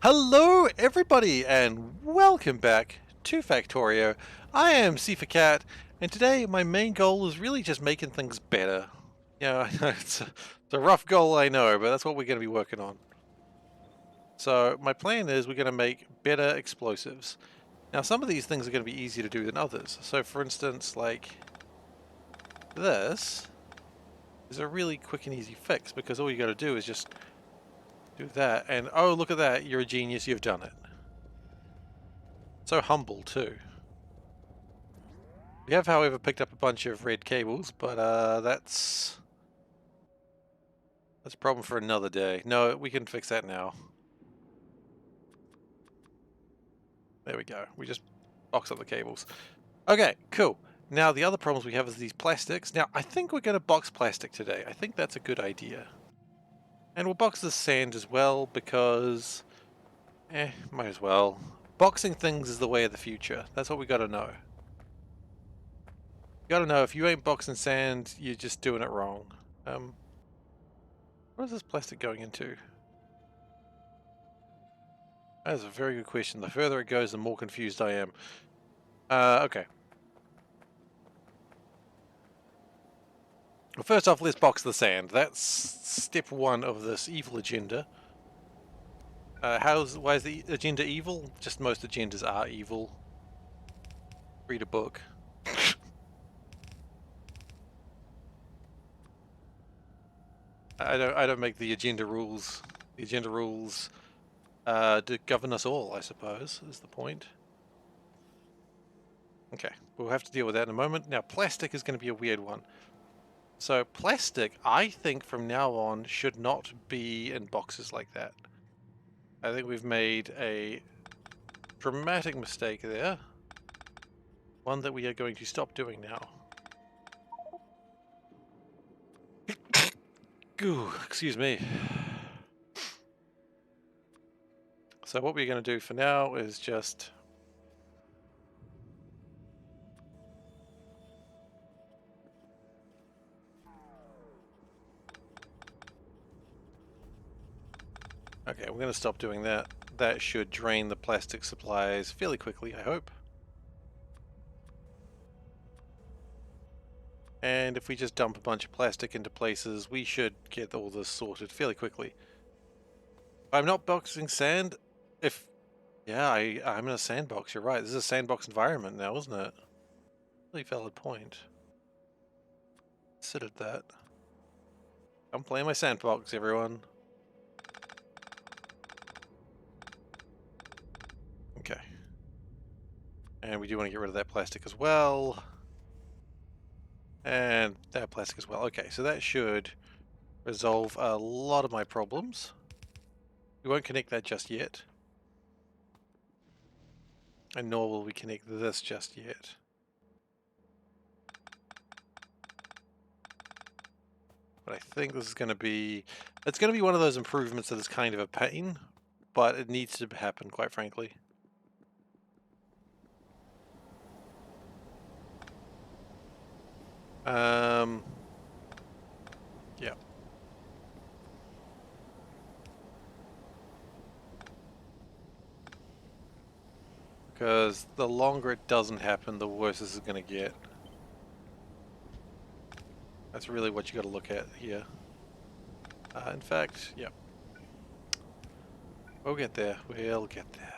Hello everybody and welcome back to Factorio. I am SeiferKatt and today my main goal is really just making things better. I know it's a rough goal, I know, but that's what we're going to be working on. So my plan is we're going to make better explosives. Now some of these things are going to be easier to do than others. So for instance, like this is a really quick and easy fix because all you got to do is just do that and oh, look at that, you're a genius, you've done it. So humble too. We have, however, picked up a bunch of red cables, but that's a problem for another day. No, we can fix that now. There we go. We just box up the cables. Okay, cool. Now the other problems we have is these plastics. Now I think we're going to box plastic today. I think that's a good idea. And we'll box the sand as well because, might as well. Boxing things is the way of the future. That's what we got to know. You got to know if you ain't boxing sand, you're just doing it wrong. What is this plastic going into? That is a very good question. The further it goes, the more confused I am. Okay. Well, first off, let's box the sand. That's step one of this evil agenda. Why is the agenda evil? Just most agendas are evil. Read a book. I don't make the agenda rules. The agenda rules to govern us all, I suppose, is the point. Okay, we'll have to deal with that in a moment. Now, plastic is going to be a weird one. So plastic, I think from now on, should not be in boxes like that. I think we've made a dramatic mistake there. One that we are going to stop doing now. Ooh, excuse me. So what we're going to do for now is just... Okay, we're going to stop doing that. That should drain the plastic supplies fairly quickly, I hope. And if we just dump a bunch of plastic into places, we should get all this sorted fairly quickly. I'm not boxing sand. Yeah, I'm in a sandbox, you're right. This is a sandbox environment now, isn't it? Really valid point. Considered that. I'm playing my sandbox, everyone. Okay. And we do want to get rid of that plastic as well. And that plastic as well. Okay, so that should resolve a lot of my problems. We won't connect that just yet. And nor will we connect this just yet. But I think this is going to be... It's going to be one of those improvements that is kind of a pain, but it needs to happen, quite frankly. Yeah. Because the longer it doesn't happen, the worse this is going to get. That's really what you got to look at here. In fact, yeah. We'll get there. We'll get there.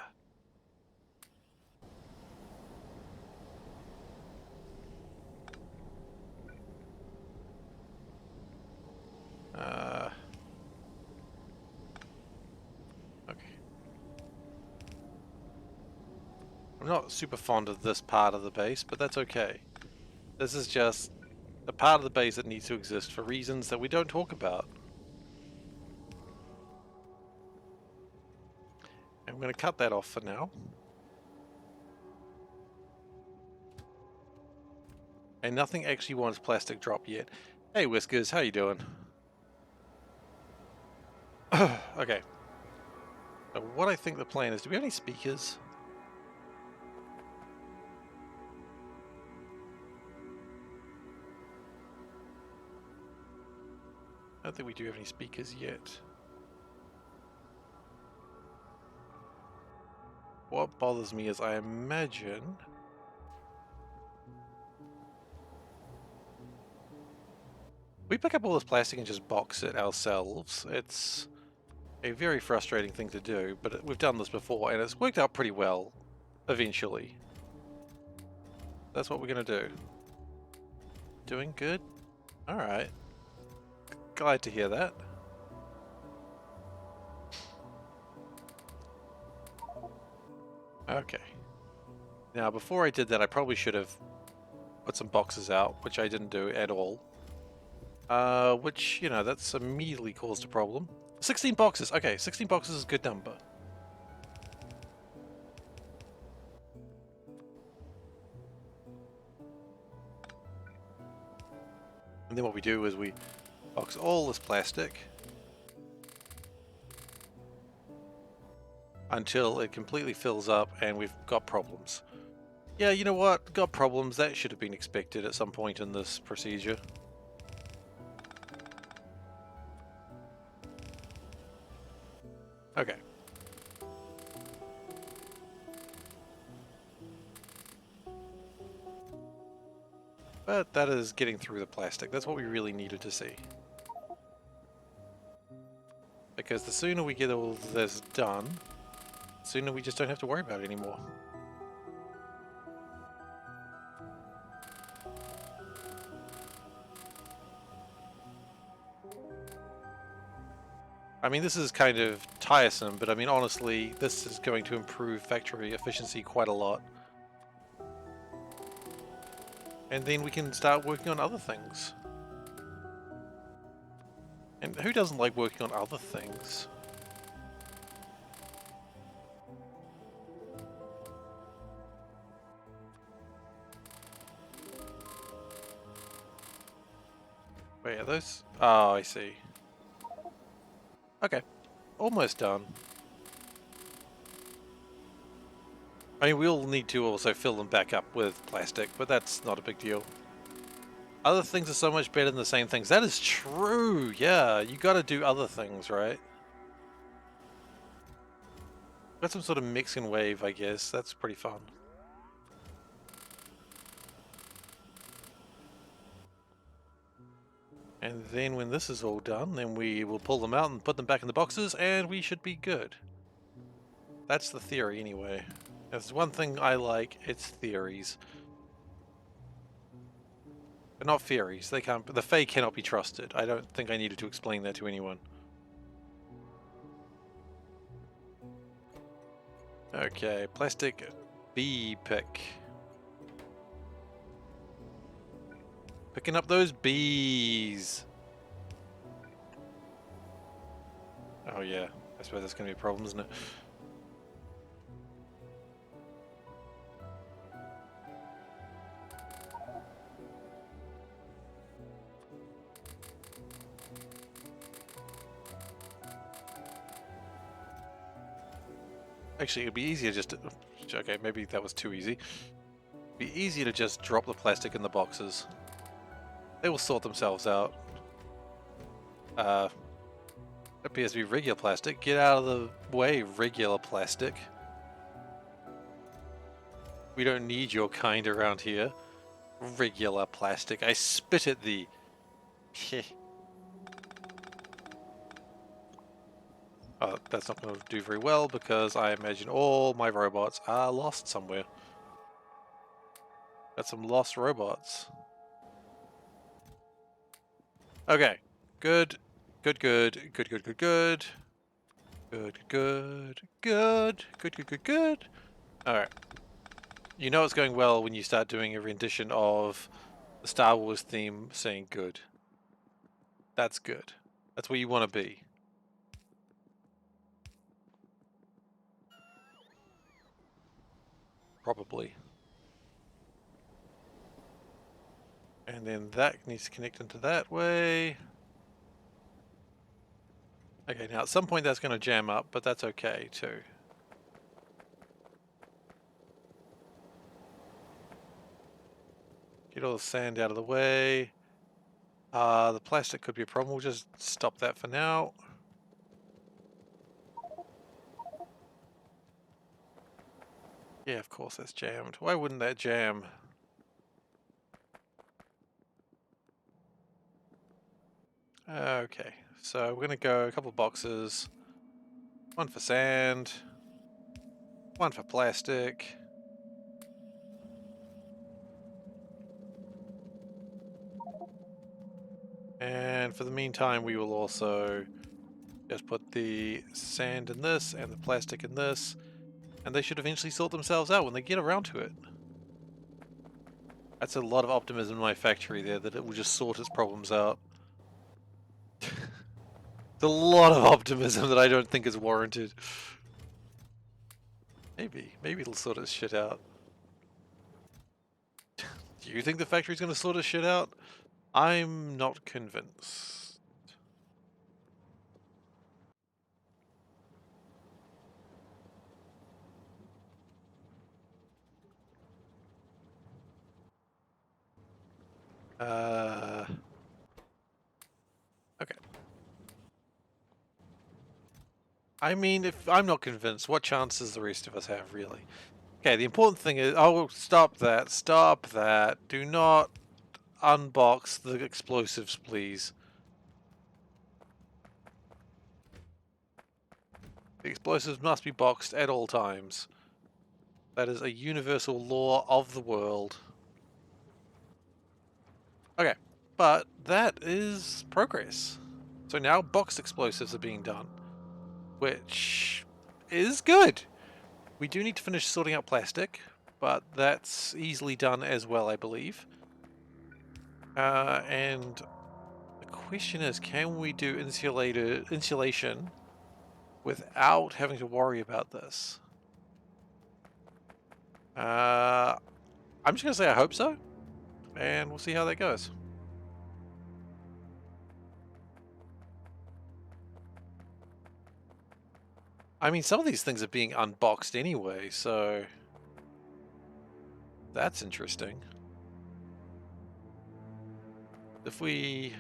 Okay. I'm not super fond of this part of the base, but that's okay. This is just a part of the base that needs to exist for reasons that we don't talk about. I'm going to cut that off for now. And nothing actually wants plastic drop yet. Hey Whiskers, how you doing? Okay. So what I think the plan is, do we have any speakers? I don't think we do have any speakers yet. what bothers me is I imagine we pick up all this plastic and just box it ourselves. It's a very frustrating thing to do, but we've done this before and it's worked out pretty well eventually. That's what we're gonna do. Doing good? Alright. Glad to hear that. Okay. Now, before I did that, I probably should have put some boxes out, which I didn't do at all. Which, you know, that's immediately caused a problem. 16 boxes! Okay, 16 boxes is a good number. And then what we do is we box all this plastic until it completely fills up and we've got problems. Yeah, you know what? Got problems. That should have been expected at some point in this procedure. Okay. But that is getting through the plastic. That's what we really needed to see. Because the sooner we get all this done, the sooner we just don't have to worry about it anymore. I mean, this is kind of tiresome, but I mean, honestly, this is going to improve factory efficiency quite a lot. And then we can start working on other things. And who doesn't like working on other things? Wait, are those? Oh, I see. Okay. Almost done. I mean, we'll need to also fill them back up with plastic, but that's not a big deal. Other things are so much better than the same things. That is true! Yeah, you gotta do other things, right? Got some sort of mix and wave, I guess. That's pretty fun. And then when this is all done, then we will pull them out and put them back in the boxes, and we should be good. That's the theory, anyway. If there's one thing I like, it's theories. But not theories. They can't. The Fae cannot be trusted. I don't think I needed to explain that to anyone. Okay, plastic bee pick. Picking up those bees. Oh yeah, I suppose that's going to be a problem, isn't it? Actually, it'd be easier just to... Okay, maybe that was too easy. It'd be easier to just drop the plastic in the boxes. They will sort themselves out. Appears to be regular plastic. Get out of the way, regular plastic. We don't need your kind around here. Regular plastic. I spit at thee. That's not going to do very well because I imagine all my robots are lost somewhere. Got some lost robots. Okay. Good. Good, good. Good, good, good, good. Good, good, good. Good, good, good, good. Alright. You know it's going well when you start doing a rendition of the Star Wars theme saying good. That's good. That's where you want to be. Probably. And then that needs to connect into that way. Okay, now at some point that's going to jam up, but that's okay too. Get all the sand out of the way. The plastic could be a problem. We'll just stop that for now. Yeah, of course that's jammed. Why wouldn't that jam? Okay, so we're gonna go a couple boxes. One for sand, one for plastic. And for the meantime, we will also just put the sand in this and the plastic in this, and they should eventually sort themselves out when they get around to it. That's a lot of optimism in my factory there, that it will just sort its problems out. It's a lot of optimism that I don't think is warranted. Maybe it'll sort its shit out. Do you think the factory's gonna sort its shit out? I'm not convinced. Okay. I mean, if I'm not convinced, what chance does the rest of us have, really? Okay, the important thing is... Oh, stop that. Stop that. Do not unbox the explosives, please. The explosives must be boxed at all times. That is a universal law of the world. Okay, but that is progress. So now boxed explosives are being done, which is good. We do need to finish sorting out plastic, but that's easily done as well, I believe. And the question is, can we do insulation without having to worry about this? I'm just going to say I hope so, and we'll see how that goes. I mean, some of these things are being unboxed anyway, so that's interesting. If we...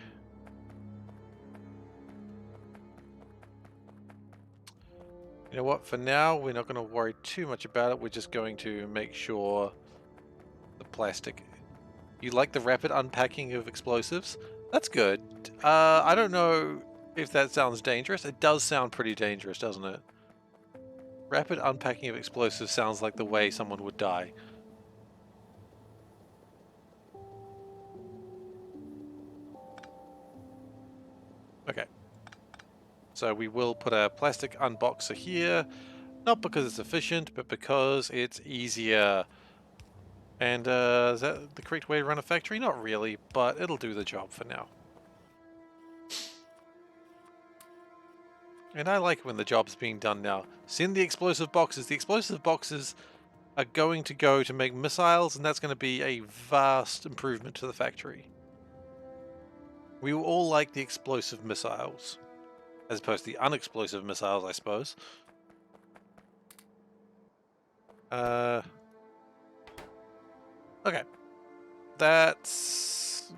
You know what, for now, we're not going to worry too much about it. We're just going to make sure the plastic... You like the rapid unpacking of explosives? That's good. I don't know if that sounds dangerous. It does sound pretty dangerous, doesn't it? Rapid unpacking of explosives sounds like the way someone would die. Okay. So we will put a plastic unboxer here, not because it's efficient, but because it's easier. And is that the correct way to run a factory? Not really, but it'll do the job for now. And I like when the job's being done now. Send the explosive boxes. The explosive boxes are going to go to make missiles, and that's going to be a vast improvement to the factory. We will all like the explosive missiles, as opposed to the unexplosive missiles, I suppose. Okay. That's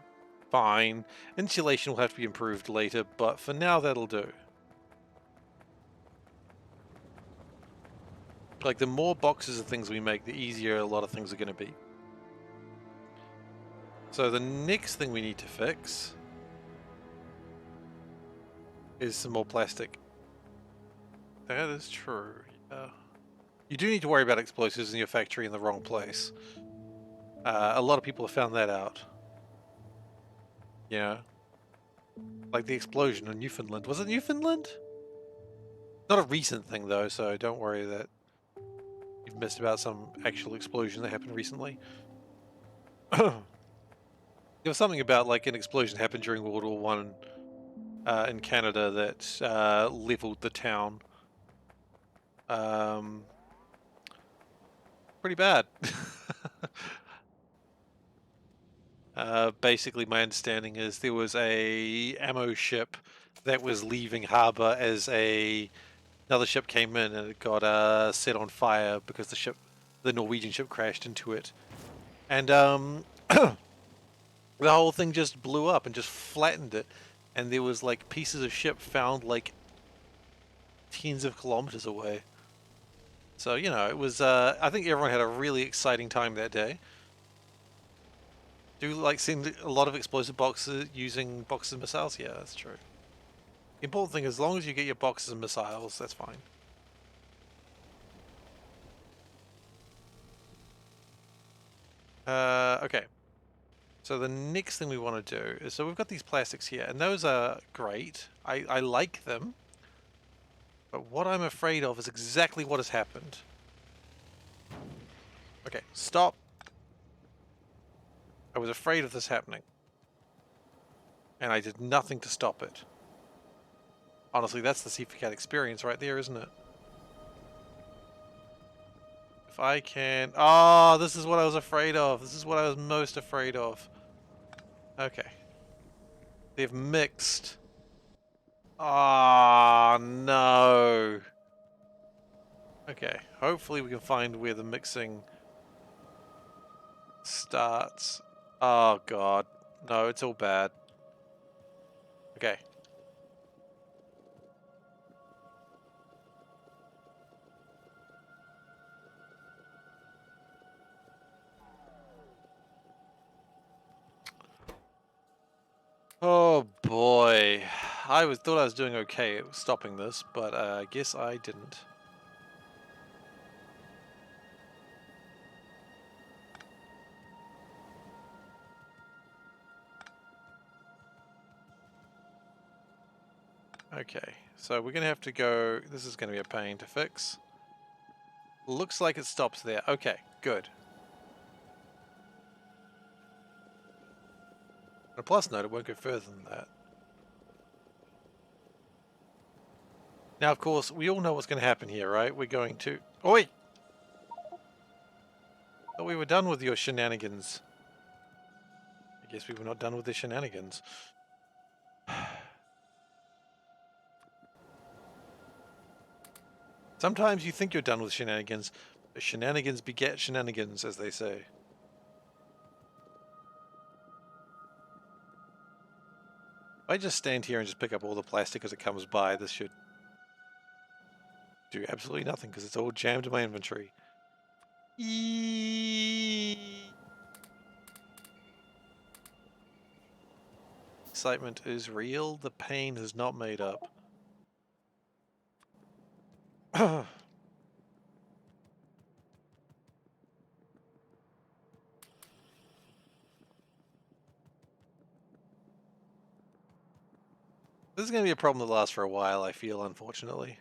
fine. Insulation will have to be improved later, but for now that'll do. Like, the more boxes of things we make, the easier a lot of things are going to be. So the next thing we need to fix is some more plastic. That is true, yeah. You do need to worry about explosives in your factory in the wrong place. A lot of people have found that out. Yeah. Like the explosion in Newfoundland. Was it Newfoundland? Not a recent thing though, so don't worry that you've missed about some actual explosion that happened recently. There was something about like an explosion happened during World War One in Canada that leveled the town. Pretty bad. Basically, my understanding is there was a ammo ship that was leaving harbor as another ship came in, and it got set on fire because the Norwegian ship, crashed into it, and the whole thing just blew up and just flattened it, and there was like pieces of ship found like tens of kilometers away. So, you know, it was, I think everyone had a really exciting time that day. Do you like seeing a lot of explosive boxes using boxes of missiles? Yeah, that's true. The important thing is, as long as you get your boxes of missiles, that's fine. Okay. So the next thing we want to do is, so we've got these plastics here, and those are great. I like them. But what I'm afraid of is exactly what has happened. Okay, stop. I was afraid of this happening. And I did nothing to stop it. Honestly, that's the SeiferKatt experience right there, isn't it? If I can... Oh, this is what I was afraid of. This is what I was most afraid of. Okay. They've mixed. Oh, no. Okay, hopefully we can find where the mixing starts. Oh, God. No, it's all bad. Okay. Oh boy, thought I was doing okay at stopping this, but I guess I didn't. Okay, so we're gonna have to go. This is gonna be a pain to fix. Looks like it stops there. Okay, good. On a plus note, it won't go further than that. Now, of course, we all know what's going to happen here, right? We're going to... Oi! Thought we were done with your shenanigans. I guess we were not done with the shenanigans. Sometimes you think you're done with shenanigans, but shenanigans beget shenanigans, as they say. If I just stand here and just pick up all the plastic as it comes by, this should do absolutely nothing because it's all jammed in my inventory. Excitement is real, the pain is not made up. This is going to be a problem that lasts for a while, I feel, unfortunately.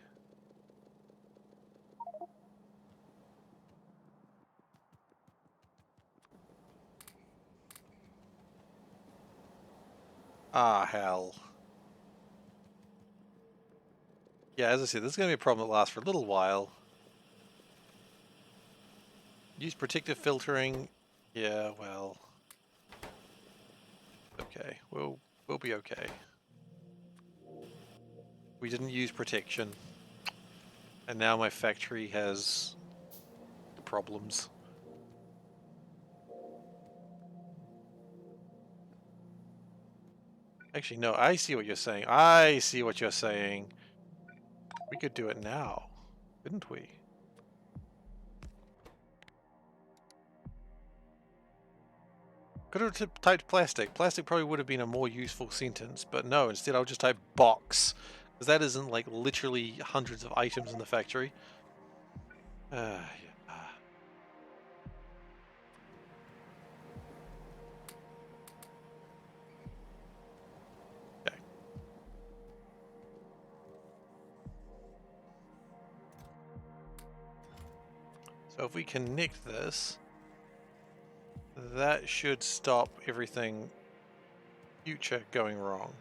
Ah, hell. Yeah, as I said, this is going to be a problem that lasts for a little while. Use protective filtering. Yeah, well. Okay, we'll be okay. We didn't use protection. And now my factory has problems. Actually, no, I see what you're saying. I see what you're saying. We could do it now, couldn't we? Could have typed plastic. Plastic probably would have been a more useful sentence, but no, instead I'll just type box. Because that isn't like literally hundreds of items in the factory. Yeah. Okay. So if we connect this, that should stop everything future going wrong.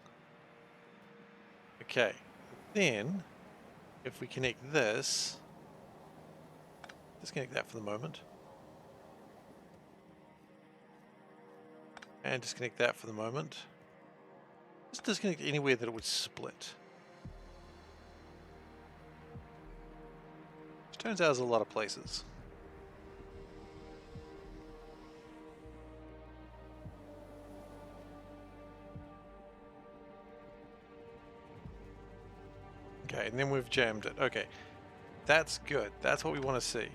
Okay. Then, if we connect this, disconnect that for the moment. And disconnect that for the moment. Just disconnect anywhere that it would split. Which turns out there's a lot of places. Okay, and then we've jammed it. Okay. That's good. That's what we want to see.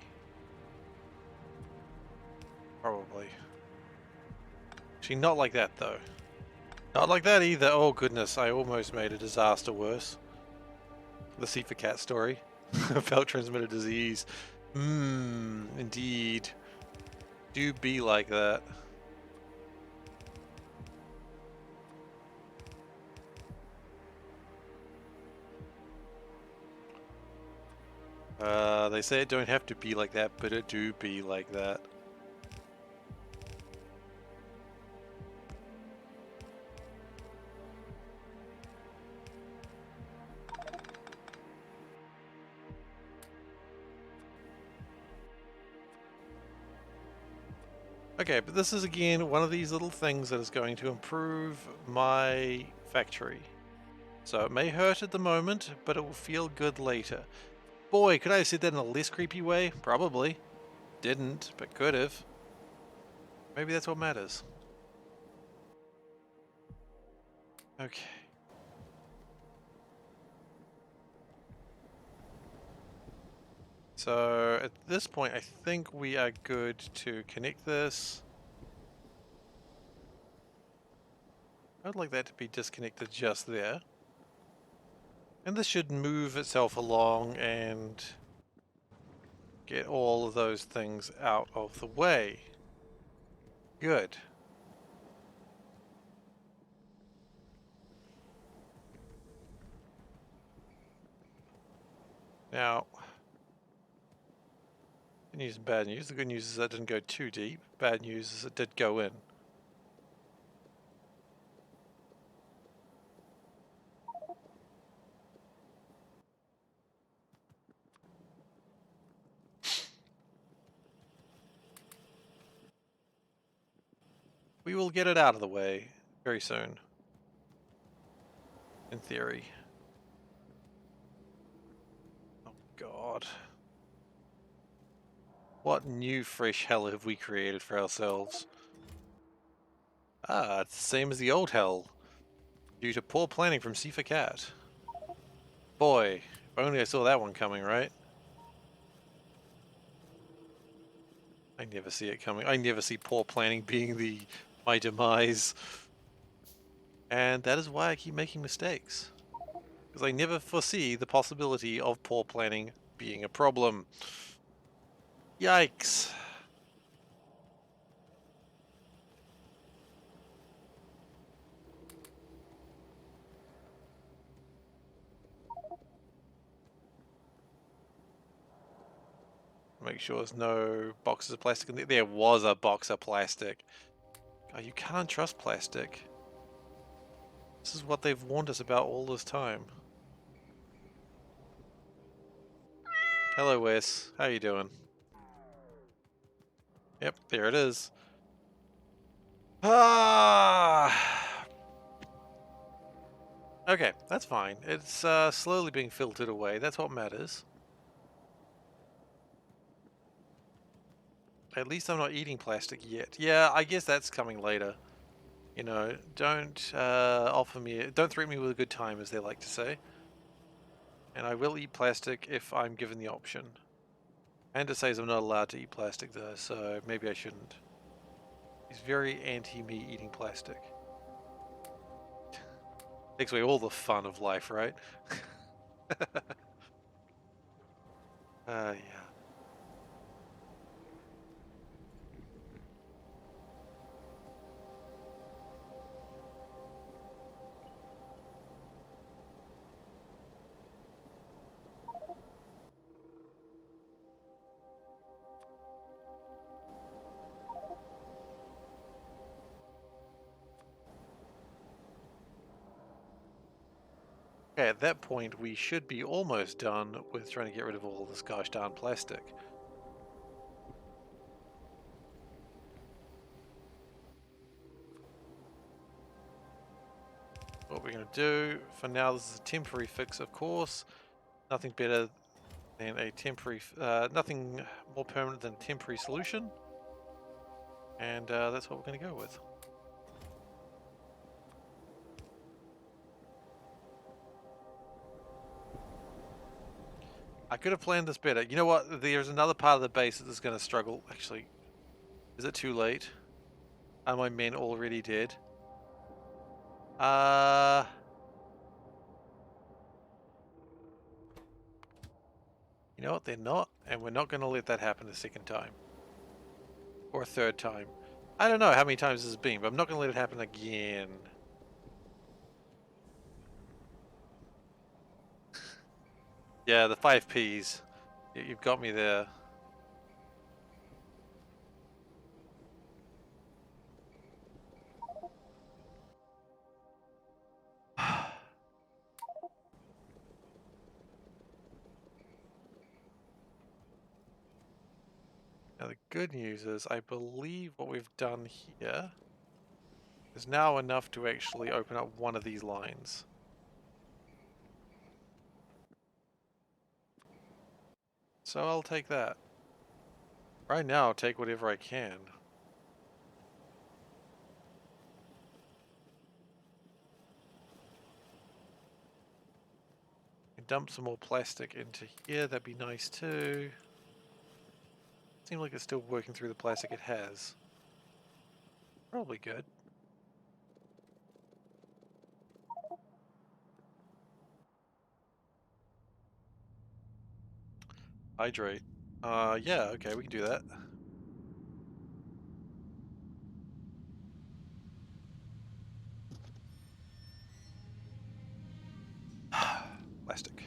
Probably. Actually, not like that, though. Not like that either. Oh, goodness. I almost made a disaster worse. The SeiferKatt story. Felt transmitted disease. Indeed. Do be like that. They say it don't have to be like that, but it do be like that. Okay, but this is again one of these little things that is going to improve my factory. So it may hurt at the moment, but it will feel good later. Boy, could I have said that in a less creepy way? Probably. Didn't, but could have. Maybe that's what matters. Okay. So at this point, I think we are good to connect this. I'd like that to be disconnected just there. And this should move itself along and get all of those things out of the way. Good. Now, good news and bad news. The good news is that it didn't go too deep. Bad news is it did go in. We will get it out of the way very soon. In theory. Oh God. What new fresh hell have we created for ourselves? Ah, it's the same as the old hell. Due to poor planning from SeiferKatt. Boy, if only I saw that one coming, right? I never see it coming. I never see poor planning being my demise. And that is why I keep making mistakes. Because I never foresee the possibility of poor planning being a problem. Yikes. Make sure there's no boxes of plastic in there. There was a box of plastic. Oh, you can't trust plastic. This is what they've warned us about all this time. Hello, Wes. How you doing? Yep, there it is. Ah! Okay, that's fine. It's slowly being filtered away. That's what matters. At least I'm not eating plastic yet. Yeah, I guess that's coming later. You know, don't don't threaten me with a good time, as they like to say. And I will eat plastic if I'm given the option. And it says I'm not allowed to eat plastic though, so maybe I shouldn't. He's very anti-me eating plastic. Takes away all the fun of life, right? Yeah. Okay, at that point we should be almost done with trying to get rid of all this gosh darn plastic. What we're going to do for now, this is a temporary fix, of course. Nothing better than a temporary, nothing more permanent than a temporary solution. And that's what we're going to go with. I could have planned this better. You know what? There's another part of the base that is going to struggle. Actually, is it too late? Are my men already dead? Uh... You know what? They're not, and we're not going to let that happen a second time. Or a third time. I don't know how many times this has been, but I'm not going to let it happen again. Yeah, the 5Ps. You've got me there. Now the good news is I believe what we've done here is now enough to actually open up one of these lines. So I'll take that. Right now I'll take whatever I can. Dump some more plastic into here, that'd be nice too. Seems like it's still working through the plastic it has. Probably good. Hydrate. Yeah, okay, we can do that. Plastic.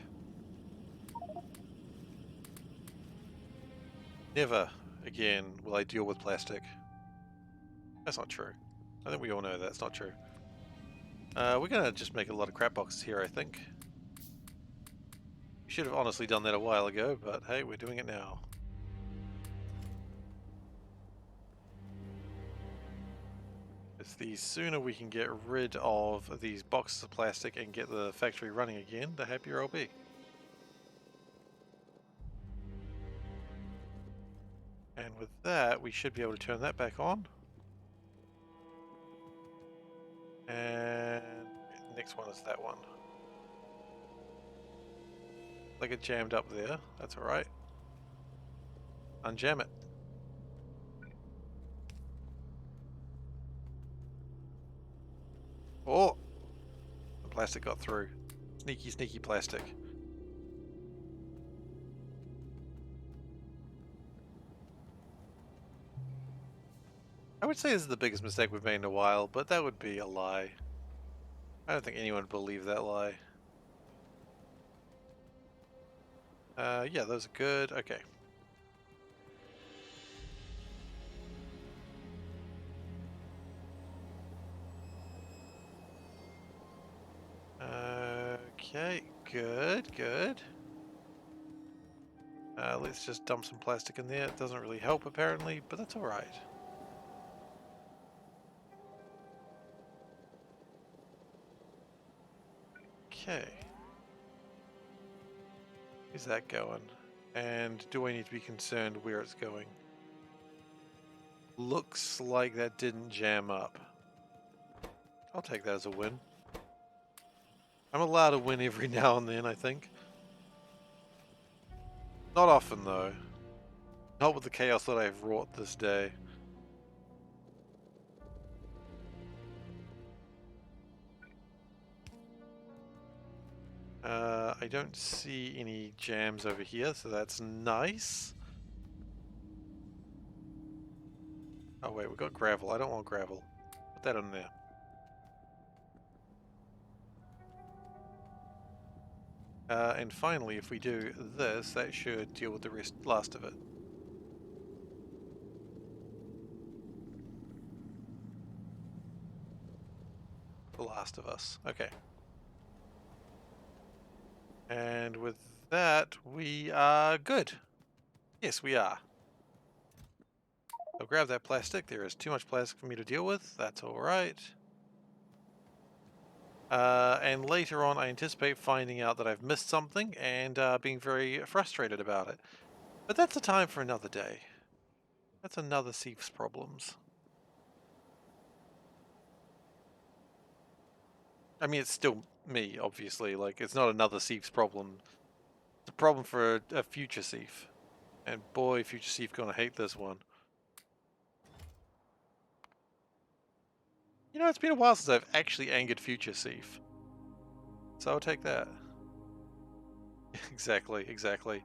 Never again will I deal with plastic. That's not true. I think we all know that's not true. We're gonna just make a lot of crap boxes here, I think. We should have honestly done that a while ago, but hey, we're doing it now. It's the sooner we can get rid of these boxes of plastic and get the factory running again, the happier I'll be. And with that, we should be able to turn that back on. And the next one is that one. Like it jammed up there, that's alright. Unjam it. Oh! The plastic got through. Sneaky, sneaky plastic. I would say this is the biggest mistake we've made in a while, but that would be a lie. I don't think anyone would believe that lie. Yeah, those are good. Okay. Okay, good, good. Let's just dump some plastic in there. It doesn't really help apparently, but that's alright. Okay. Is that going? And do I need to be concerned where it's going? Looks like that didn't jam up. I'll take that as a win. I'm allowed to win every now and then, I think. Not often, though. Not with the chaos that I've wrought this day. I don't see any jams over here, so that's nice. Oh wait, we've got gravel. I don't want gravel. Put that in there. And finally, if we do this, that should deal with the last of it. The Last of Us. Okay. And with that, we are good. Yes, we are. I'll grab that plastic. There is too much plastic for me to deal with. That's alright. And later on, I anticipate finding out that I've missed something and being very frustrated about it. But that's a time for another day. That's another Thief's problems. I mean, it's still me, obviously. Like, it's not another Thief's problem. It's a problem for a future Seif. And boy, future Seif gonna hate this one. You know, it's been a while since I've actually angered future Seif. So I'll take that. Exactly, exactly.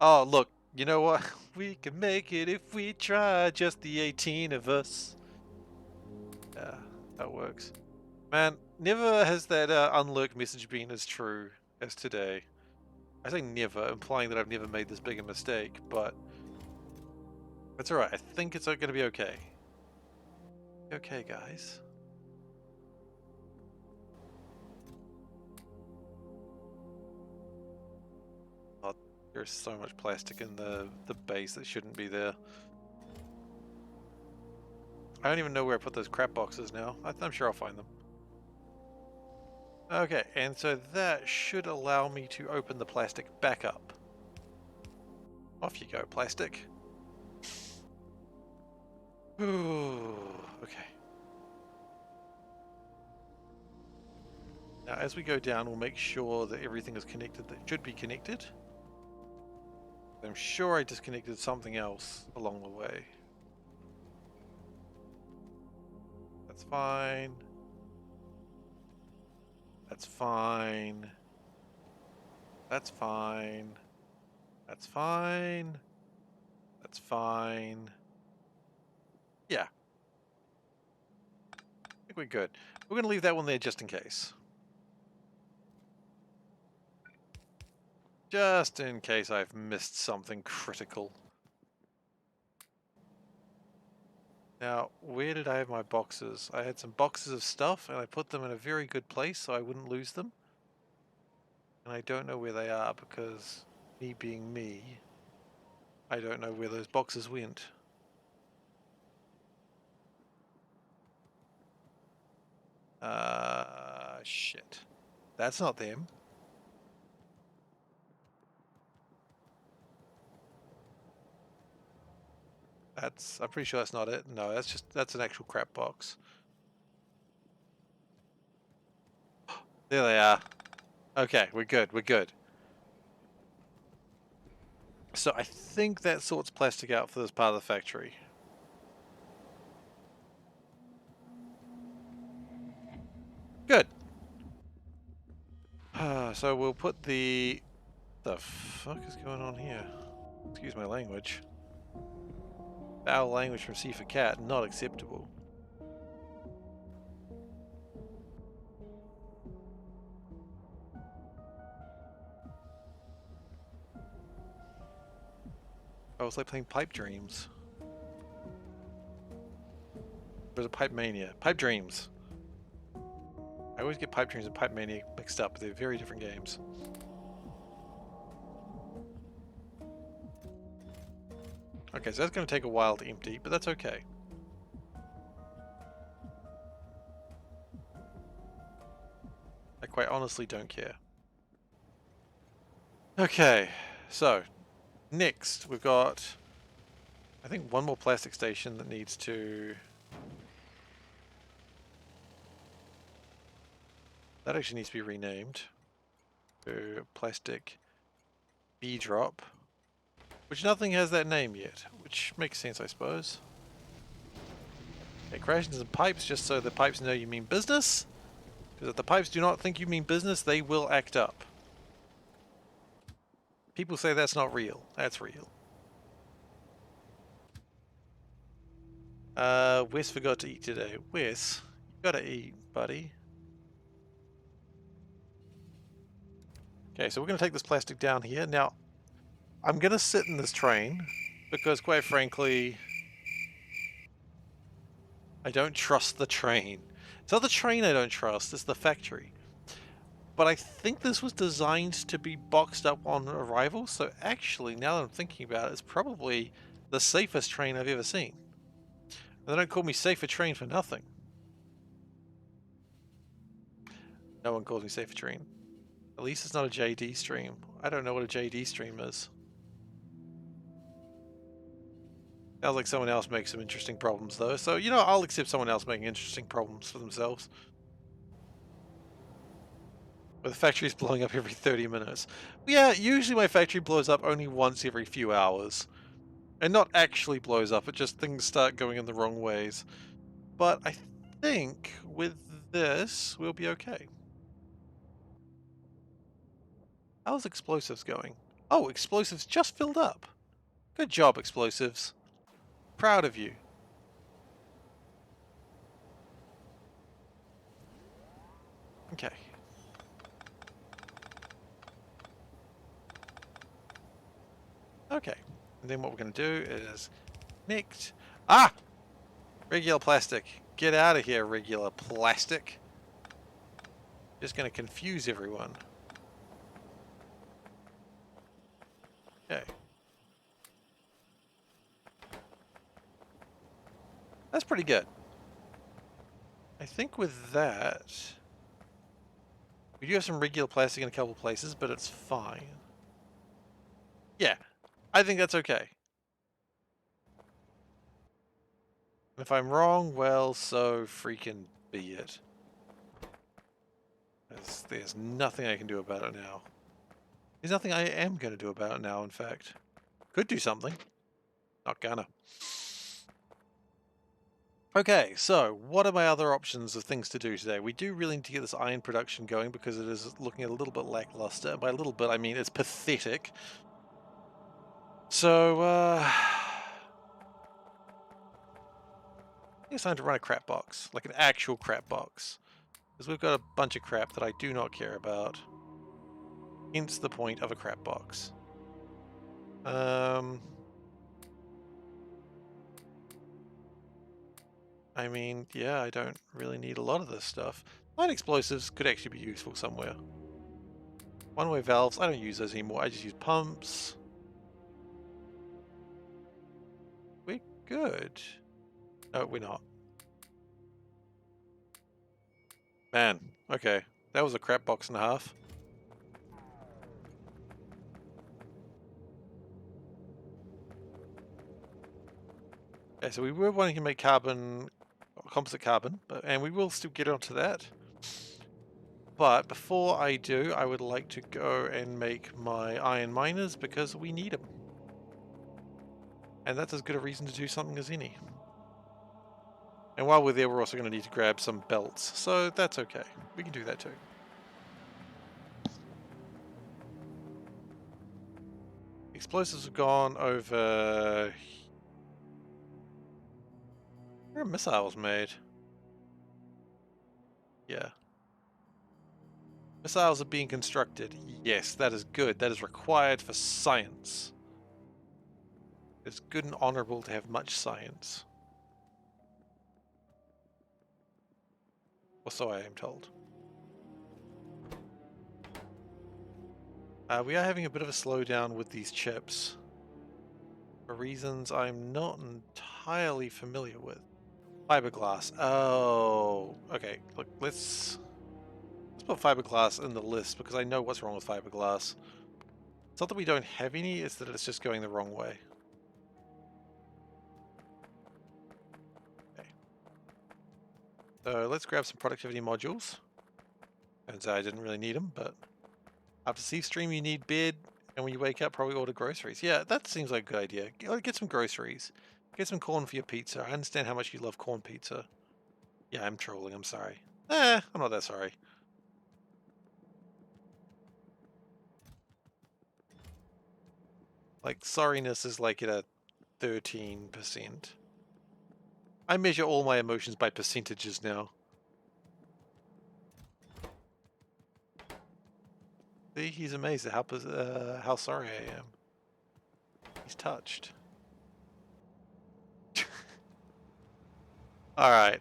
Oh, look, you know what? We can make it if we try, just the 18 of us. Yeah, that works. Man, never has that unlurked message been as true as today. I say never, implying that I've never made this big a mistake, but that's alright. I think it's going to be okay. Okay, guys. Oh, there's so much plastic in the base that shouldn't be there. I don't even know where I put those crap boxes now. I'm sure I'll find them. Okay, and so that should allow me to open the plastic back up. Off you go, plastic. Ooh, okay. Now, as we go down, we'll make sure that everything is connected that should be connected. I'm sure I disconnected something else along the way. That's fine. That's fine. That's fine. That's fine. That's fine. Yeah. I think we're good. We're going to leave that one there just in case. Just in case I've missed something critical. Now, where did I have my boxes? I had some boxes of stuff and I put them in a very good place so I wouldn't lose them. And I don't know where they are because, me being me, I don't know where those boxes went. Shit. That's not them. I'm pretty sure that's not it. No, that's an actual crap box. There they are. Okay, we're good, we're good. So I think that sorts plastic out for this part of the factory. Good. So we'll put the fuck is going on here? Excuse my language. Foul language from SeiferKatt, not acceptable. Oh, it's like playing Pipe Dreams. There's a Pipe Mania. Pipe Dreams. I always get Pipe Dreams and Pipe Mania mixed up. They're very different games. Okay, so that's going to take a while to empty, but that's okay. I quite honestly don't care. Okay, so next we've got, I think, one more plastic station that needs to... That actually needs to be renamed to Plastic B-Drop, which nothing has that name yet, which makes sense, I suppose. Okay, crash into some pipes just so the pipes know you mean business, because if the pipes do not think you mean business, they will act up. People say that's not real. That's real. Wes forgot to eat today. Wes, you gotta eat, buddy. Okay, so we're gonna take this plastic down here. Now, I'm gonna sit in this train because, quite frankly, I don't trust the train. It's not the train I don't trust, it's the factory. But I think this was designed to be boxed up on arrival, so actually, now that I'm thinking about it, it's probably the safest train I've ever seen. They don't call me Safer Train for nothing. No one calls me Safer Train. At least it's not a JD stream. I don't know what a JD stream is. Sounds like someone else makes some interesting problems, though. So, you know, I'll accept someone else making interesting problems for themselves. Where the factory's blowing up every 30 minutes. Yeah, usually my factory blows up only once every few hours. And not actually blows up, it just things start going in the wrong ways. But I think with this, we'll be okay. How's explosives going? Oh, explosives just filled up. Good job, explosives. Proud of you. Okay. Okay. And then what we're going to do is connect. Ah! Regular plastic. Get out of here, regular plastic. Just going to confuse everyone. Okay. That's pretty good. I think with that, we do have some regular plastic in a couple places, but it's fine. Yeah, I think that's okay. If I'm wrong, well, so freaking be it. There's nothing I can do about it now. There's nothing I am going to do about it now, in fact. Could do something. Not gonna. Okay, so what are my other options of things to do today? We do really need to get this iron production going because it is looking a little bit lackluster. By a little bit, I mean it's pathetic. So, I think it's time to run a crap box. Like an actual crap box. Because we've got a bunch of crap that I do not care about. Hence the point of a crap box. I mean, yeah, I don't really need a lot of this stuff. Light explosives could actually be useful somewhere. One-way valves, I don't use those anymore. I just use pumps. We're good. No, we're not. Man, okay. That was a crap box and a half. Okay, so we were wanting to make carbon, composite carbon, and we will still get onto that. But before I do, I would like to go and make my iron miners because we need them. And that's as good a reason to do something as any. And while we're there, we're also going to need to grab some belts. So that's okay. We can do that too. Explosives have gone over... Where are missiles made? Yeah. Missiles are being constructed. Yes, that is good. That is required for science. It's good and honorable to have much science. Or so I am told. We are having a bit of a slowdown with these chips. For reasons I'm not entirely familiar with. Fiberglass. Oh, okay. Look, let's put fiberglass in the list because I know what's wrong with fiberglass. It's not that we don't have any, it's that it's just going the wrong way. Okay. So let's grab some productivity modules. Turns out I didn't really need them, but after Thief Stream you need bed, and when you wake up probably order groceries. Yeah, that seems like a good idea. Get some groceries. Get some corn for your pizza. I understand how much you love corn pizza. Yeah, I'm trolling, I'm sorry. I'm not that sorry. Like, sorriness is like at a 13%. I measure all my emotions by percentages now. See, he's amazed at how sorry I am. He's touched. Alright,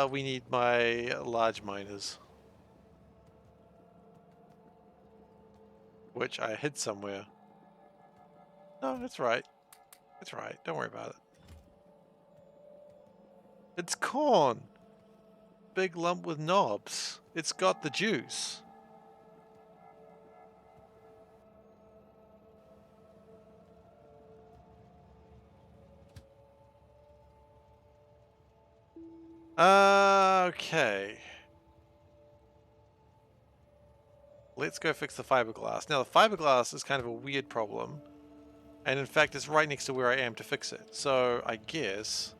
we need my large miners. Which I hid somewhere. No, that's right. It's right, don't worry about it. It's corn! Big lump with knobs. It's got the juice. Okay. let's go fix the fiberglass. Now the fiberglass is kind of a weird problem. And in fact, it's right next to where I am to fix it. So I guess...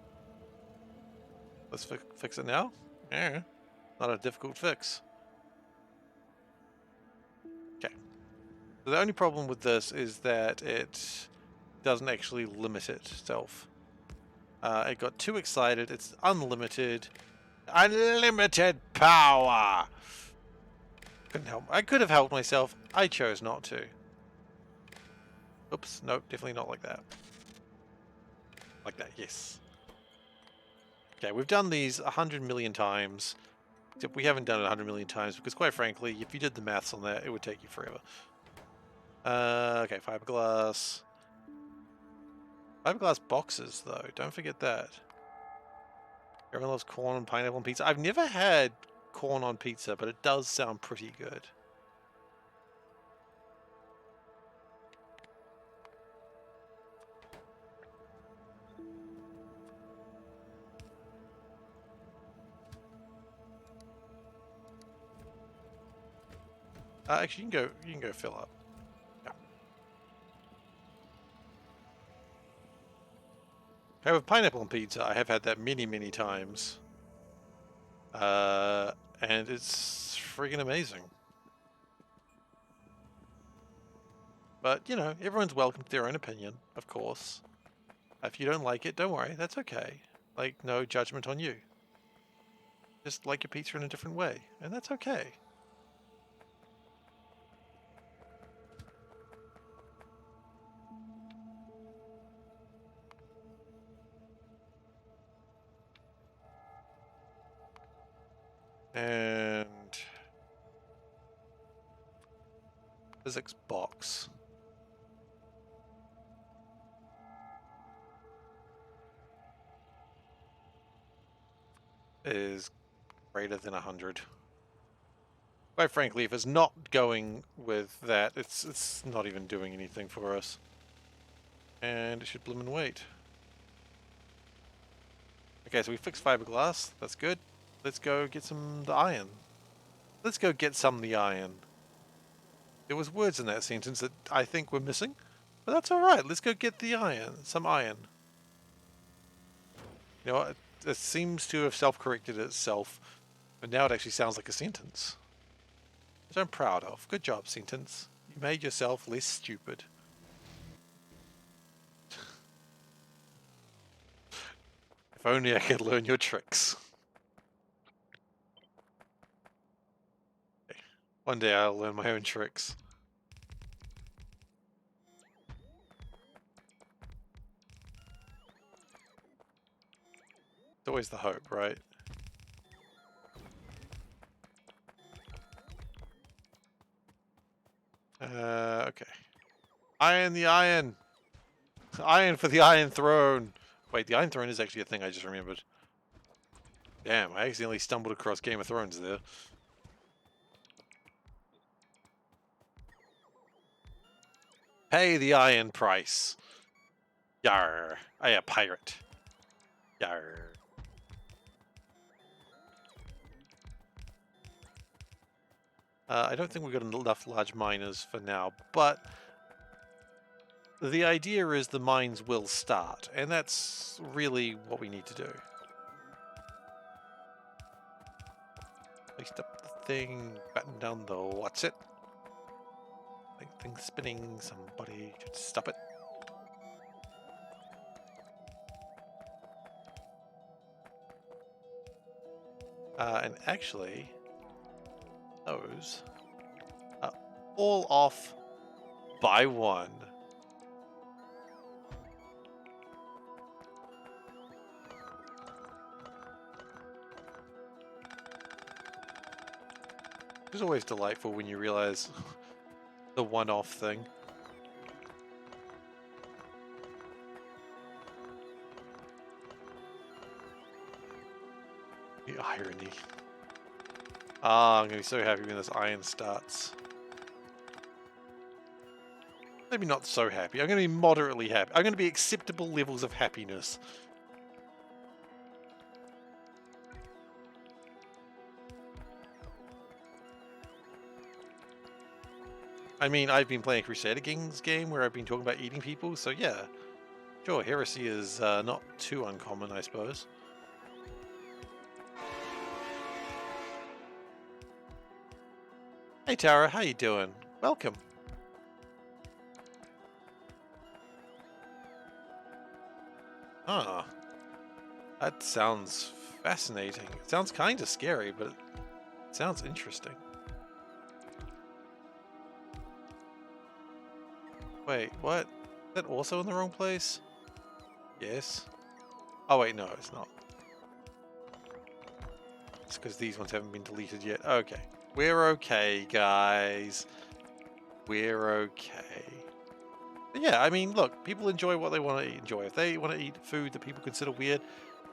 let's fix it now? Yeah. Not a difficult fix. Okay. So the only problem with this is that it doesn't actually limit itself. It got too excited. It's unlimited. Unlimited power! Couldn't help. I could have helped myself. I chose not to. Oops. Nope. Definitely not like that. Like that. Yes. Okay. We've done these 100 million times. Except we haven't done it 100 million times because, quite frankly, if you did the maths on that, it would take you forever. Okay. Fiberglass. Fiberglass boxes, though. Don't forget that. Everyone loves corn and pineapple on pizza. I've never had corn on pizza, but it does sound pretty good. Actually, you can go fill up. Yeah. Okay, with pineapple on pizza, I have had that many, many times. And it's friggin' amazing. But, you know, everyone's welcome to their own opinion, of course. If you don't like it, don't worry, that's okay. Like, no judgment on you. Just like your pizza in a different way, and that's okay. And... physics box. Is greater than 100. Quite frankly, if it's not going with that, it's not even doing anything for us. And it should bloom and wait. Okay, so we fixed fiberglass. That's good. Let's go get the iron. Let's go get the iron. There was words in that sentence that I think were missing, but that's alright. Let's go get the iron. Some iron. You know, it seems to have self-corrected itself, but now it actually sounds like a sentence. Which I'm proud of. Good job, sentence. You made yourself less stupid. If only I could learn your tricks. Okay. One day I'll learn my own tricks. It's always the hope, right? Okay. Iron the iron! Iron for the Iron Throne! Wait, the Iron Throne is actually a thing I just remembered. Damn, I accidentally stumbled across Game of Thrones there. Pay the iron price. Yarr. I am a pirate. Yarr. I don't think we've got enough large miners for now, but the idea is the mines will start, and that's really what we need to do. Placed up the thing, batten down the what's it? Thing's spinning, somebody should stop it. And actually, those are all off by one. It's always delightful when you realize the one-off thing. The irony. Ah, I'm gonna be so happy when this iron starts. Maybe not so happy. I'm gonna be moderately happy. I'm gonna be acceptable levels of happiness. I mean, I've been playing a Crusader Kings game where I've been talking about eating people, so yeah. Sure, heresy is not too uncommon, I suppose. Hey Tara, how you doing? Welcome. Ah, that sounds fascinating. It sounds kind of scary, but it sounds interesting. Wait, what? Is that also in the wrong place? Yes. Oh wait, no, it's not. It's because these ones haven't been deleted yet. Okay. We're okay, guys. We're okay. But yeah, I mean, look, people enjoy what they want to enjoy. If they want to eat food that people consider weird,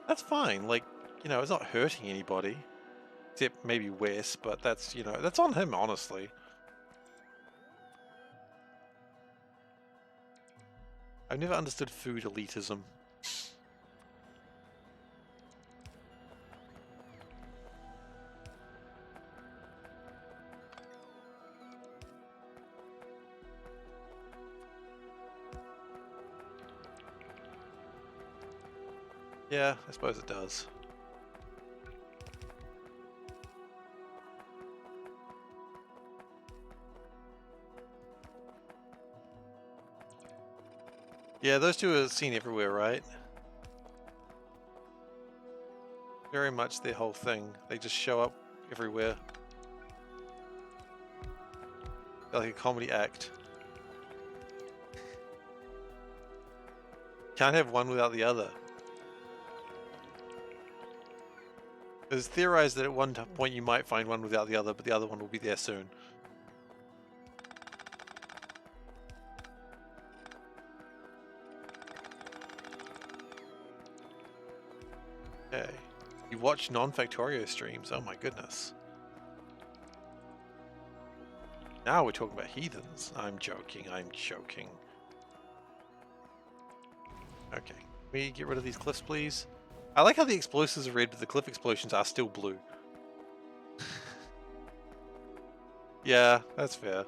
that's fine. Like, you know, it's not hurting anybody. Except maybe Wes, but that's, you know, that's on him, honestly. I've never understood food elitism. Yeah, I suppose it does. Yeah, those two are seen everywhere, right? Very much their whole thing. They just show up everywhere. They're like a comedy act. Can't have one without the other. It's theorized that at one point you might find one without the other, but the other one will be there soon. Okay. You watch non-Factorio streams. Oh my goodness. Now we're talking about heathens. I'm joking. I'm joking. Okay. Can we get rid of these cliffs, please? I like how the explosives are red, but the cliff explosions are still blue. Yeah, that's fair.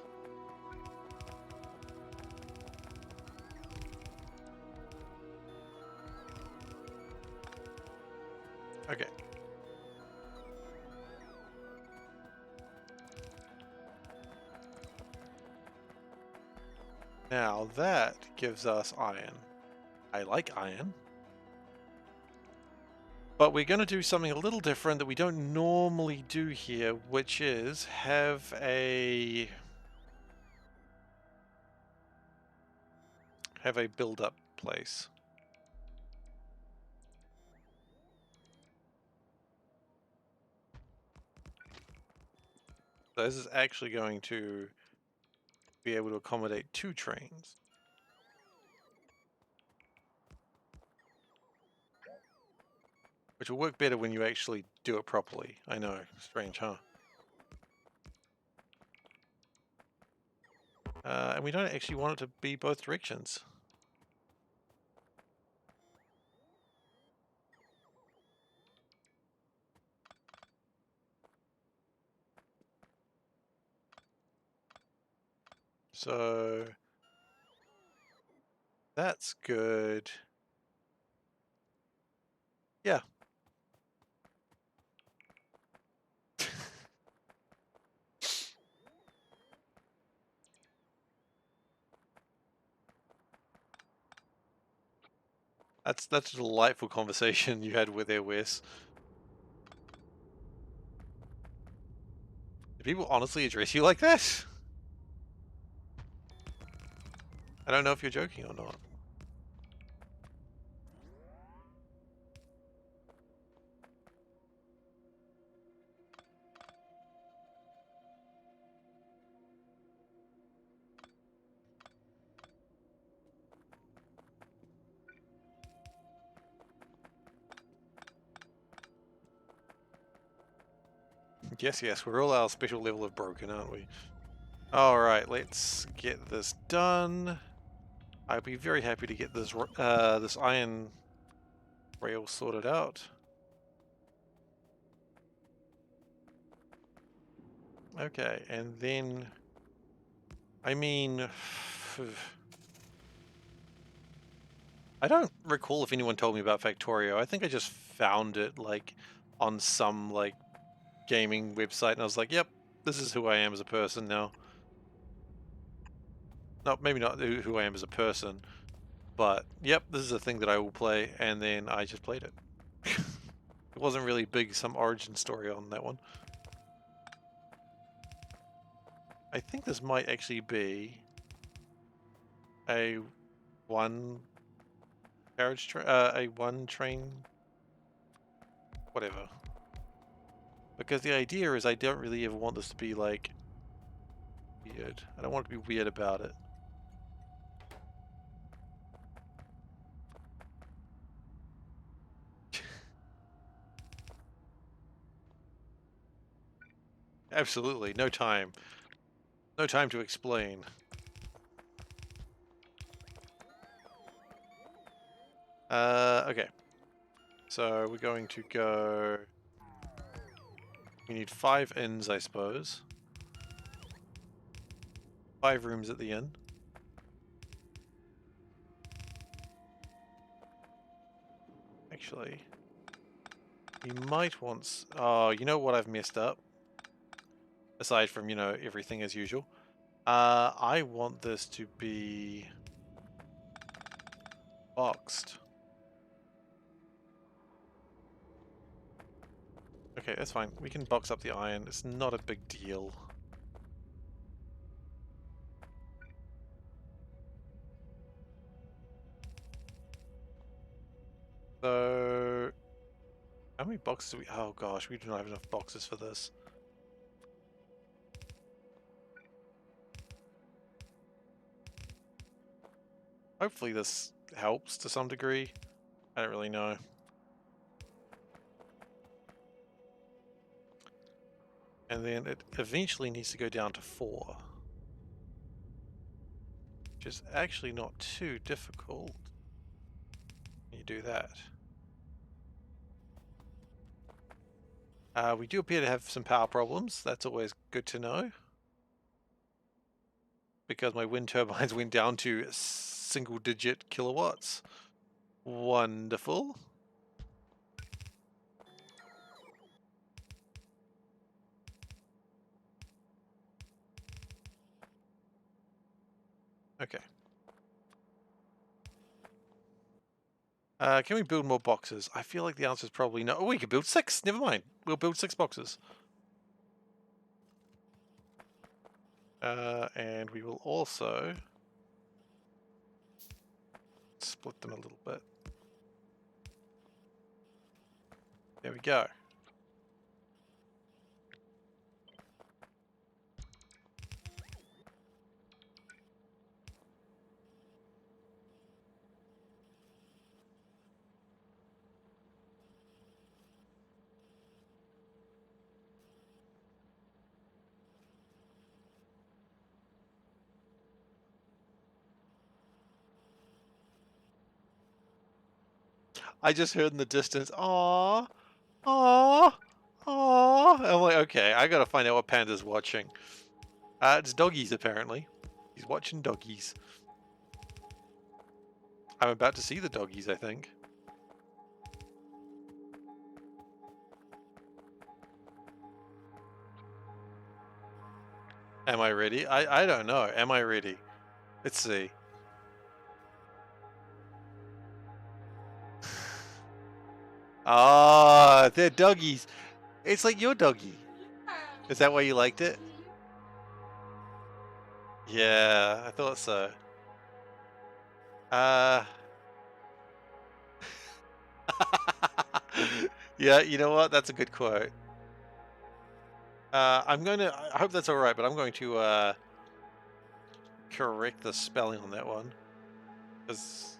Okay. Now that gives us iron. I like iron. But we're going to do something a little different that we don't normally do here, which is have a build-up place. So this is actually going to be able to accommodate 2 trains. Which will work better when you actually do it properly. I know, strange, huh? And we don't actually want it to be both directions. So that's good. Yeah. That's a delightful conversation you had with there, Wes. Do people honestly address you like that? I don't know if you're joking or not. Yes, yes, we're all our special level of broken, aren't we? Alright, let's get this done. I'd be very happy to get this this iron rail sorted out. Okay, and then I mean, I don't recall if anyone told me about Factorio. I think I just found it like on some like gaming website and I was like, yep, this is who I am as a person now. No, maybe not who I am as a person, but yep, this is a thing that I will play, and then I just played it. It wasn't really big, some origin story on that one. I think this might actually be a one carriage train, a one train, whatever. Because the idea is I don't really ever want this to be like weird. I don't want to be weird about it. Absolutely, no time. No time to explain. Okay. So we're going to go... We need 5 inns, I suppose. 5 rooms at the inn. Actually, you might want... Oh, you know what I've messed up? Aside from, you know, everything as usual. I want this to be... boxed. Okay, that's fine. We can box up the iron. It's not a big deal. So... How many boxes do we... Oh gosh, we do not have enough boxes for this. Hopefully this helps to some degree. I don't really know. And then it eventually needs to go down to 4. Which is actually not too difficult. You do that. We do appear to have some power problems. That's always good to know. Because my wind turbines went down to single-digit kilowatts. Wonderful. Okay. Can we build more boxes? I feel like the answer is probably no. Oh, we could build 6. Never mind. We'll build 6 boxes. And we will also split them a little bit. There we go. I just heard in the distance, "Aww, aww, aww." I'm like, okay, I gotta find out what Panda's watching. It's doggies, apparently. He's watching doggies. I'm about to see the doggies, I think. Am I ready? I don't know. Am I ready? Let's see. Ah, they're doggies. It's like your doggy. Is that why you liked it? Yeah, I thought so. Uh... Yeah, you know what? That's a good quote. I'm going to... I hope that's alright, but I'm going to correct the spelling on that one. Because...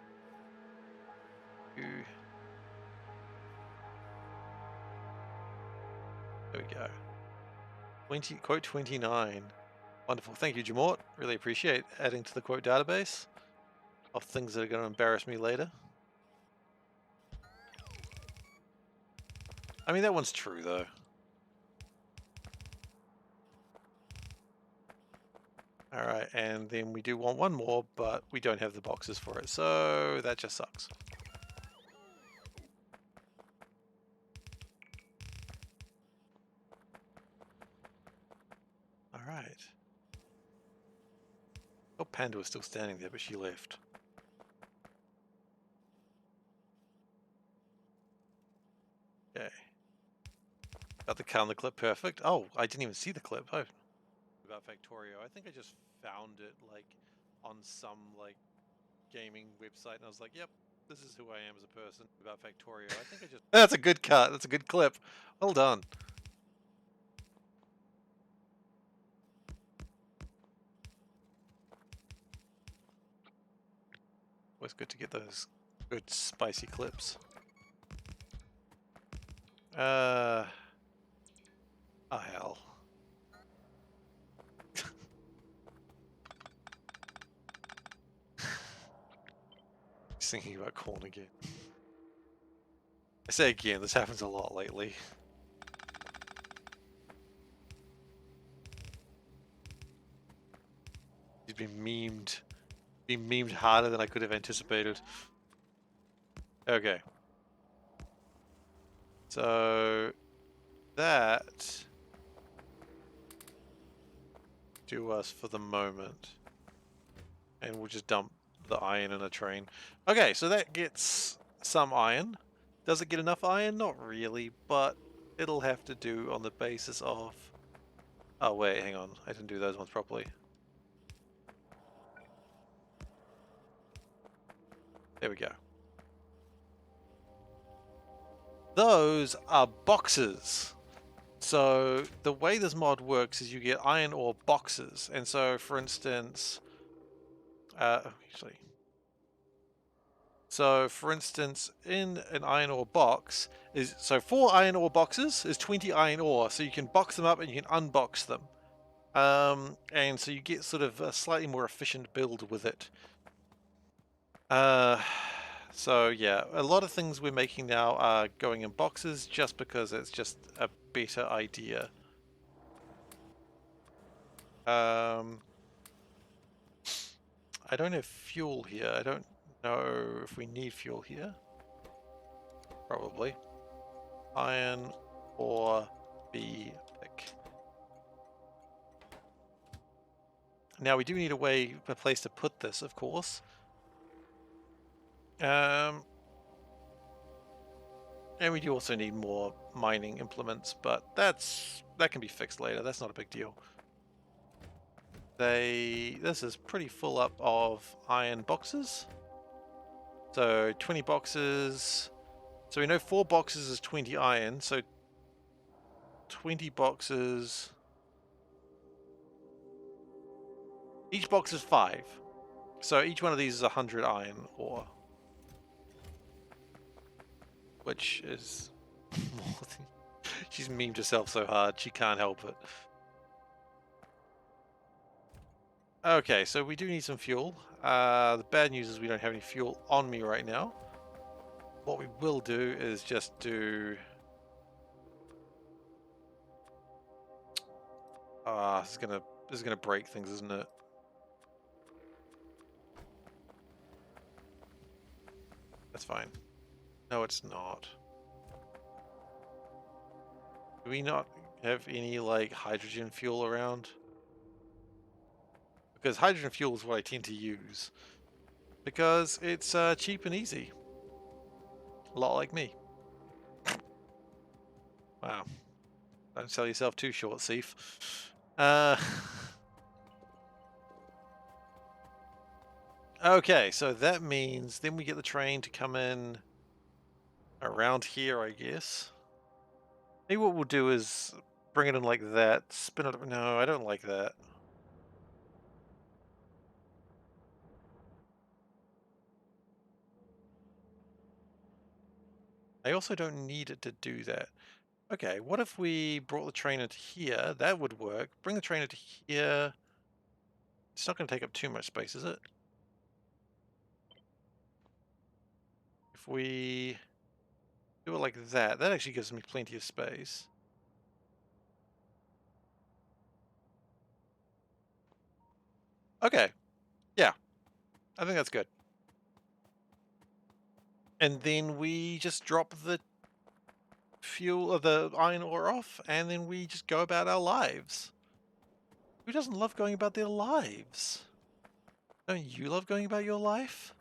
There we go. Quote 29. Wonderful. Thank you, Jamort. Really appreciate adding to the quote database of things that are going to embarrass me later. I mean, that one's true, though. Alright, and then we do want one more, but we don't have the boxes for it, so that just sucks. Alright. Oh, Panda was still standing there, but she left. Okay. Got the car in the clip, perfect. Oh, I didn't even see the clip. Oh. About Factorio. I think I just found it, like, on some, like, gaming website, and I was like, yep, this is who I am as a person about Factorio. I think I just... That's a good cut. That's a good clip. Well done. Always good to get those good spicy clips. Oh hell. Just thinking about corn again. I say again, this happens a lot lately. He's been memed harder than I could have anticipated. Okay. So that do us for the moment. And we'll just dump the iron in a train. Okay, so that gets some iron. Does it get enough iron? Not really, but it'll have to do on the basis of... Oh wait, hang on. I didn't do those ones properly. There we go. Those are boxes. So the way this mod works is you get iron ore boxes. And so, for instance... actually... So, for instance, in an iron ore box, so 4 iron ore boxes is 20 iron ore, so you can box them up and you can unbox them. And so you get sort of a slightly more efficient build with it. So yeah, a lot of things we're making now are going in boxes just because it's just a better idea. I don't have fuel here. I don't know if we need fuel here. Probably. Iron or B pick. Now we do need a place to put this, of course. And we do also need more mining implements, but that can be fixed later. That's not a big deal. This is pretty full up of iron boxes. So 20 boxes. So we know 4 boxes is 20 iron, so 20 boxes. Each box is 5. So each one of these is 100 iron ore. Which is more than... She's memed herself so hard, she can't help it. Okay, so we do need some fuel. The bad news is we don't have any fuel on me right now. What we will do is just do... this is gonna break things, isn't it? That's fine. No, it's not. Do we not have any, like, hydrogen fuel around? Because hydrogen fuel is what I tend to use. Because it's cheap and easy. A lot like me. Wow. Don't sell yourself too short, Seif. Okay, so that means then we get the train to come in around here, I guess. Maybe what we'll do is bring it in like that, spin it. No, I don't like that. I also don't need it to do that. Okay, what if we brought the train into here? That would work. Bring the train into here. It's not going to take up too much space, is it? If we do it like that, that actually gives me plenty of space. Okay. Yeah. I think that's good. And then we just drop the fuel of the iron ore off, and then we just go about our lives. Who doesn't love going about their lives? Don't you love going about your life?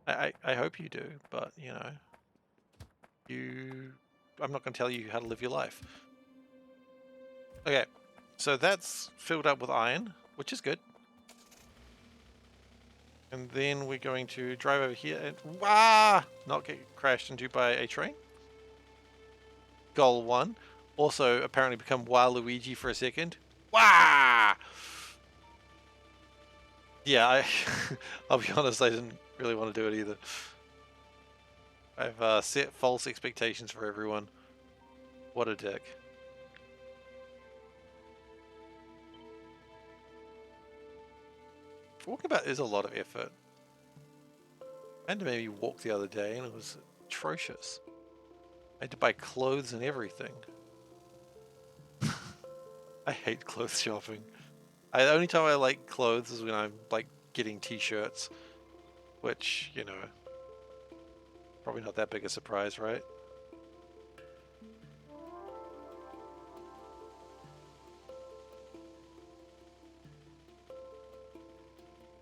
I hope you do, but you know, I'm not going to tell you how to live your life. Okay, so that's filled up with iron, which is good. And then we're going to drive over here and not get crashed into by a train. Goal 1. Also, apparently become Waluigi for a second. Wah! Yeah, I'll be honest, I didn't really want to do it either. I've set false expectations for everyone. What a dick. Walking about is a lot of effort. I had to maybe walk the other day and it was atrocious. I had to buy clothes and everything. I hate clothes shopping. The only time I like clothes is when I'm like getting t-shirts, which, you know, probably not that big a surprise, right?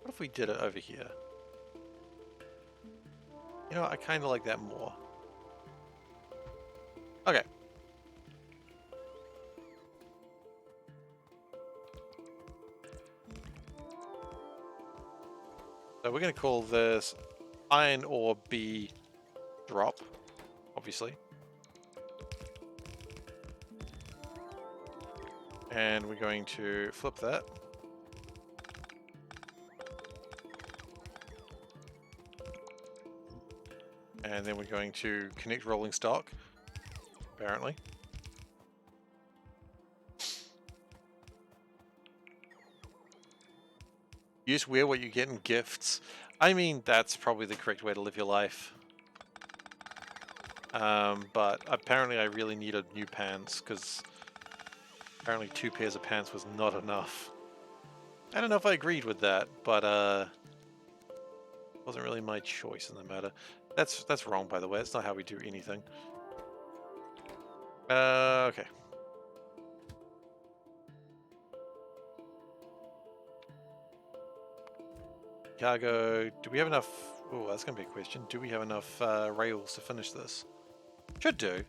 What if we did it over here? You know, I kind of like that more. Okay. So we're going to call this iron ore B drop, obviously. And we're going to flip that. And then we're going to connect rolling stock, apparently. You just wear what you get in gifts. I mean, that's probably the correct way to live your life. But apparently I really needed new pants, because apparently 2 pairs of pants was not enough. I don't know if I agreed with that, but wasn't really my choice in the matter. That's wrong, by the way. That's not how we do anything. Okay. Cargo. Do we have enough? Oh, that's gonna be a question. Do we have enough rails to finish this? Should do.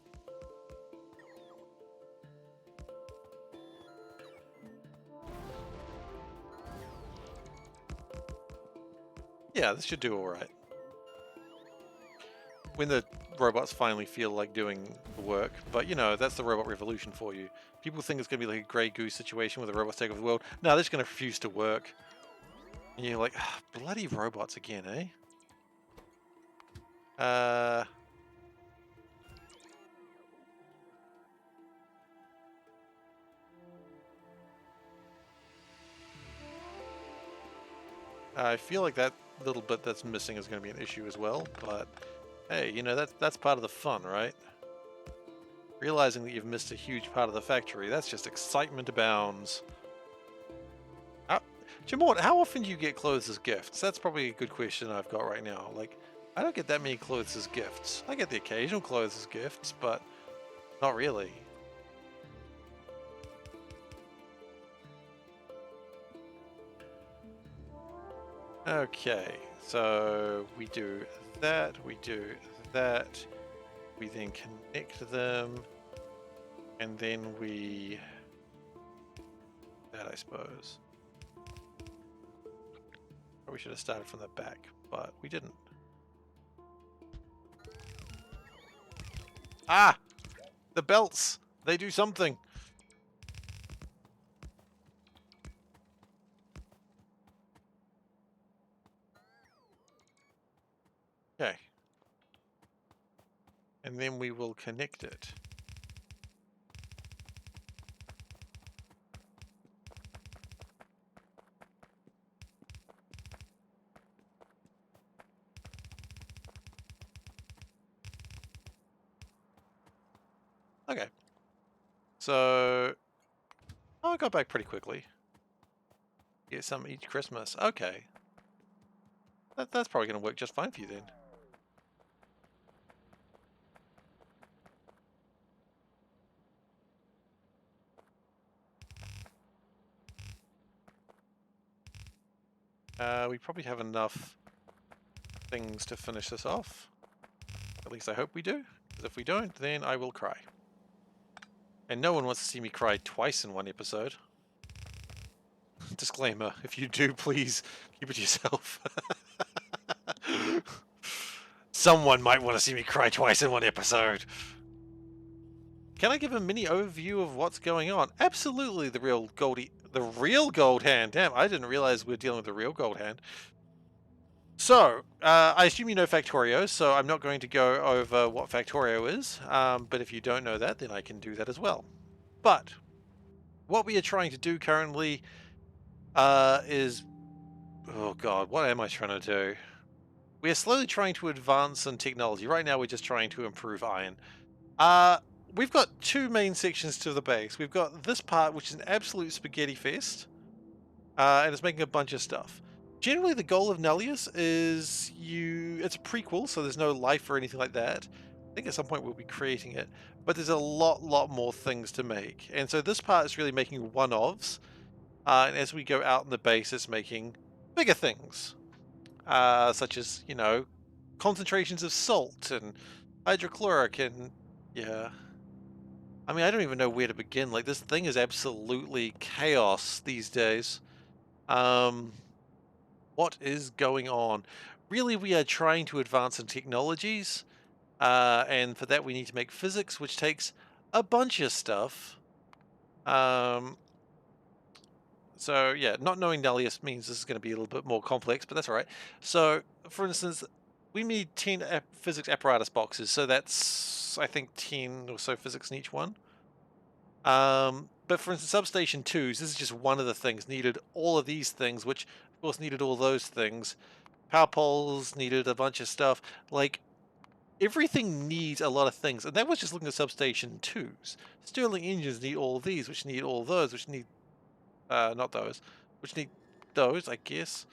Yeah, this should do all right. When the robots finally feel like doing the work, but you know, that's the robot revolution for you. People think it's going to be like a Grey Goose situation where the robots take over the world. No, they're just going to refuse to work. And you're like, bloody robots again, eh? I feel like that little bit that's missing is going to be an issue as well, but hey, you know, that's part of the fun, right? Realizing that you've missed a huge part of the factory, that's just excitement abounds. Jamort, how often do you get clothes as gifts? That's probably a good question I've got right now. Like, I don't get that many clothes as gifts. I get the occasional clothes as gifts, but not really. Okay, so we do that, we do that, we then connect them, and then we... that, I suppose. Or we should have started from the back, but we didn't. Ah! The belts! They do something! Okay. And then we will connect it. Okay. So... oh, I got back pretty quickly. Get some each Christmas. Okay. That's probably going to work just fine for you then. We probably have enough things to finish this off. At least I hope we do. Because if we don't, then I will cry. And no one wants to see me cry twice in one episode. Disclaimer, if you do, please keep it to yourself. Someone might want to see me cry twice in one episode. Can I give a mini overview of what's going on? Absolutely, the real gold hand. Damn, I didn't realize we we're dealing with the real gold hand. So, I assume you know Factorio, so I'm not going to go over what Factorio is, but if you don't know that, then I can do that as well. But, what we are trying to do currently is... Oh god, what am I trying to do? We are slowly trying to advance in technology. Right now we're just trying to improve iron. We've got two main sections to the base. We've got this part, which is an absolute spaghetti fest, and it's making a bunch of stuff. Generally, the goal of Nullius is it's a prequel, so there's no life or anything like that. I think at some point we'll be creating it, but there's a lot more things to make. And so this part is really making one-offs, and as we go out in the base, it's making bigger things, such as, you know, concentrations of salt and hydrochloric and, yeah. I mean, I don't even know where to begin. Like, this thing is absolutely chaos these days. What is going on? Really, we are trying to advance in technologies, and for that we need to make physics, which takes a bunch of stuff. So yeah, not knowing Nullius means this is going to be a little bit more complex, but that's all right. So, for instance, we need 10 physics apparatus boxes, so that's, I think, 10 or so physics in each one. But for instance, substation 2s, this is just one of the things, needed all of these things, which of course needed all those things. Power poles needed a bunch of stuff. Like, everything needs a lot of things, and that was just looking at substation 2s. Stirling engines need all these, which need all those, which need, not those, which need those, I guess.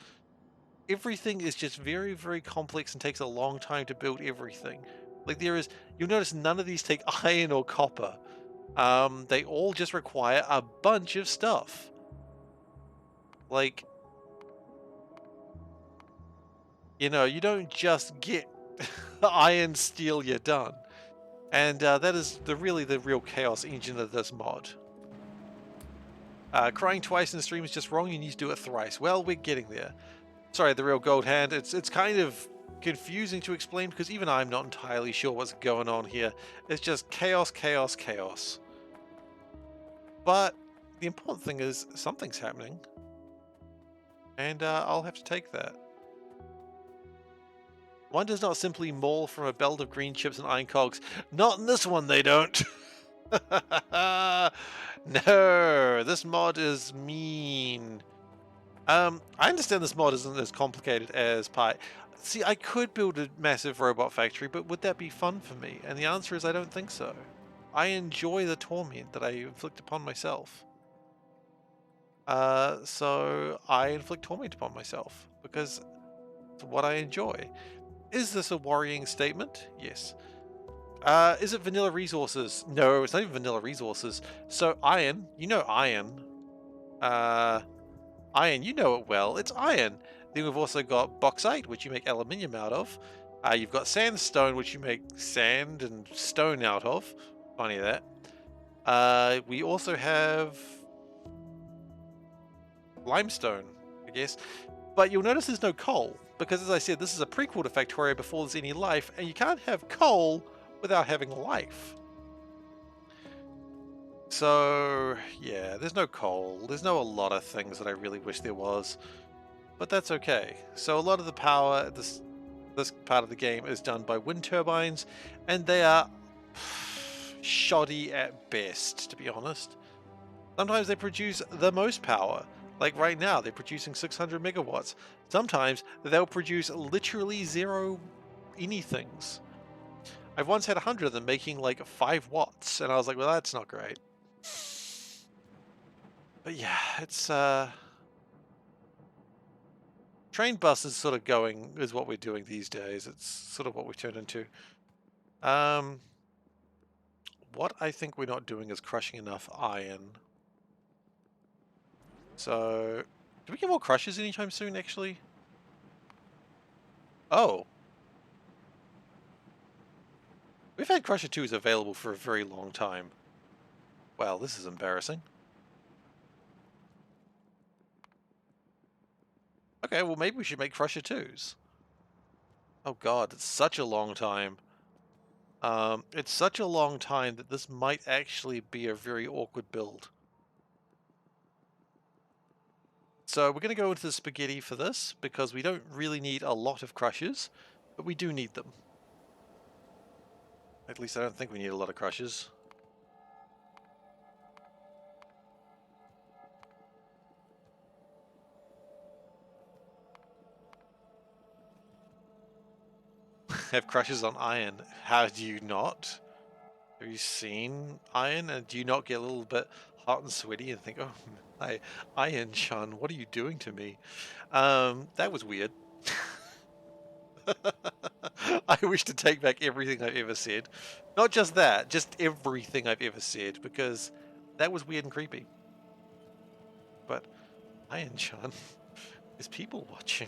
Everything is just very complex and takes a long time to build everything. Like, you'll notice none of these take iron or copper. They all just require a bunch of stuff. Like, you know, you don't just get iron, steel, you're done. And that is the real chaos engine of this mod. Crying twice in the stream is just wrong. You need to do it thrice. Well, we're getting there. Sorry, the real gold hand. It's kind of confusing to explain because even I'm not entirely sure what's going on here. It's just chaos. But the important thing is something's happening, and I'll have to take that. One does not simply maul from a belt of green chips and iron cogs. Not in this one, they don't. No, this mod is mean. I understand this mod isn't as complicated as Pi. See, I could build a massive robot factory, but would that be fun for me? And the answer is I don't think so. I enjoy the torment that I inflict upon myself. So I inflict torment upon myself because it's what I enjoy. Is this a worrying statement? Yes. Is it vanilla resources? No, it's not even vanilla resources. So iron, you know iron. Iron, you know it well. It's iron. Then we've also got bauxite, which you make aluminium out of. You've got sandstone, which you make sand and stone out of. Funny that. We also have limestone, I guess. But you'll notice there's no coal, because as I said, this is a prequel to Factorio before there's any life, and you can't have coal without having life. So, yeah, there's no coal. There's no a lot of things that I really wish there was, but that's okay. So a lot of the power, this part of the game is done by wind turbines, and they are shoddy at best, to be honest. Sometimes they produce the most power. Like right now, they're producing 600 megawatts. Sometimes they'll produce literally zero anythings. I've once had 100 of them making like 5 watts, and I was like, well, that's not great. But yeah, it's Train bus is sort of going, is what we're doing these days. It's sort of what we turned into. What I think we're not doing is crushing enough iron. So, do we get more crushes anytime soon, actually? Oh. We've had Crusher 2s available for a very long time. Well, this is embarrassing. Okay, well maybe we should make Crusher 2s. Oh god, it's such a long time. It's such a long time that this might actually be a very awkward build. So we're going to go into the spaghetti for this, because we don't really need a lot of crushers, but we do need them. At least I don't think we need a lot of crushers. Have crushers on iron. How do you not? Have you seen iron, and do you not get a little bit hot and sweaty and think, oh, Iron Shun, what are you doing to me? That was weird. I wish to take back everything I've ever said. Not just that, just everything I've ever said, because that was weird and creepy. But Iron Shun, there's people watching.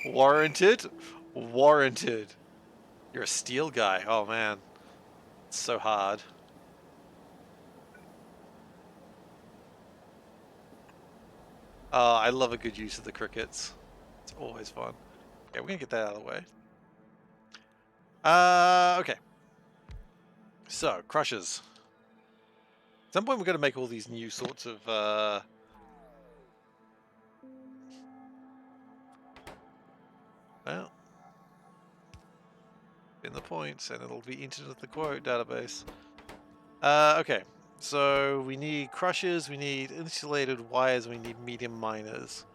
Warranted? Warranted. You're a steel guy. Oh man. It's so hard. I love a good use of the crickets. It's always fun. Okay, we're gonna get that out of the way. Okay. So, crushers. At some point we're gonna make all these new sorts of, well, in the points, and it'll be entered into the quote database. Okay. So, we need crushers, we need insulated wires, we need medium miners.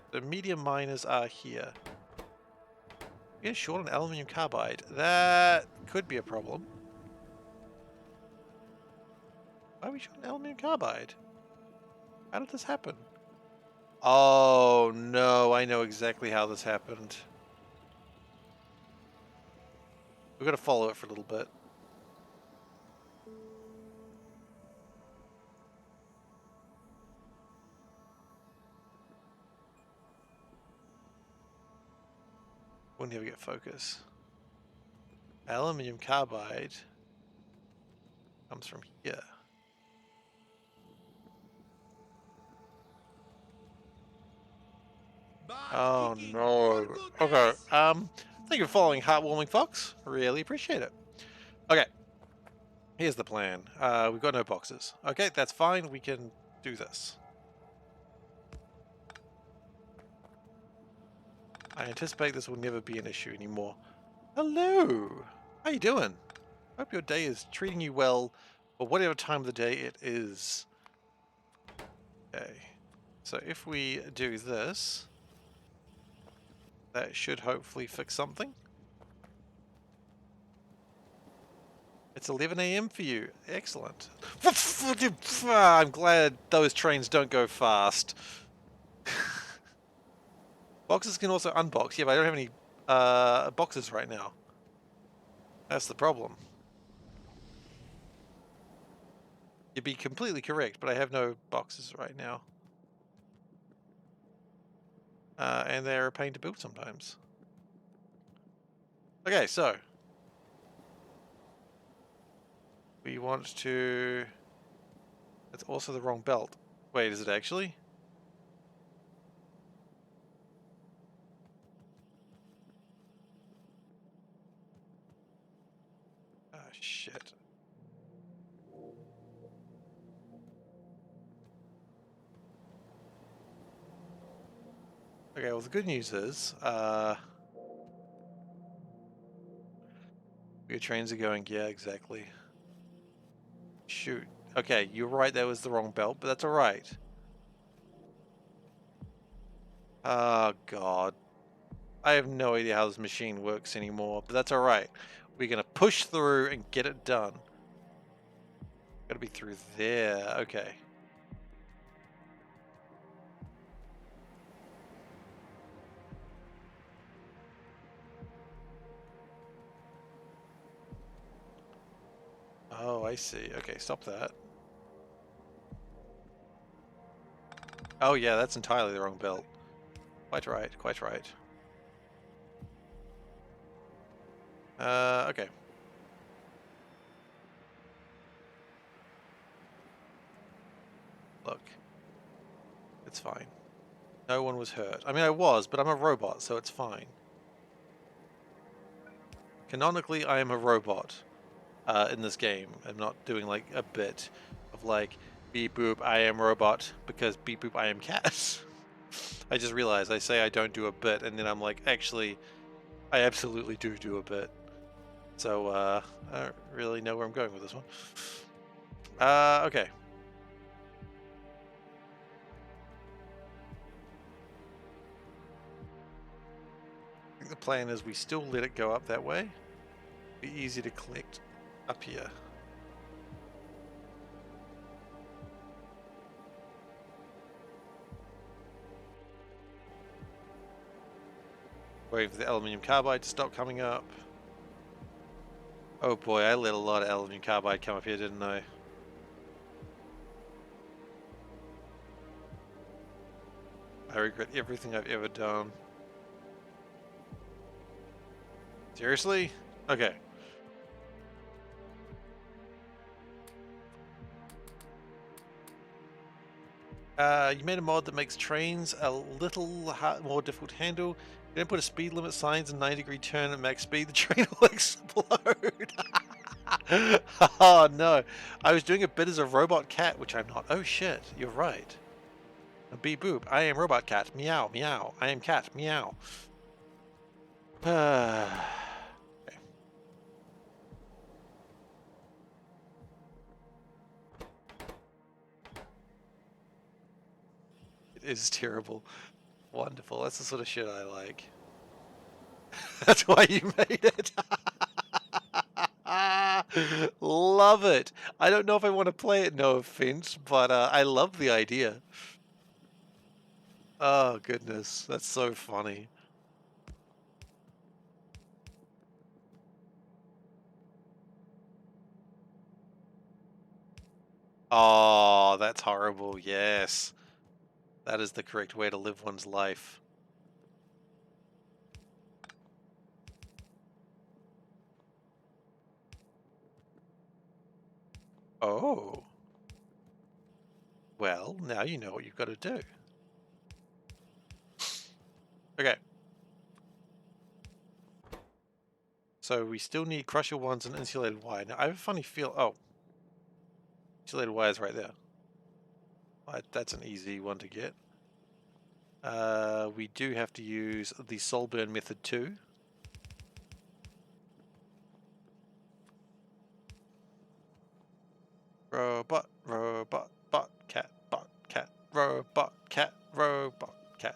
The medium miners are here. We're short on aluminium carbide. That could be a problem. Why are we short on aluminium carbide? How did this happen? Oh no, I know exactly how this happened. We're gonna follow it for a little bit. We'll never get focus. Aluminium carbide comes from here. Oh no. Okay. Thank you for following Heartwarming Fox. Really appreciate it. Okay. Here's the plan. We've got no boxes. Okay, that's fine. We can do this. I anticipate this will never be an issue anymore. Hello! How you doing? Hope your day is treating you well, or whatever time of the day it is. Okay. So if we do this, that should hopefully fix something. It's 11 AM for you. Excellent. I'm glad those trains don't go fast. Boxes can also unbox. Yeah, but I don't have any boxes right now. That's the problem. You'd be completely correct, but I have no boxes right now. And they're a pain to build sometimes. Okay, so we want to... It's also the wrong belt. Wait, is it actually? Ah, shit. Okay, well the good news is, your trains are going, yeah, exactly. Shoot. Okay, you're right, that was the wrong belt, but that's alright. Oh, God. I have no idea how this machine works anymore, but that's alright. We're gonna push through and get it done. Gotta be through there. Okay. Oh, I see. Okay, stop that. Oh yeah, that's entirely the wrong belt. Quite right, quite right. Okay. Look, it's fine. No one was hurt. I mean, I was, but I'm a robot, so it's fine. Canonically, I am a robot in this game. I'm not doing like a bit of like, beep boop, I am robot, because beep boop, I am cat. I just realized I say I don't do a bit, and then I'm like, actually, I absolutely do a bit. So, I don't really know where I'm going with this one. Okay. I think the plan is we still let it go up that way. Be easy to collect up here. Wait for the aluminium carbide to stop coming up. Oh boy, I let a lot of aluminium carbide come up here, didn't I? I regret everything I've ever done. Seriously? Okay. You made a mod that makes trains a little more difficult to handle. You don't put a speed limit signs and 90-degree turn at max speed, the train will explode. Oh no. I was doing a bit as a robot cat, which I'm not. Oh shit, you're right. Beep boop. I am robot cat. Meow, meow. I am cat. Meow. Okay. It is terrible. Wonderful. That's the sort of shit I like. That's why you made it. Love it. I don't know if I want to play it, no offense, but I love the idea. Oh, goodness. That's so funny. Oh, that's horrible. Yes. That is the correct way to live one's life. Oh. Well, now you know what you've got to do. Okay. So we still need crusher ones and insulated wire. Now I have a funny feel. Oh. Insulated wire's right there. Right, that's an easy one to get. We do have to use the soul burn method too. Robot, robot, bot, cat, robot, cat, robot, cat.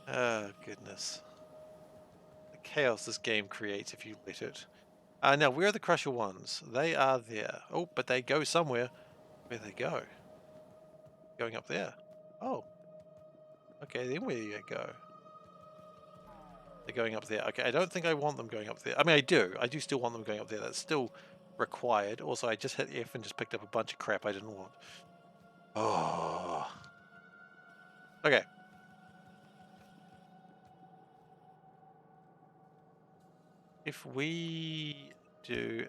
Oh, goodness. The chaos this game creates if you let it. Now, where are the crusher ones? They are there. Oh, but they go somewhere. Where they go? Going up there. Oh. Okay, then where do you go? They're going up there. Okay, I don't think I want them going up there. I mean, I do. I do still want them going up there. That's still required. Also, I just hit F and just picked up a bunch of crap I didn't want. Oh. Okay. If we do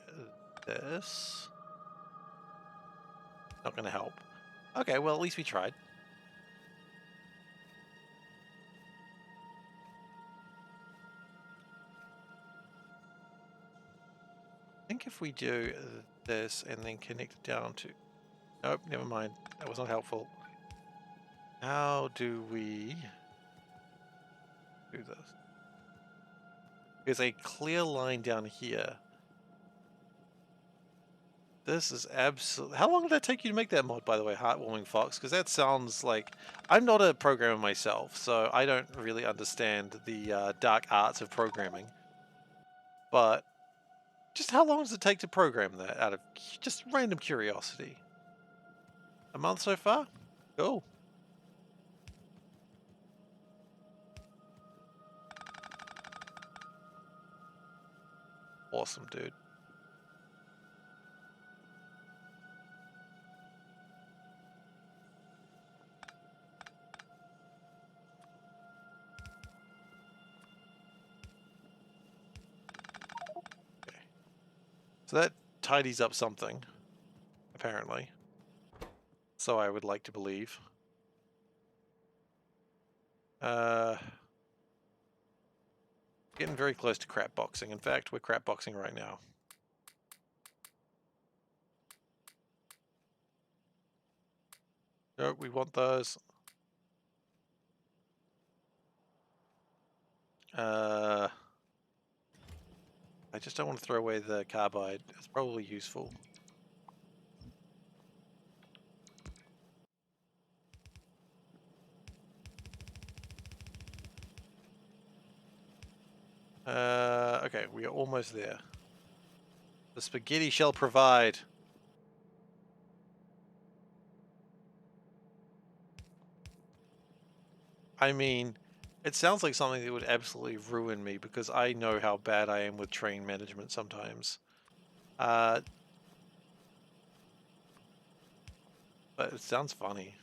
this, not going to help. Okay, well, at least we tried. I think if we do this and then connect it down to... Nope, never mind. That was not helpful. How do we do this? There's a clear line down here. This is absolutely... How long did that take you to make that mod, by the way, Heartwarming Fox? Because that sounds like... I'm not a programmer myself, so I don't really understand the dark arts of programming. But just how long does it take to program that out of just random curiosity? A month so far? Cool. Awesome, dude. Okay. So that tidies up something, apparently. So I would like to believe. Getting very close to crap boxing. In fact, we're crap boxing right now. No, we want those. I just don't want to throw away the carbide. It's probably useful. Okay, we are almost there. The spaghetti shall provide. I mean, it sounds like something that would absolutely ruin me because I know how bad I am with train management sometimes. But it sounds funny.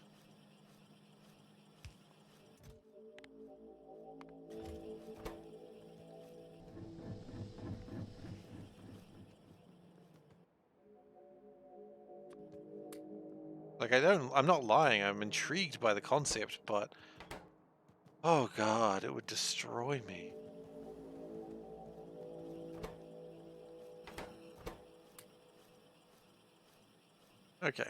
Like, I'm not lying, I'm intrigued by the concept, but oh god, it would destroy me. Okay.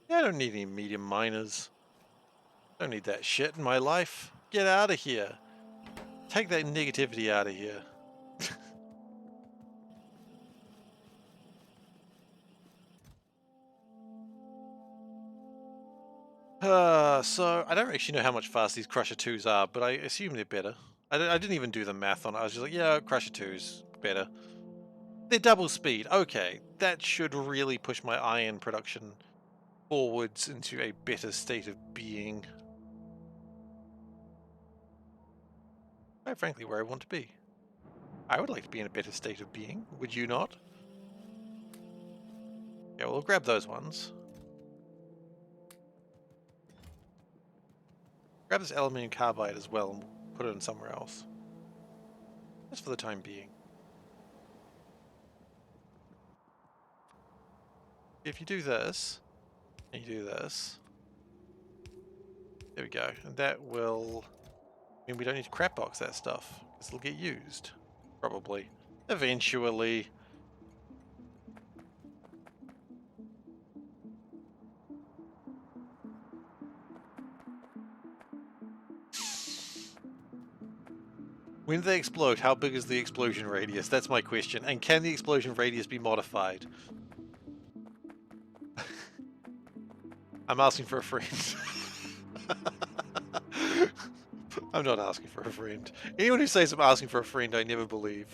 Yeah, I don't need any medium miners. Don't need that shit in my life. Get out of here. Take that negativity out of here. So I don't actually know how much fast these Crusher 2s are, but I assume they're better. I didn't even do the math on it. I was just like, yeah, Crusher 2's better. They're double speed. Okay, that should really push my iron production forwards into a better state of being. Quite frankly, where I want to be. I would like to be in a better state of being. Would you not? Yeah, we'll grab those ones. Grab this aluminium carbide as well and put it in somewhere else. Just for the time being. If you do this, and you do this, there we go. And that will mean we don't need to crap box that stuff, because it'll get used. Probably. Eventually. When they explode, how big is the explosion radius? That's my question. And can the explosion radius be modified? I'm asking for a friend. I'm not asking for a friend. Anyone who says I'm asking for a friend, I never believe.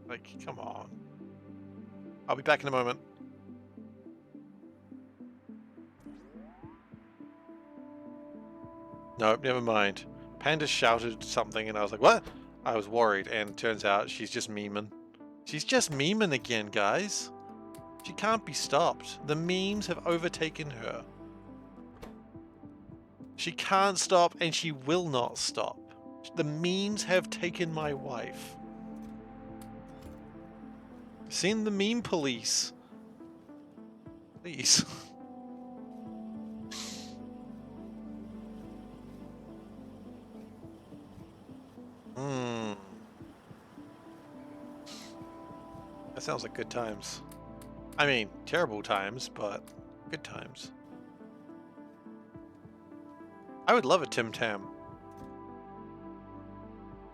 Like, come on. I'll be back in a moment. Nope, never mind. Panda shouted something and I was like, what? I was worried, and turns out she's just memeing. She's just memeing again, guys. She can't be stopped. The memes have overtaken her. She can't stop and she will not stop. The memes have taken my wife. Send the meme police. Please. That sounds like good times. I mean, terrible times, but good times. I would love a Tim Tam.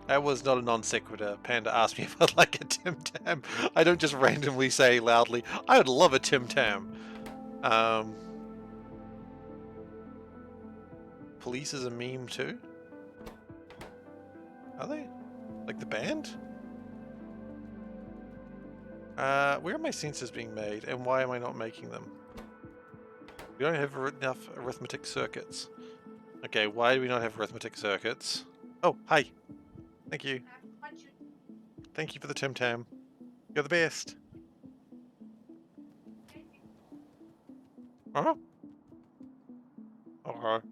That was not a non sequitur. Panda asked me if I'd like a Tim Tam. I don't just randomly say loudly, I would love a Tim Tam. Police is a meme too? Are they? Like the band? Where are my sensors being made and why am I not making them? We don't have enough arithmetic circuits. Okay, why do we not have arithmetic circuits? Oh, hi. Thank you. Thank you for the Tim Tam. You're the best. Huh? Okay.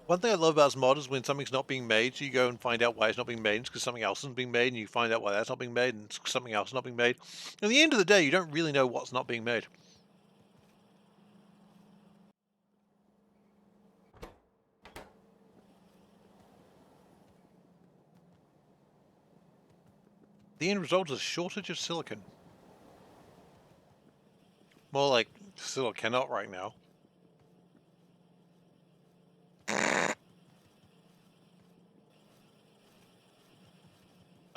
One thing I love about mod is when something's not being made, so you go and find out why it's not being made, it's because something else isn't being made, and you find out why that's not being made, and something else is not being made. At the end of the day, you don't really know what's not being made. The end result is a shortage of silicon. More like still cannot right now.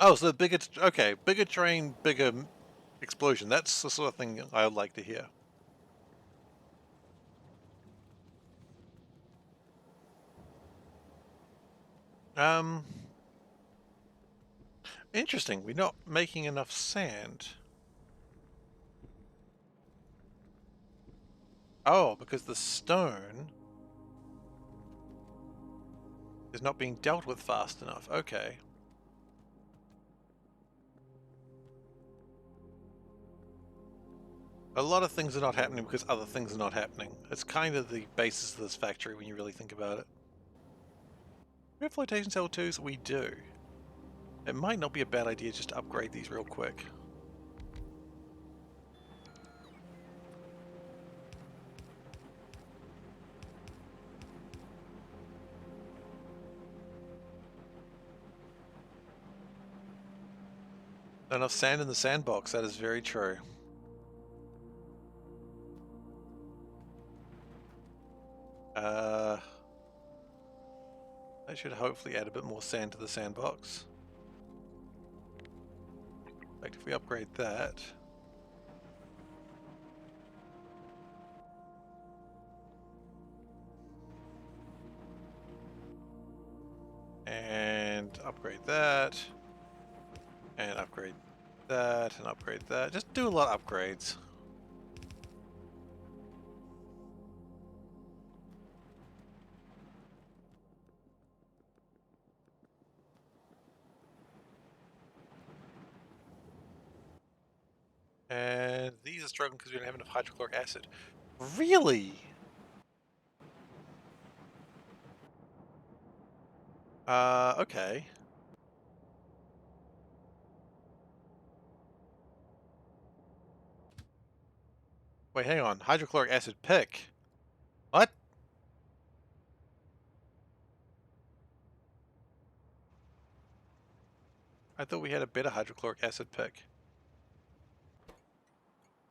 Oh, so bigger, okay, bigger train, bigger explosion. That's the sort of thing I would like to hear. Interesting. We're not making enough sand. Oh, because the stone is not being dealt with fast enough. Okay. A lot of things are not happening because other things are not happening. It's kind of the basis of this factory when you really think about it. We have flotation cell 2s? We do. It might not be a bad idea just to upgrade these real quick. Not enough sand in the sandbox, that is very true. I should hopefully add a bit more sand to the sandbox. In fact, if we upgrade that... and upgrade that, and upgrade that, and upgrade that. Just do a lot of upgrades. And these are struggling because we don't have enough hydrochloric acid. Really? Okay. Wait, hang on. Hydrochloric acid pick. What? I thought we had a better hydrochloric acid pick.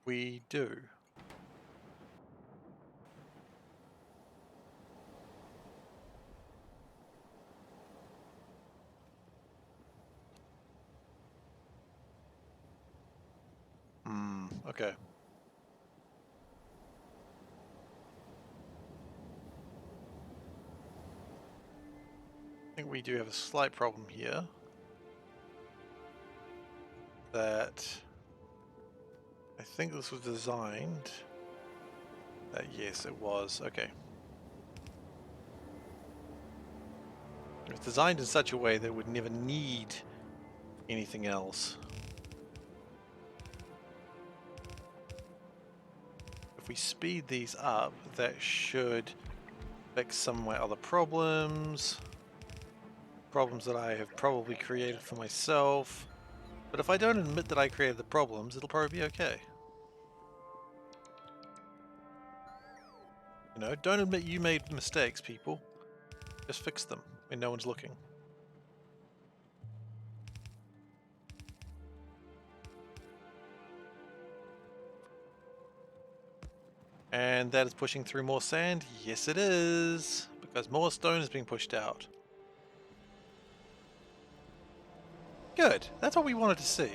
We do. Okay. I think we do have a slight problem here. That I think this was designed. Yes, it was. Okay. It was designed in such a way that it would never need anything else. If we speed these up, that should fix some of my other problems. Problems that I have probably created for myself. But if I don't admit that I created the problems, it'll probably be okay. You know, don't admit you made mistakes, people. Just fix them when no one's looking. And that is pushing through more sand? Yes, it is. Because more stone is being pushed out. Good. That's what we wanted to see.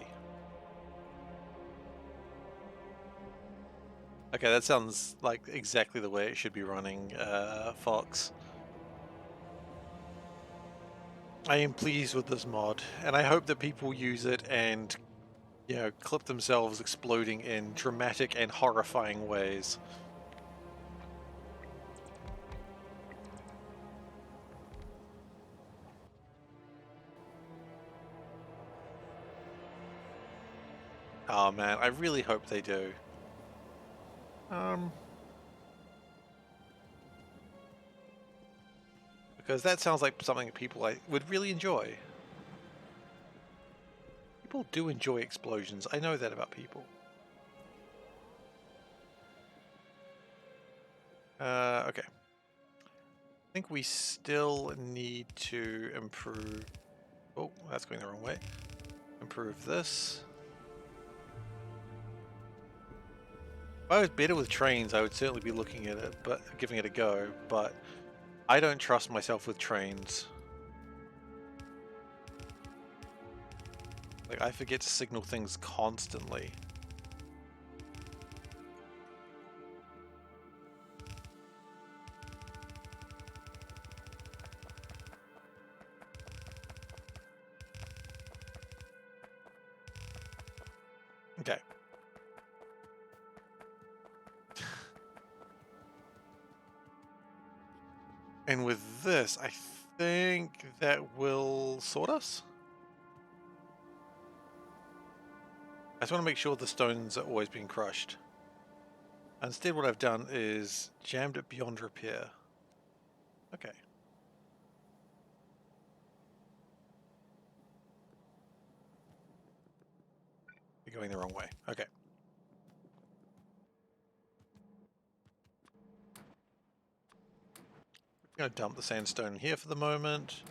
Okay, that sounds like exactly the way it should be running, Fox. I am pleased with this mod, and I hope that people use it and, you know, clip themselves exploding in dramatic and horrifying ways. Oh man, I really hope they do. Because that sounds like something that people would really enjoy. People do enjoy explosions. I know that about people. Okay. I think we still need to improve... Oh, that's going the wrong way. Improve this. If I was better with trains, I would certainly be looking at it, but giving it a go, but I don't trust myself with trains. Like, I forget to signal things constantly. Okay. And with this, I think that will sort us. I just want to make sure the stones are always being crushed. Instead, what I've done is jammed it beyond repair. Okay. You're going the wrong way. Okay. I'm going to dump the sandstone here for the moment.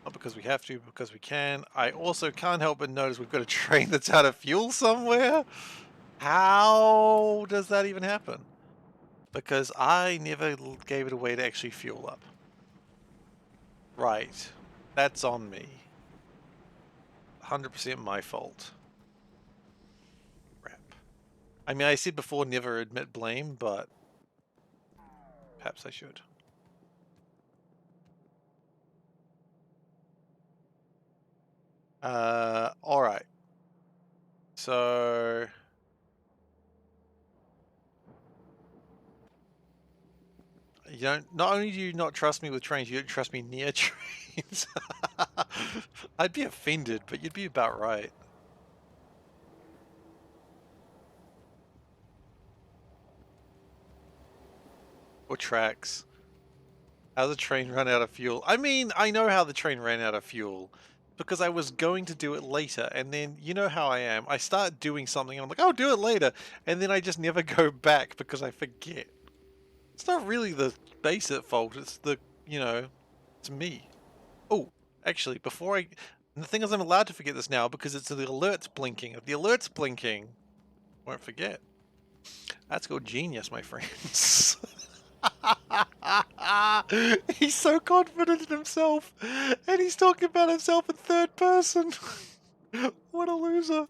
Not because we have to, because we can. I also can't help but notice we've got a train that's out of fuel somewhere. How does that even happen? Because I never gave it a way to actually fuel up. Right. That's on me. 100% my fault. Crap. I mean, I said before never admit blame, but perhaps I should. Alright. So... You don't, not only do you not trust me with trains, you don't trust me near trains. I'd be offended, but you'd be about right. Or tracks. How the train run out of fuel? I mean, I know how the train ran out of fuel. Because I was going to do it later, and then, you know how I am. I start doing something, and I'm like, I'll do it later. And then I just never go back because I forget. It's not really the base at fault, it's the, you know, it's me. Oh, actually, before I... The thing is, I'm allowed to forget this now because it's the alerts blinking. If the alert's blinking, I won't forget. That's called genius, my friends. He's so confident in himself, and he's talking about himself in third person. What a loser.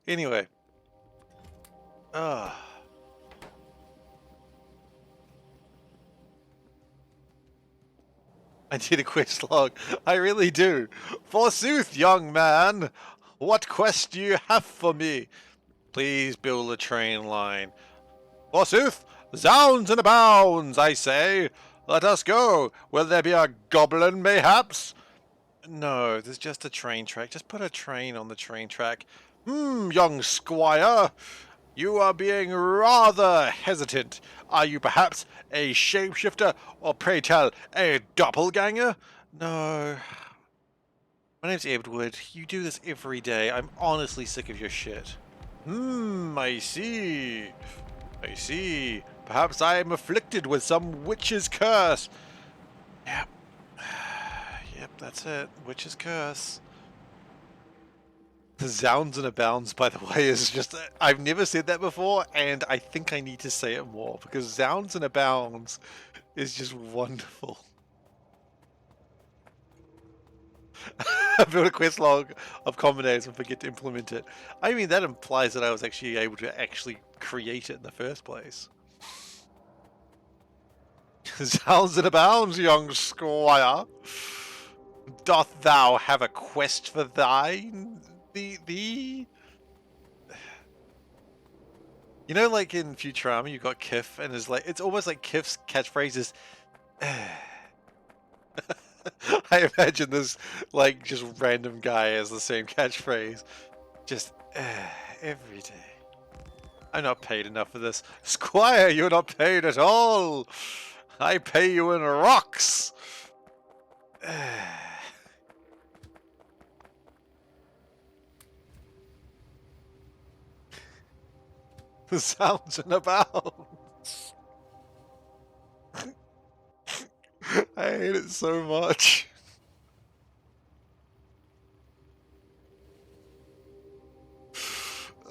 Anyway. I need a quest log. I really do. Forsooth, young man. What quest do you have for me? Please build a train line. Forsooth, zounds and abounds, I say. Let us go. Will there be a goblin, mayhaps? No, there's just a train track. Just put a train on the train track. Young squire. You are being rather hesitant. Are you perhaps a shapeshifter, or pray tell, a doppelganger? No. My name's Edward. You do this every day. I'm honestly sick of your shit. I see. I see. Perhaps I am afflicted with some witch's curse. Yep. Yep, that's it. Witch's curse. The Zounds and Abounds, by the way, is just, I've never said that before, and I think I need to say it more, because Zounds and Abounds is just wonderful. I built a quest log of combinators and forget to implement it. I mean, that implies that I was actually able to create it in the first place. Zounds and Abounds, young squire. Doth thou have a quest for thine? You know, like in Futurama, you've got Kif, and it's almost like Kif's catchphrase is. I imagine this, like, just random guy has the same catchphrase, just every day. I'm not paid enough for this, Squire. You're not paid at all. I pay you in rocks. The sounds and abounds. I hate it so much.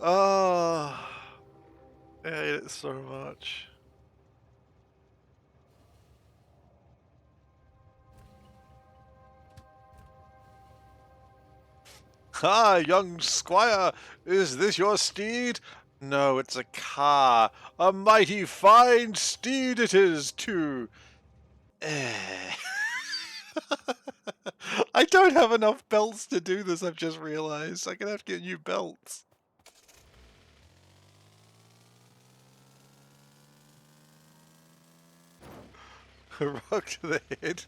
Oh, I hate it so much. Ah, young squire, is this your steed? No, it's a car. A mighty fine steed it is, too. I don't have enough belts to do this, I've just realized. I'm gonna have to get new belts. A rock to the head.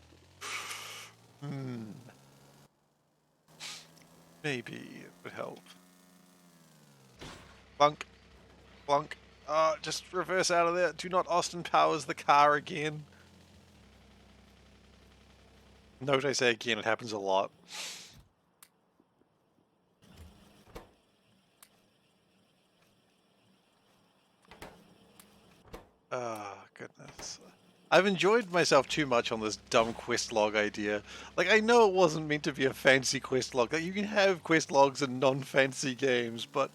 Maybe it would help. Plunk. Plunk. Just reverse out of there. Do not Austin Powers the car again. Note I say again, it happens a lot. Oh, goodness. I've enjoyed myself too much on this dumb quest log idea. Like, I know it wasn't meant to be a fancy quest log. Like, you can have quest logs in non-fancy games, but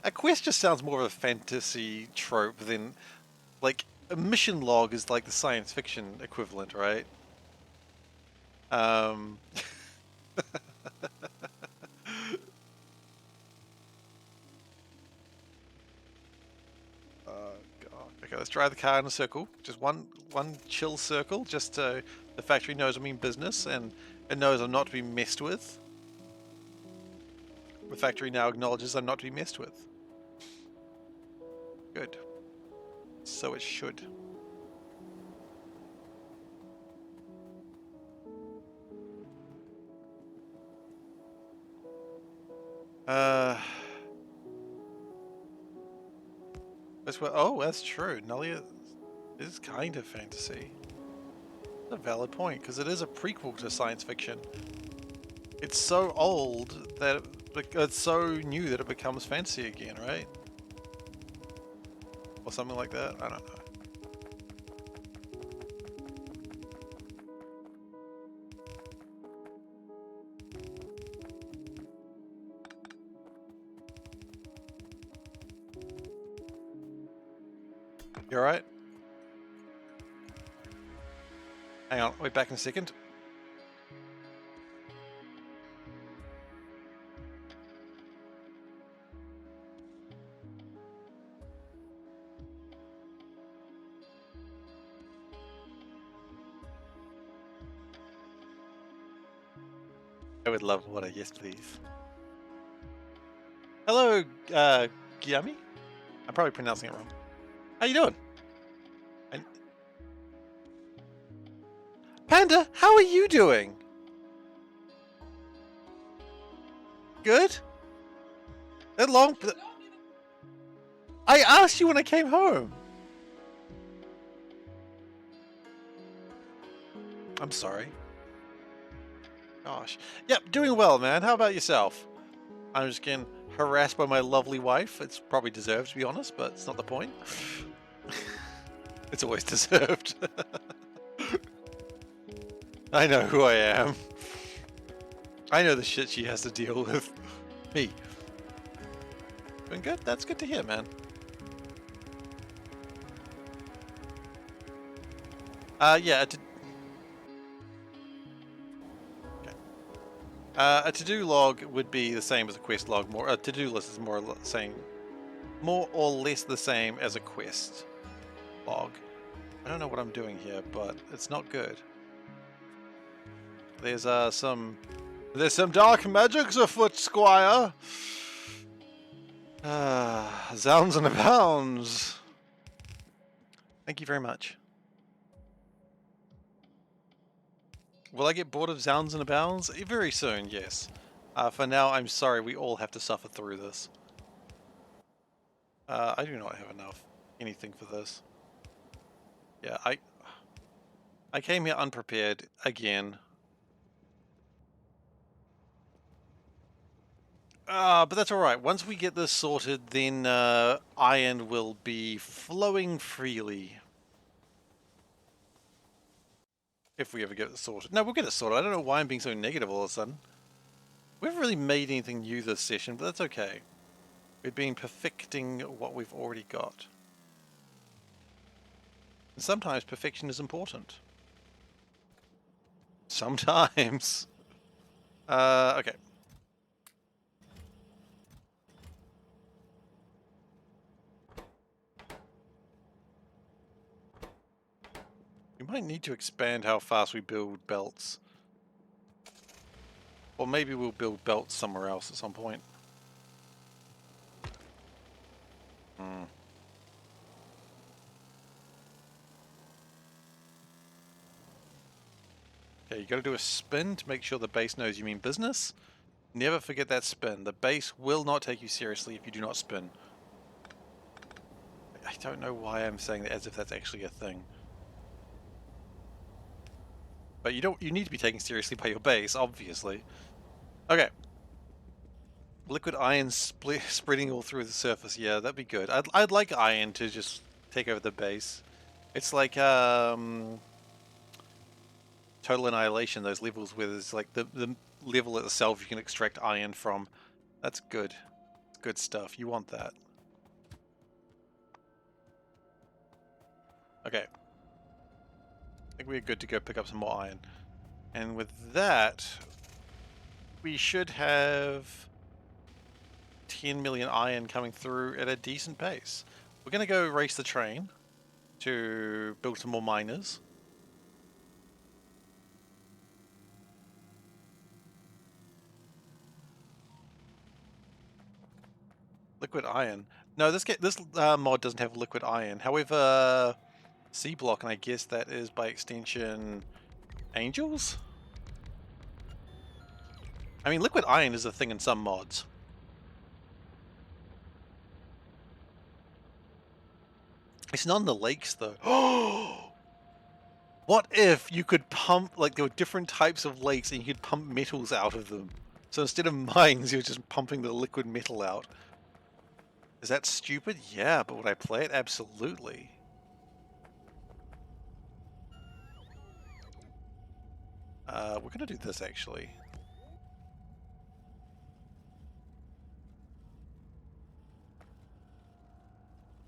a quest just sounds more of a fantasy trope than, like, a mission log is like the science fiction equivalent, right? Okay, let's drive the car in a circle. Just one chill circle, just so the factory knows I'm in business and it knows I'm not to be messed with. The factory now acknowledges I'm not to be messed with. Good. So it should. Oh, that's true. Nullius is kind of fantasy. That's a valid point, because it is a prequel to science fiction. It's so old that it's so new that it becomes fantasy again, right? Or something like that. I don't know. You alright? Hang on, wait back in a second. I would love water, yes please. Hello, Giami? I'm probably pronouncing it wrong. How you doing? Panda, how are you doing? Good? That long... I asked you when I came home. I'm sorry. Gosh. Yep, doing well, man. How about yourself? I'm just getting harassed by my lovely wife. It's probably deserved, to be honest, but it's not the point. It's always deserved. I know who I am. I know the shit she has to deal with. Me. Doing good? That's good to hear, man. Yeah, a to-do log would be the same as a quest log. A to-do list is more or less the same as a quest log. I don't know what I'm doing here, but it's not good. There's some dark magics afoot, Squire. Zounds and abounds. Thank you very much. Will I get bored of Zounds and abounds? Very soon, yes. For now, I'm sorry we all have to suffer through this. I do not have anything for this. Yeah, I came here unprepared again. But that's alright. Once we get this sorted, then iron will be flowing freely. If we ever get it sorted. No, we'll get it sorted. I don't know why I'm being so negative all of a sudden. We haven't really made anything new this session, but that's okay. We've been perfecting what we've already got. And sometimes perfection is important. Sometimes. Okay. We might need to expand how fast we build belts. Or maybe we'll build belts somewhere else at some point. Okay, you gotta do a spin to make sure the base knows you mean business. Never forget that spin. The base will not take you seriously if you do not spin. I don't know why I'm saying that as if that's actually a thing. But you need to be taken seriously by your base, obviously. Okay. Liquid iron spreading all through the surface. Yeah, that'd be good. I'd like iron to just take over the base. It's like Total Annihilation, those levels where there's like the level itself you can extract iron from. That's good. It's good stuff. You want that. Okay. I think we're good to go pick up some more iron. And with that, we should have 10 million iron coming through at a decent pace. We're going to go race the train to build some more miners. Liquid iron. No, this mod doesn't have liquid iron. However, C block, and I guess that is by extension angels? I mean, liquid iron is a thing in some mods. It's not in the lakes, though. What if you could pump, like, there were different types of lakes and you could pump metals out of them? So instead of mines, you're just pumping the liquid metal out. Is that stupid? Yeah, but would I play it? Absolutely. We're gonna do this, actually.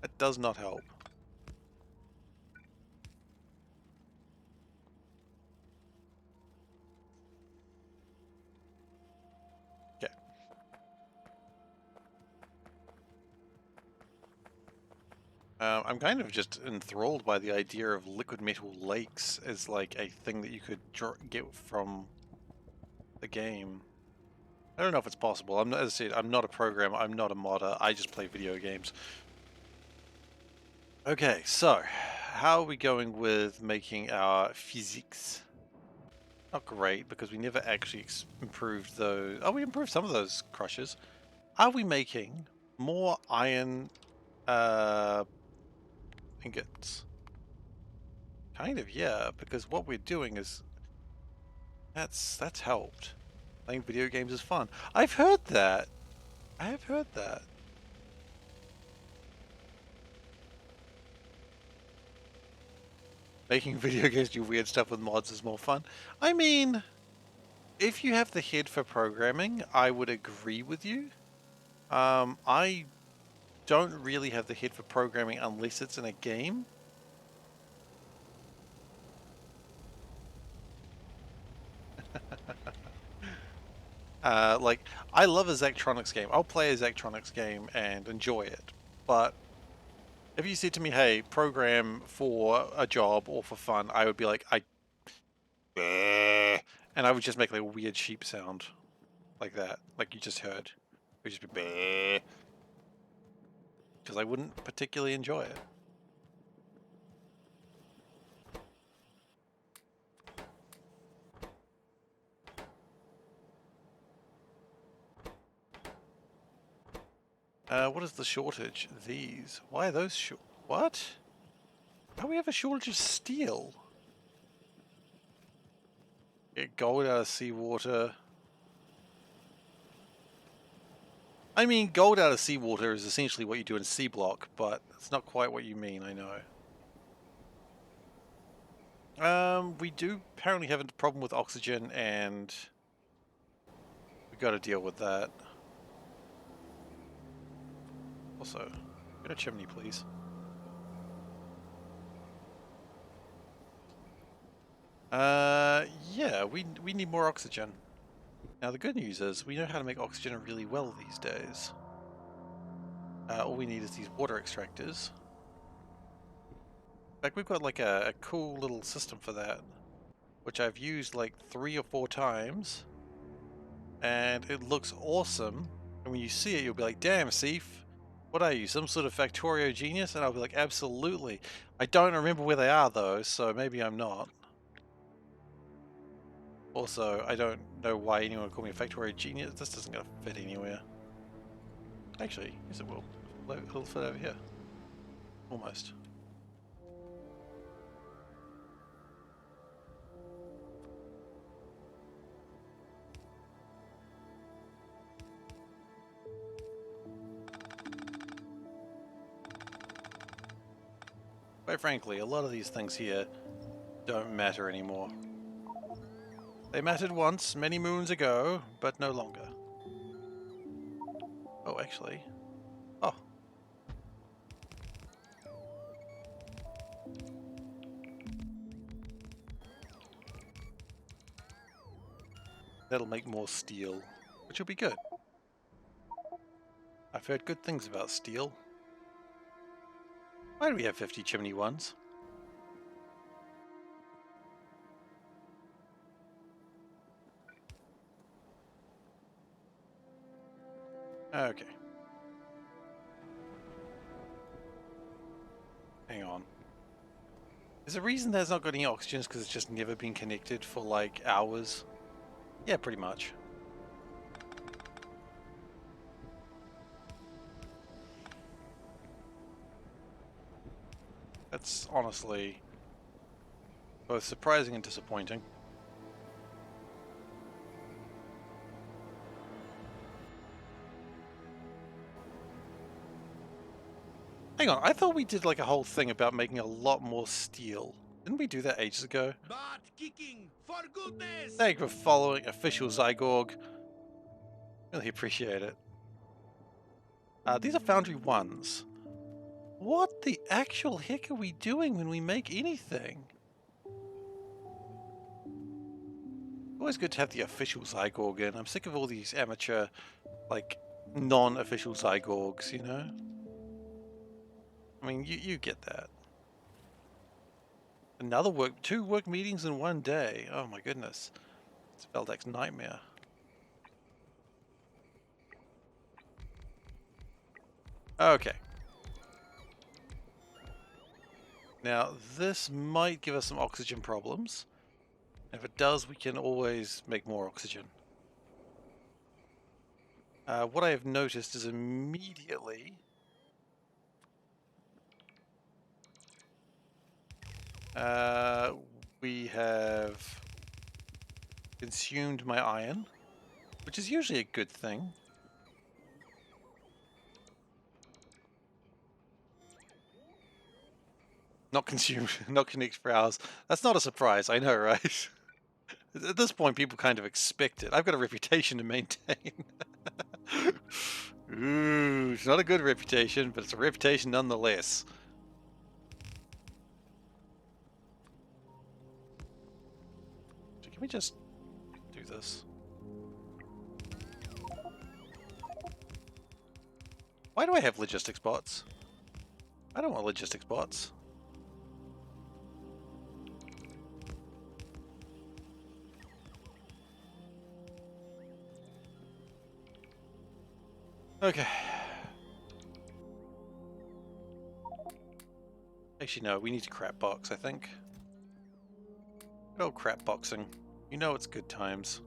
That does not help. Okay. I'm kind of just enthralled by the idea of liquid metal lakes as like a thing that you could get from the game. I don't know if it's possible. As I said, I'm not a programmer, I'm not a modder, I just play video games. Okay, so how are we going with making our physics? Not great, because we never actually improved those. Oh, we improved some of those crushes. Are we making more iron ingots? Kind of, yeah, because what we're doing is that's helped. Playing video games is fun. I've heard that. I have heard that. Making video games do weird stuff with mods is more fun. I mean, if you have the head for programming, I would agree with you. I don't really have the head for programming unless it's in a game. Like, I love a Zachtronics game. I'll play a Zachtronics game and enjoy it. But if you said to me, hey, program for a job or for fun, I would be like, and I would just make like a weird sheep sound like that, like you just heard. It would just be because I wouldn't particularly enjoy it. What is the shortage? These. Why are those short? What? How do we have a shortage of steel? Get gold out of seawater. I mean, gold out of seawater is essentially what you do in C block, but it's not quite what you mean, I know. We do apparently have a problem with oxygen, and we got to deal with that. Also, get a chimney, please. Yeah, we need more oxygen. Now the good news is we know how to make oxygen really well these days. All we need is these water extractors. In fact, we've got like a cool little system for that, which I've used like 3 or 4 times, and it looks awesome. And when you see it, you'll be like, damn, Seif, what are you, some sort of Factorio genius? And I'll be like, absolutely. I don't remember where they are though, so maybe I'm not. Also, I don't know why anyone would call me a Factorio genius. This isn't going to fit anywhere. Actually, yes it will. It'll fit over here. Almost. Quite frankly, a lot of these things here don't matter anymore. They mattered once, many moons ago, but no longer. Oh, actually. Oh. That'll make more steel, which will be good. I've heard good things about steel. Why do we have 50 chimney ones? Okay. Hang on. Is the reason there's not got any oxygen is because it's just never been connected for like hours? Yeah, pretty much. That's honestly both surprising and disappointing. Hang on, I thought we did like a whole thing about making a lot more steel. Didn't we do that ages ago? Butt kicking, for goodness! Thank you for following official Zygorg. Really appreciate it. These are Foundry 1s. What the actual heck are we doing when we make anything? Always good to have the official Zygorg in. I'm sick of all these amateur, like, non-official Zygorgs, you know? I mean, you get that. Two work meetings in one day. Oh my goodness. It's Veldak's nightmare. Okay. Now, this might give us some oxygen problems. If it does, we can always make more oxygen. What I have noticed is immediately we have consumed my iron, which is usually a good thing. Not consumed, not connect for hours. That's not a surprise, I know, right? At this point, people kind of expect it. I've got a reputation to maintain. Ooh, it's not a good reputation, but it's a reputation nonetheless. So can we just do this? Why do I have logistics bots? I don't want logistics bots. Okay. Actually, no, we need to crap box, I think. Good old crap boxing. You know it's good times.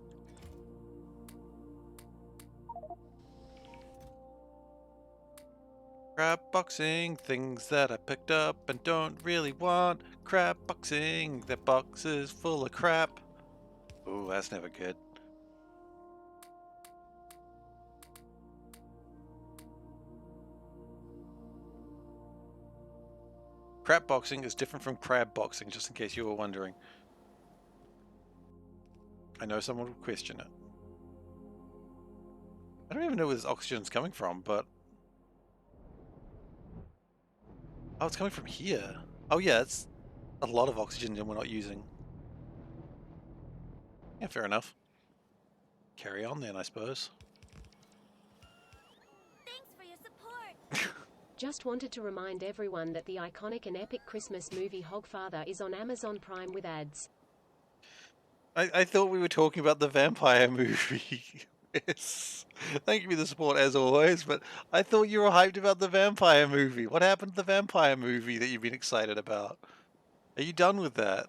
Crap boxing, things that I picked up and don't really want. Crap boxing, that box is full of crap. Ooh, that's never good. Crap boxing is different from crab boxing, just in case you were wondering. I know someone will question it. I don't even know where this oxygen's coming from, but... Oh, it's coming from here. Oh yeah, it's a lot of oxygen that we're not using. Yeah, fair enough. Carry on then, I suppose. Thanks for your support. Just wanted to remind everyone that the iconic and epic Christmas movie Hogfather is on Amazon Prime with ads. I thought we were talking about the vampire movie. Yes. Thank you for the support as always, but I thought you were hyped about the vampire movie. What happened to the vampire movie that you've been excited about? Are you done with that?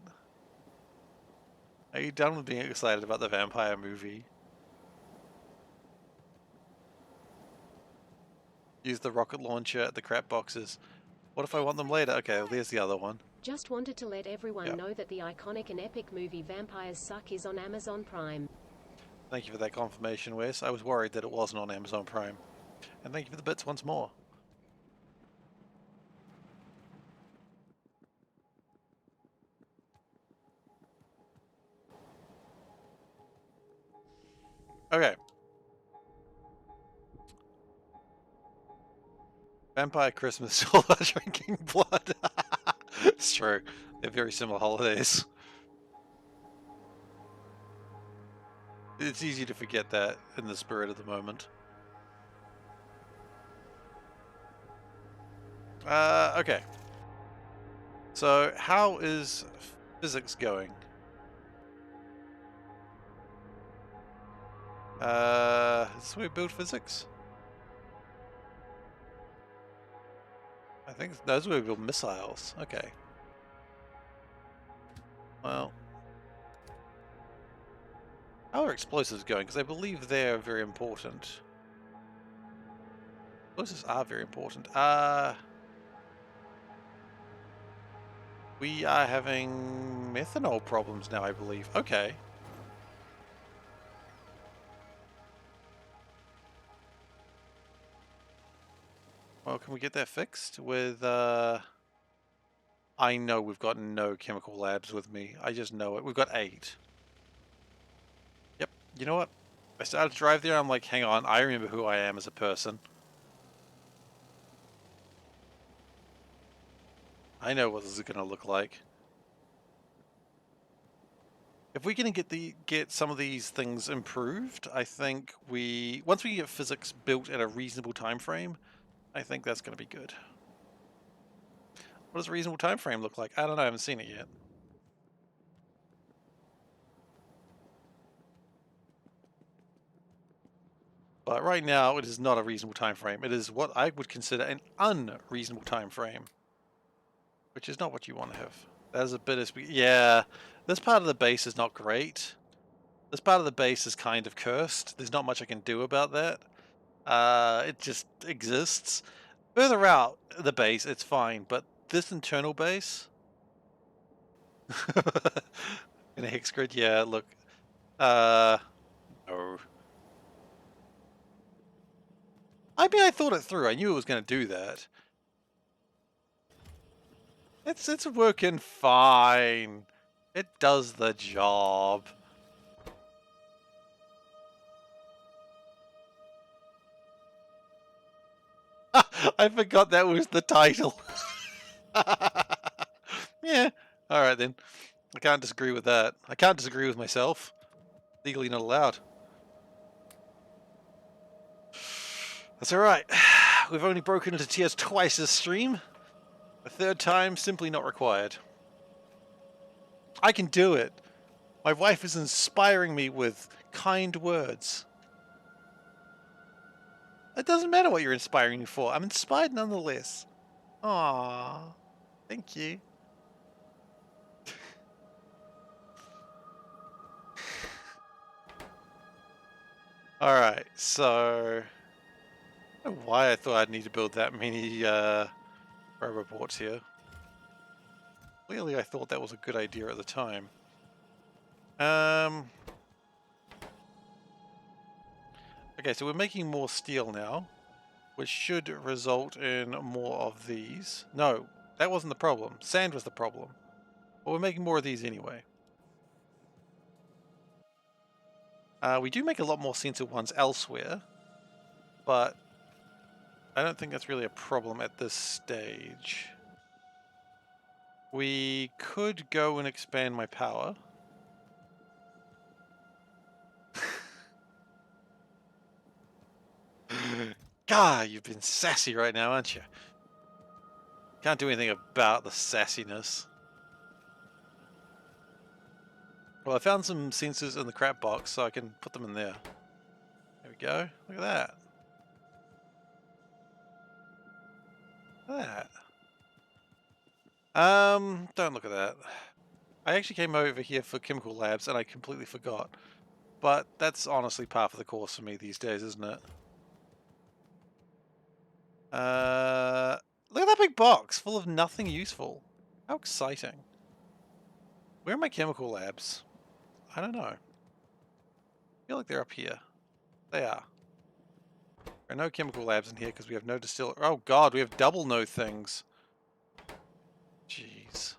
Are you done with being excited about the vampire movie? Use the rocket launcher at the crap boxes. What if I want them later? Okay, well, there's the other one. Just wanted to let everyone Yep. know that the iconic and epic movie Vampires Suck is on Amazon Prime. Thank you for that confirmation, Wes. I was worried that it wasn't on Amazon Prime. And thank you for the bits once more. Okay. Vampire Christmas, all about drinking blood. It's true. They're very similar holidays. It's easy to forget that in the spirit of the moment. Okay. So, how is physics going? Is this where we build physics? I think those where we build missiles. Okay. Well, how are explosives going? Because I believe they're very important. Explosives are very important. We are having methanol problems now, I believe. Okay. Well, can we get that fixed with, I know we've got no chemical labs with me. I just know it. We've got 8. Yep. You know what? I started to drive there, I'm like, hang on, I remember who I am as a person. I know what this is going to look like. If we can get some of these things improved, I think once we get physics built at a reasonable time frame, I think that's going to be good. What does a reasonable time frame look like? I don't know, I haven't seen it yet. But right now, it is not a reasonable time frame. It is what I would consider an unreasonable time frame, which is not what you want to have. That is a bit of yeah. This part of the base is not great. This part of the base is kind of cursed. There's not much I can do about that. It just exists. Further out the base, it's fine, but this internal base in a hex grid, yeah. Look, no. I mean, I thought it through. I knew it was going to do that. It's working fine. It does the job. I forgot that was the title. Yeah. All right then. I can't disagree with that. I can't disagree with myself. Legally not allowed. That's all right. We've only broken into tears twice this stream. A third time simply not required. I can do it. My wife is inspiring me with kind words. It doesn't matter what you're inspiring me for. I'm inspired nonetheless. Aww. Thank you. Alright, so... I don't know why I thought I'd need to build that many roboports here. Clearly I thought that was a good idea at the time. Okay, so we're making more steel now, which should result in more of these. No, that wasn't the problem. Sand was the problem. But we're making more of these anyway. We do make a lot more sensor ones elsewhere, but I don't think that's really a problem at this stage. We could go and expand my power. God, you've been sassy right now, aren't you? Can't do anything about the sassiness. Well, I found some sensors in the crap box, so I can put them in there. There we go. Look at that. Look at that. Don't look at that. I actually came over here for chemical labs and I completely forgot. But that's honestly par for the course for me these days, isn't it? Look at that big box full of nothing useful. How exciting. Where are my chemical labs? I don't know. I feel like they're up here. They are. There are no chemical labs in here because we have no distiller. Oh god, we have double no things. Jeez.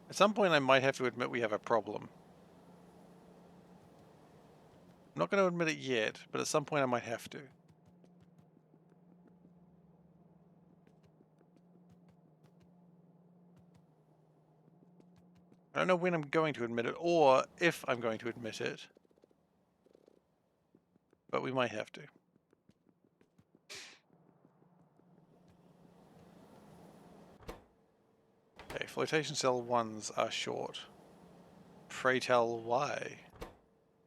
At some point I might have to admit we have a problem. I'm not going to admit it yet, but at some point I might have to. I don't know when I'm going to admit it, or if I'm going to admit it. But we might have to. Okay, flotation cell 1s are short. Pray tell why.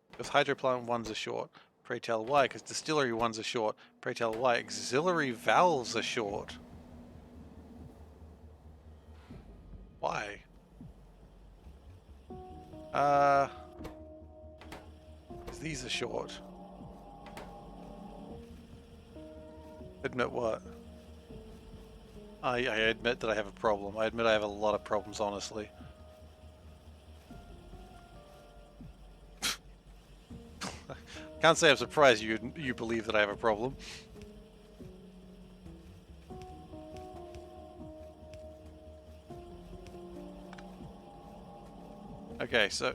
Because hydroplant 1s are short. Pray tell why. Because distillery 1s are short. Pray tell why. Auxiliary valves are short. Why? These are short. Admit what? I admit that I have a problem. I admit I have a lot of problems, honestly. Can't say I'm surprised you believe that I have a problem. Okay, so...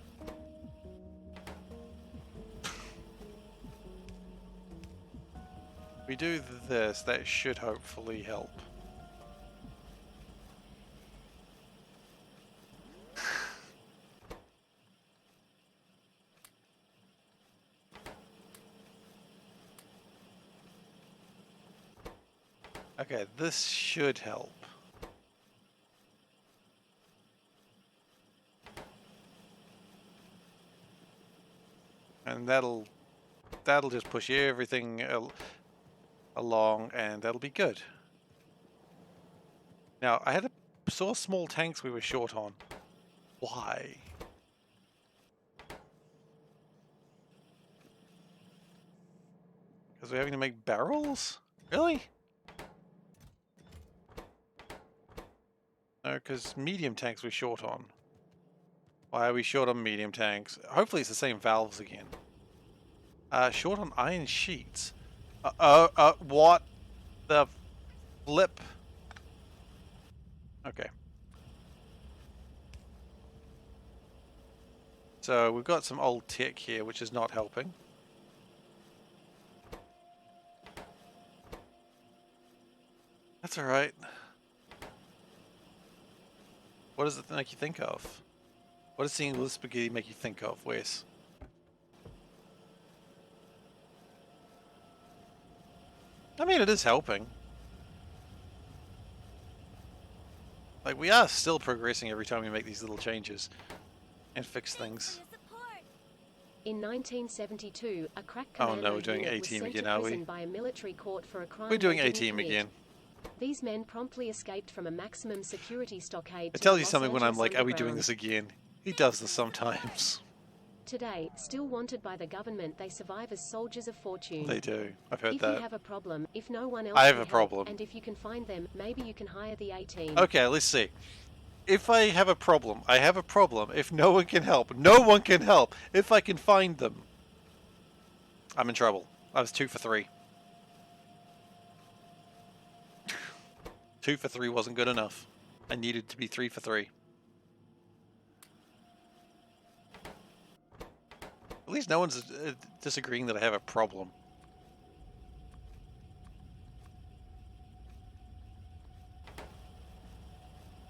we do this, that should hopefully help. Okay, this should help. And that'll just push everything along, and that'll be good. Now, saw small tanks we were short on. Why? Because we're having to make barrels? Really? No, because medium tanks we're short on. Why are we short on medium tanks? Hopefully it's the same valves again. Short on iron sheets. What the flip? Okay. So we've got some old tech here, which is not helping. That's alright. What does it make you think of? What does seeing the spaghetti make you think of, Wes? I mean, it is helping. Like, we are still progressing every time we make these little changes and fix things. In 1972, a crack Oh commando no, we're doing unit was A-Team sent again, to are prison we? by a military court for a crime We're doing they didn't A-Team commit. again. These men promptly escaped from a maximum security stockade It to tells the you Los something when I'm Angeles like, are we doing underground. this again? He does this sometimes. Today, still wanted by the government, they survive as soldiers of fortune. They do. I've heard If you that. have a problem, if no one else I have can a help, problem. and if you can find them, maybe you can hire the A-Team. Okay, let's see. If I have a problem, I have a problem. If no one can help, no one can help. If I can find them, I'm in trouble. I was 2 for 3. 2 for 3 wasn't good enough. I needed to be 3 for 3. At least no one's disagreeing that I have a problem.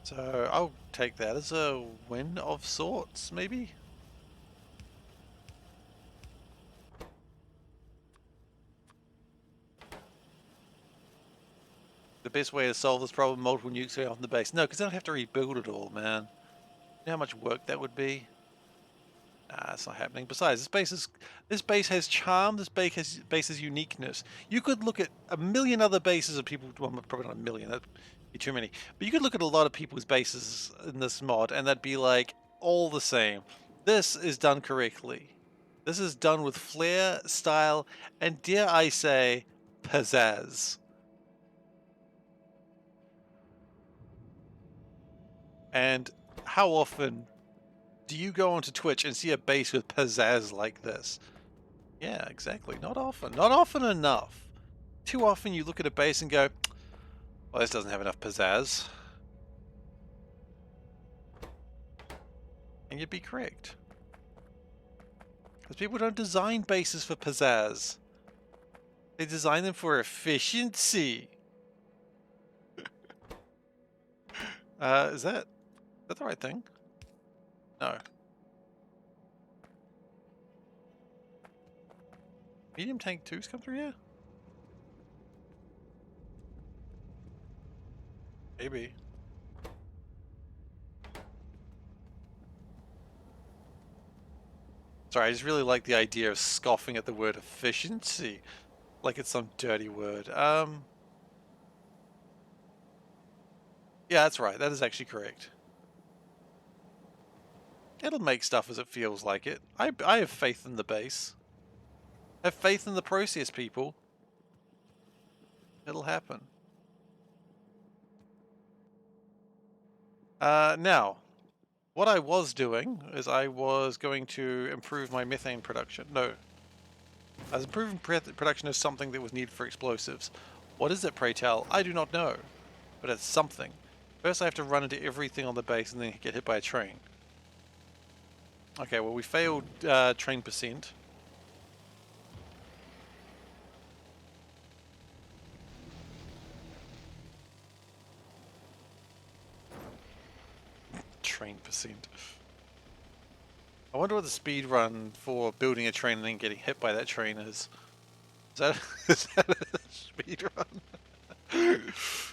So I'll take that as a win of sorts, maybe? The best way to solve this problem, multiple nukes on the base. No, because I don't have to rebuild it all, man. You know how much work that would be? Nah, it's not happening. Besides, this base has charm. This base has uniqueness. You could look at a million other bases of people. Well, probably not a million. That'd be too many. But you could look at a lot of people's bases in this mod, and that'd be like all the same. This is done correctly. This is done with flair, style, and dare I say, pizzazz. And how often do you go onto Twitch and see a base with pizzazz like this? Yeah, exactly. Not often. Not often enough. Too often you look at a base and go, well, this doesn't have enough pizzazz. And you'd be correct. Because people don't design bases for pizzazz. They design them for efficiency. Is that the right thing? No. Medium tank 2s come through here? Maybe. Sorry, I just really like the idea of scoffing at the word efficiency. Like it's some dirty word. Yeah, that's right. That is actually correct. It'll make stuff as it feels like it. I have faith in the base. Have faith in the process, people. It'll happen. Now, what I was doing is I was going to improve my methane production. No. I was improving production of something that was needed for explosives. What is it, pray tell? I do not know. But it's something. First I have to run into everything on the base and then get hit by a train. Okay, well we failed train percent. Train percent. I wonder what the speed run for building a train and then getting hit by that train is. Is that a speed run?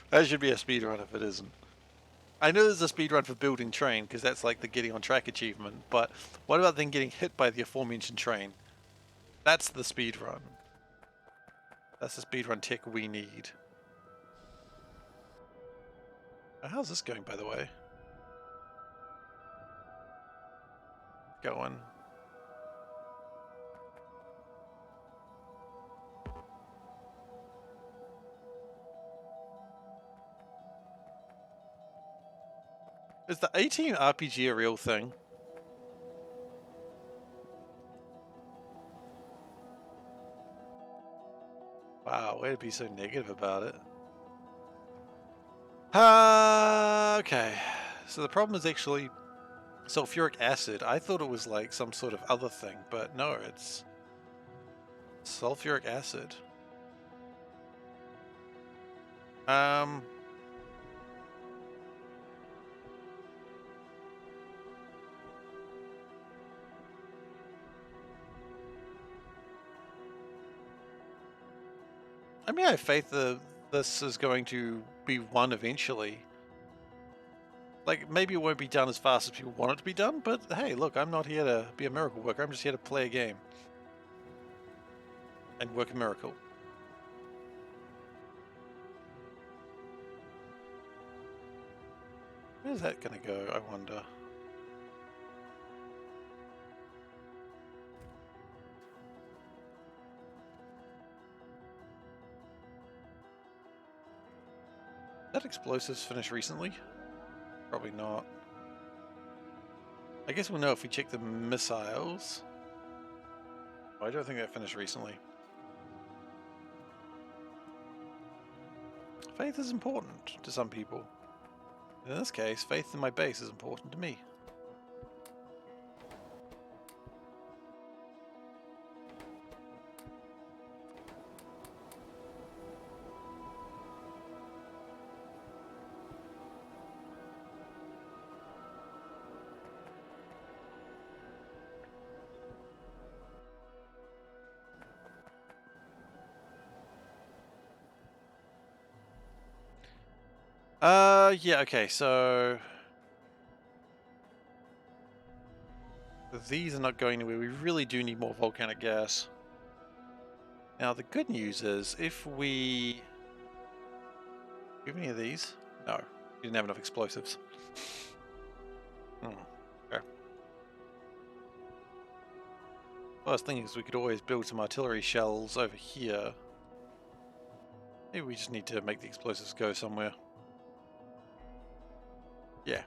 That should be a speed run if it isn't. I know there's a speed run for building train because that's like the getting on track achievement, but what about then getting hit by the aforementioned train? That's the speed run. That's the speed run tech we need. How's this going, by the way? Going. Is the 18 RPG a real thing? Wow, way to be so negative about it. Okay. So the problem is actually sulfuric acid. I thought it was like some sort of other thing, but no, it's sulfuric acid. I mean, I have faith that this is going to be won eventually. Like, maybe it won't be done as fast as people want it to be done, but hey, look, I'm not here to be a miracle worker. I'm just here to play a game. And work a miracle. Where's that gonna go, I wonder? That explosives finished recently? Probably not. I guess we'll know if we check the missiles. Oh, I don't think that finished recently. Faith is important to some people. In this case, faith in my base is important to me. Yeah, okay, so these are not going anywhere. We really do need more volcanic gas. Now, the good news is if we... Do you have any of these? No, we didn't have enough explosives. Okay. What I was thinking is we could always build some artillery shells over here. Maybe we just need to make the explosives go somewhere. Yeah.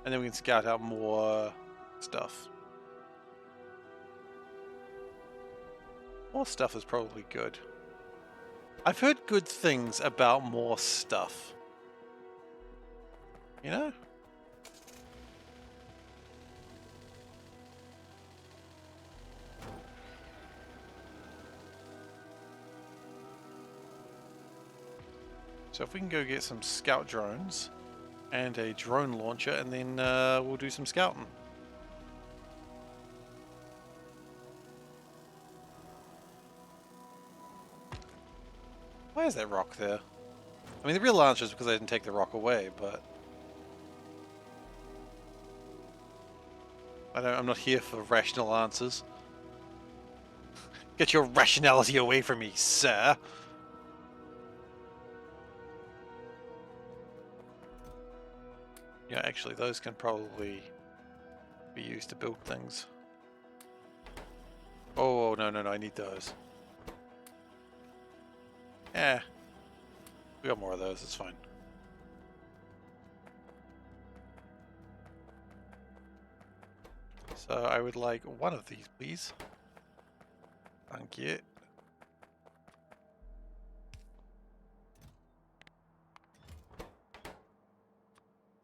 And then we can scout out more stuff. More stuff is probably good. I've heard good things about more stuff. You know? So if we can go get some scout drones and a drone launcher, and then we'll do some scouting. Why is that rock there? I mean, the real answer is because I didn't take the rock away, but... I'm not here for rational answers. Get your rationality away from me, sir! Yeah, actually, those can probably be used to build things. Oh, no, I need those. Eh. We got more of those, it's fine. So I would like one of these, please. Thank you.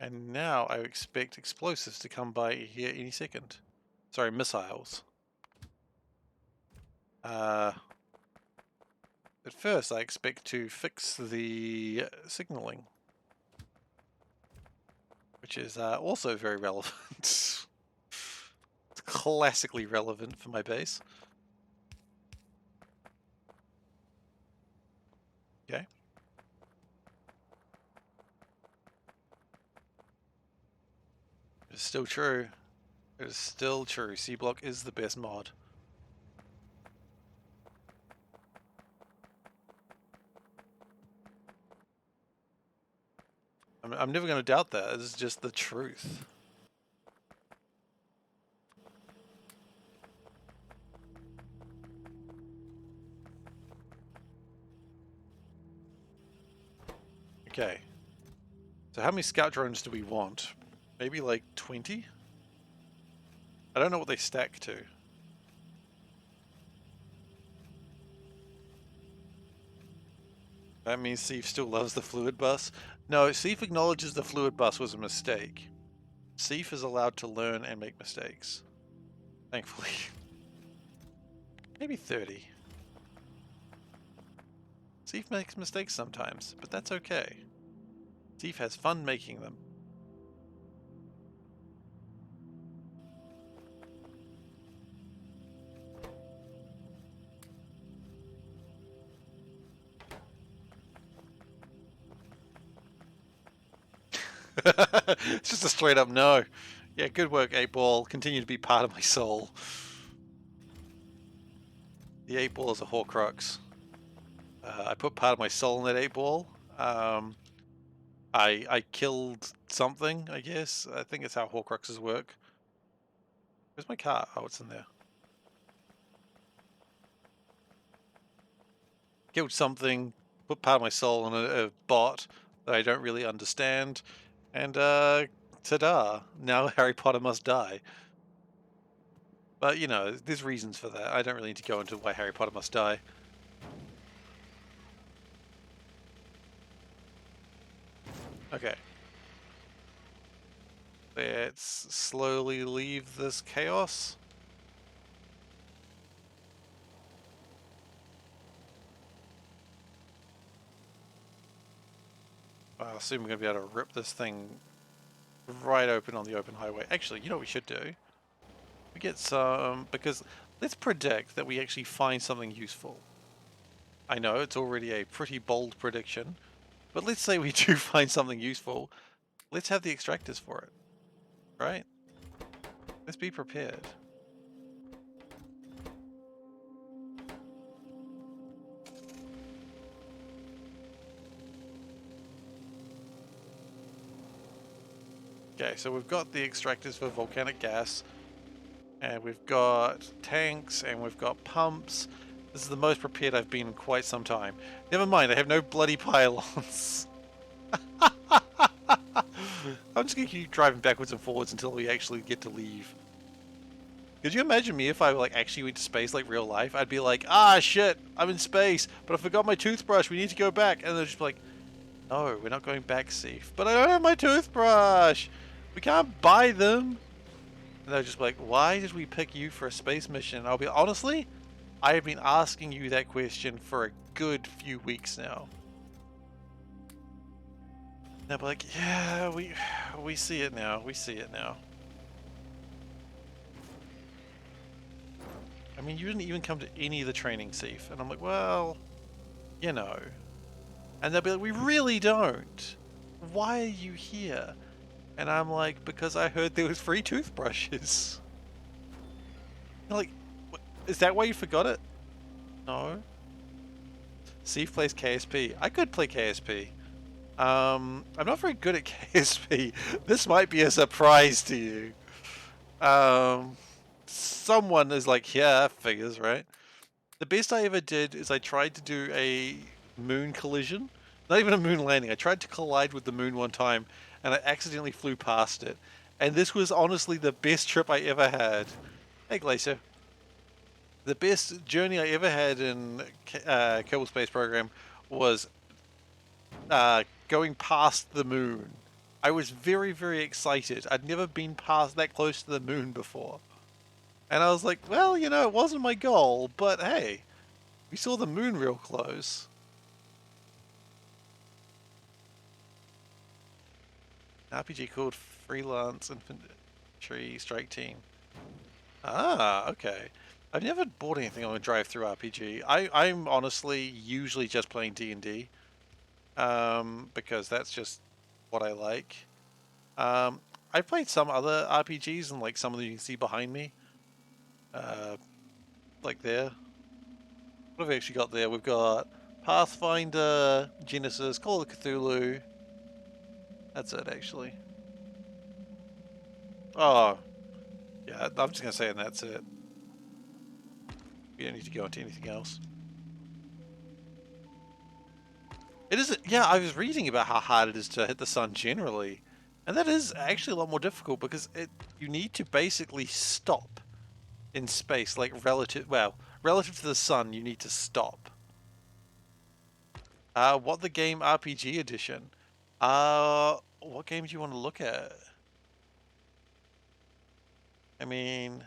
And now I expect explosives to come by here any second. Sorry, missiles. At first I expect to fix the signaling. Which is also very relevant. It's classically relevant for my base. Okay. It's still true. It is still true. C-Block is the best mod. I'm never going to doubt that. It's just the truth. Okay. So how many scout drones do we want? Maybe like 20? I don't know what they stack to. That means Seif still loves the fluid bus. No, Seif acknowledges the fluid bus was a mistake. Seif is allowed to learn and make mistakes. Thankfully. Maybe 30. Seif makes mistakes sometimes, but that's okay. Seif has fun making them. It's just a straight up no. Yeah, good work, 8-Ball. Continue to be part of my soul. The 8-Ball is a Horcrux. I put part of my soul in that 8-Ball. I killed something, I guess. I think it's how Horcruxes work. Where's my car? Oh, it's in there. Killed something, put part of my soul in a bot that I don't really understand, and ta-da! Now Harry Potter must die. But, you know, there's reasons for that. I don't really need to go into why Harry Potter must die. Okay. Let's slowly leave this chaos. I assume we're going to be able to rip this thing right open on the open highway. Actually, you know what we should do? We get some... because let's predict that we actually find something useful. I know it's already a pretty bold prediction, but let's say we do find something useful. Let's have the extractors for it, right? Let's be prepared. Okay, so we've got the extractors for volcanic gas, and we've got tanks, and we've got pumps. This is the most prepared I've been in quite some time. Never mind, I have no bloody pylons. I'm just gonna keep driving backwards and forwards until we actually get to leave. Could you imagine me if I like actually went to space like real life? I'd be like, ah shit, I'm in space, but I forgot my toothbrush, we need to go back. And they're just like, no, we're not going back, Seif. But I don't have my toothbrush! We can't buy them! And they're just like, why did we pick you for a space mission? I'll be honestly, I have been asking you that question for a good few weeks now. And they'll be like, yeah, we see it now. We see it now. I mean, you didn't even come to any of the training, Seif. And I'm like, well, you know. And they'll be like, we really don't. Why are you here? And I'm like, because I heard there was free toothbrushes. They're like, is that why you forgot it? No. Seif plays KSP. I could play KSP. I'm not very good at KSP. This might be a surprise to you. Someone is like, yeah, figures, right? The best I ever did is I tried to do a moon collision. Not even a moon landing. I tried to collide with the moon one time, and I accidentally flew past it. And this was honestly the best trip I ever had. Hey, Glacier. The best journey I ever had in Kerbal Space Program was going past the moon. I was very, very excited. I'd never been past that close to the moon before. And I was like, well, you know, it wasn't my goal, but hey, we saw the moon real close. RPG called Freelance Infantry Strike Team. Ah, okay. I've never bought anything on a drive-through RPG. I'm honestly usually just playing D&D. Because that's just what I like. I've played some other RPGs, and like some of them you can see behind me. Like there. What have we actually got there? We've got Pathfinder, Genesis, Call of Cthulhu. That's it, actually. Oh, yeah, I'm just going to say and that's it. We don't need to go into anything else. It is, yeah, I was reading about how hard it is to hit the sun generally. And that is actually a lot more difficult because you need to basically stop in space, like relative to the sun, you need to stop. What the game RPG edition? What game do you want to look at? I mean,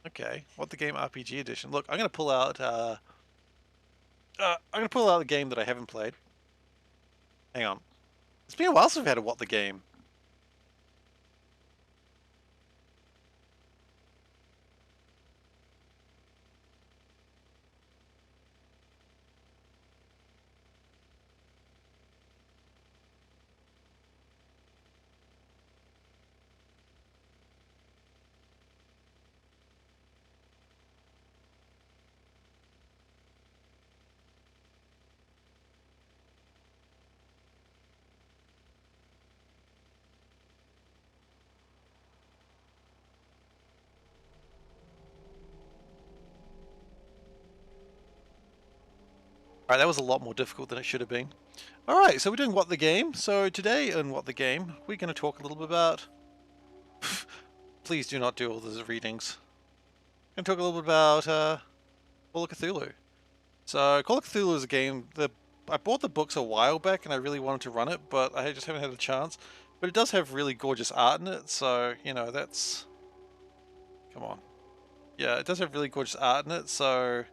okay, what the game RPG edition? Look, I'm gonna pull out. I'm gonna pull out a game that I haven't played. Hang on, it's been a while since we've had a what the game. Alright, that was a lot more difficult than it should have been. Alright, so we're doing What the Game. So today in What the Game, we're going to talk a little bit about... Please do not do all those readings. I'm going to talk a little bit about Call of Cthulhu. So Call of Cthulhu is a game that I bought the books a while back and I really wanted to run it, but I just haven't had a chance. But it does have really gorgeous art in it, so, you know, that's... Come on. Yeah, it does have really gorgeous art in it, so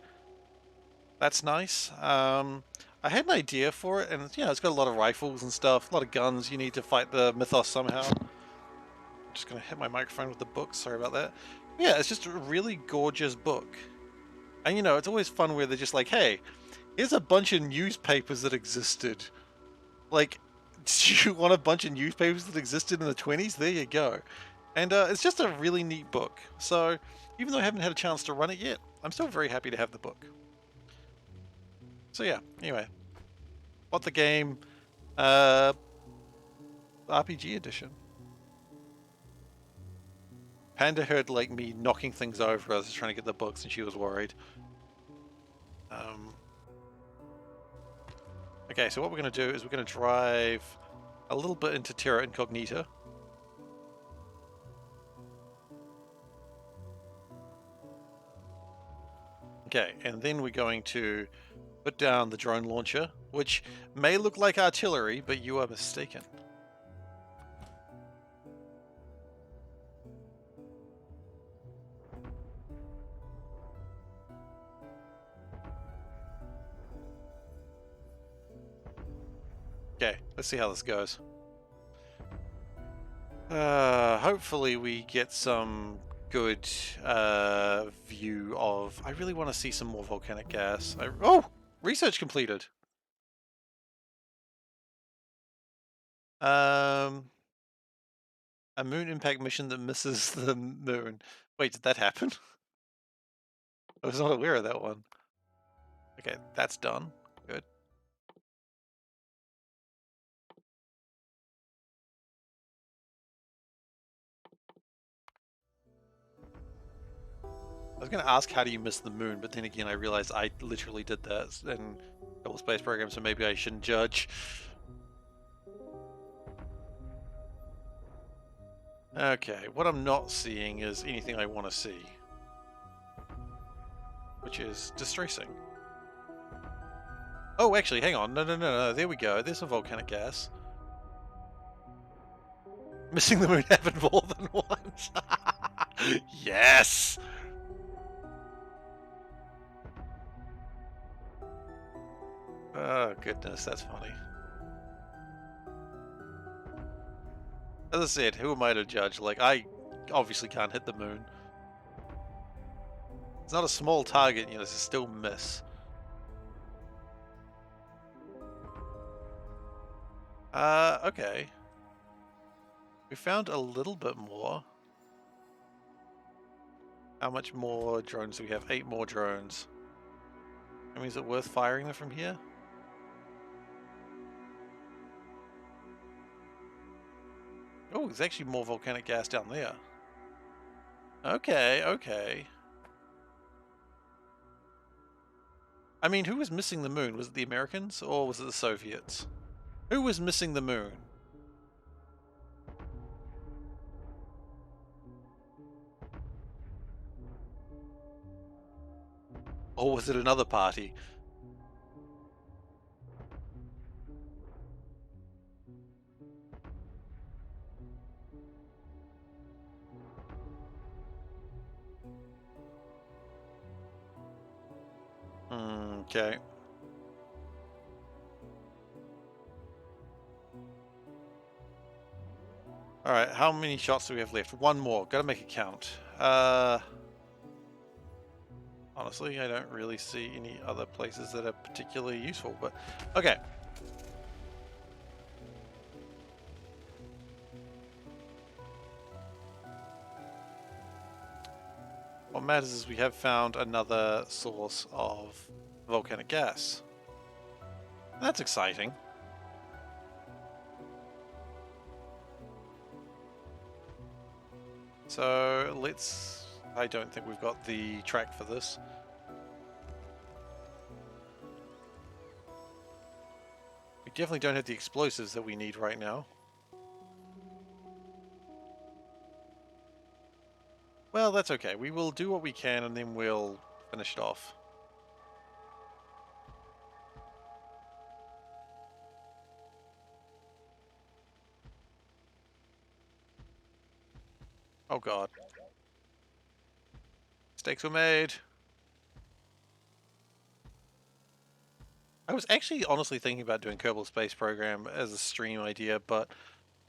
that's nice. I had an idea for it, and, you know, it's got a lot of rifles and stuff, a lot of guns. You need to fight the mythos somehow. Just gonna hit my microphone with the book, sorry about that. Yeah, it's just a really gorgeous book. And, you know, it's always fun where they're just like, hey, here's a bunch of newspapers that existed. Like, do you want a bunch of newspapers that existed in the 20s? There you go. And it's just a really neat book. So, even though I haven't had a chance to run it yet, I'm still very happy to have the book. So yeah, anyway. What the Game RPG edition. Panda heard like me knocking things over. I was trying to get the books and she was worried. Okay, so what we're going to do is we're going to drive a little bit into Terra Incognita. Okay, and then we're going to put down the drone launcher, which may look like artillery, but you are mistaken. Okay, let's see how this goes. Hopefully we get some good view of... I really want to see some more volcanic gas. Oh! Research completed! A moon impact mission that misses the moon. Wait, did that happen? I was not aware of that one. Okay, that's done. Good. I was going to ask how do you miss the moon, but then again I realized I literally did that in a couple space programs, so maybe I shouldn't judge. Okay, what I'm not seeing is anything I want to see, which is distressing. Oh, actually, hang on. No. There we go. There's some volcanic gas. Missing the moon happened more than once. Yes! Oh, goodness, that's funny. As I said, who am I to judge? Like, I obviously can't hit the moon. It's not a small target, you know, it's still miss. Okay. We found a little bit more. How much more drones do we have? 8 more drones. I mean, is it worth firing them from here? Oh, there's actually more volcanic gas down there. Okay. I mean, who was missing the moon? Was it the Americans or was it the Soviets? Who was missing the moon? Or was it another party? Okay. Alright, how many shots do we have left? One more. Gotta make it count. Honestly, I don't really see any other places that are particularly useful, but... Okay. What matters is we have found another source of volcanic gas. That's exciting. So let's... I don't think we've got the track for this. definitely don't have the explosives that we need right now. Well, that's okay. We will do what we can and then we'll finish it off. Oh god. Mistakes were made. I was actually honestly thinking about doing Kerbal Space Program as a stream idea, but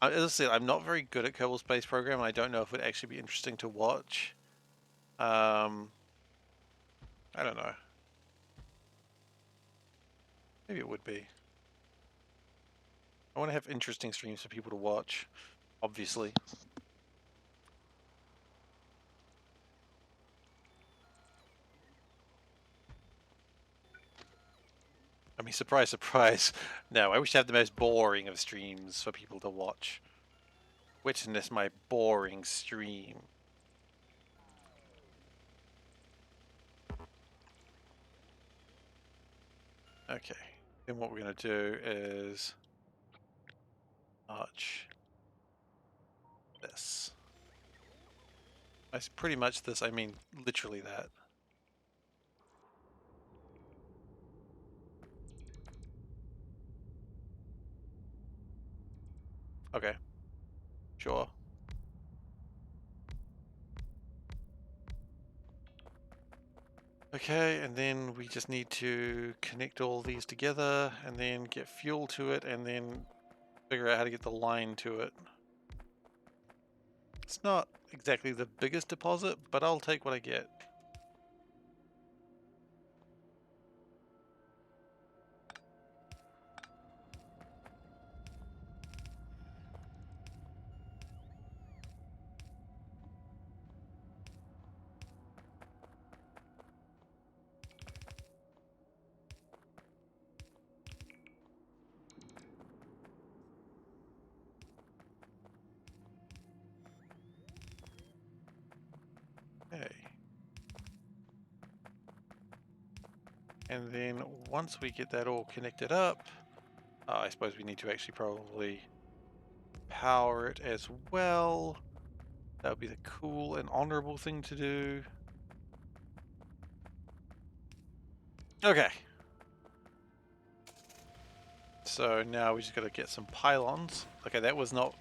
as I said, I'm not very good at Kerbal Space Program. I don't know if it would actually be interesting to watch. I don't know. Maybe it would be. I want to have interesting streams for people to watch, obviously. I mean, surprise, surprise. No, I wish to have the most boring of streams for people to watch. Witness my boring stream. Okay, then what we're going to do is arch this. That's pretty much this, I mean literally that. Okay, sure. Okay, and then we just need to connect all these together and then get fuel to it and then figure out how to get the line to it. It's not exactly the biggest deposit, but I'll take what I get. Okay. And then once we get that all connected up, I suppose we need to actually probably power it as well. That would be the cool and honorable thing to do. Okay. So now we just got to get some pylons. Okay, that was not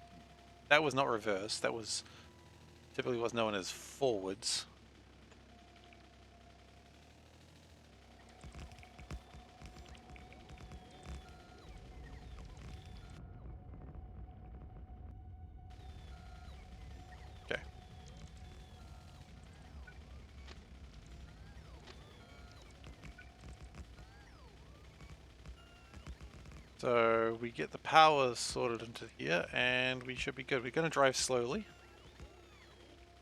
reverse. That was typically what's known as forwards. Okay. So we get the power sorted into here and we should be good. We're going to drive slowly.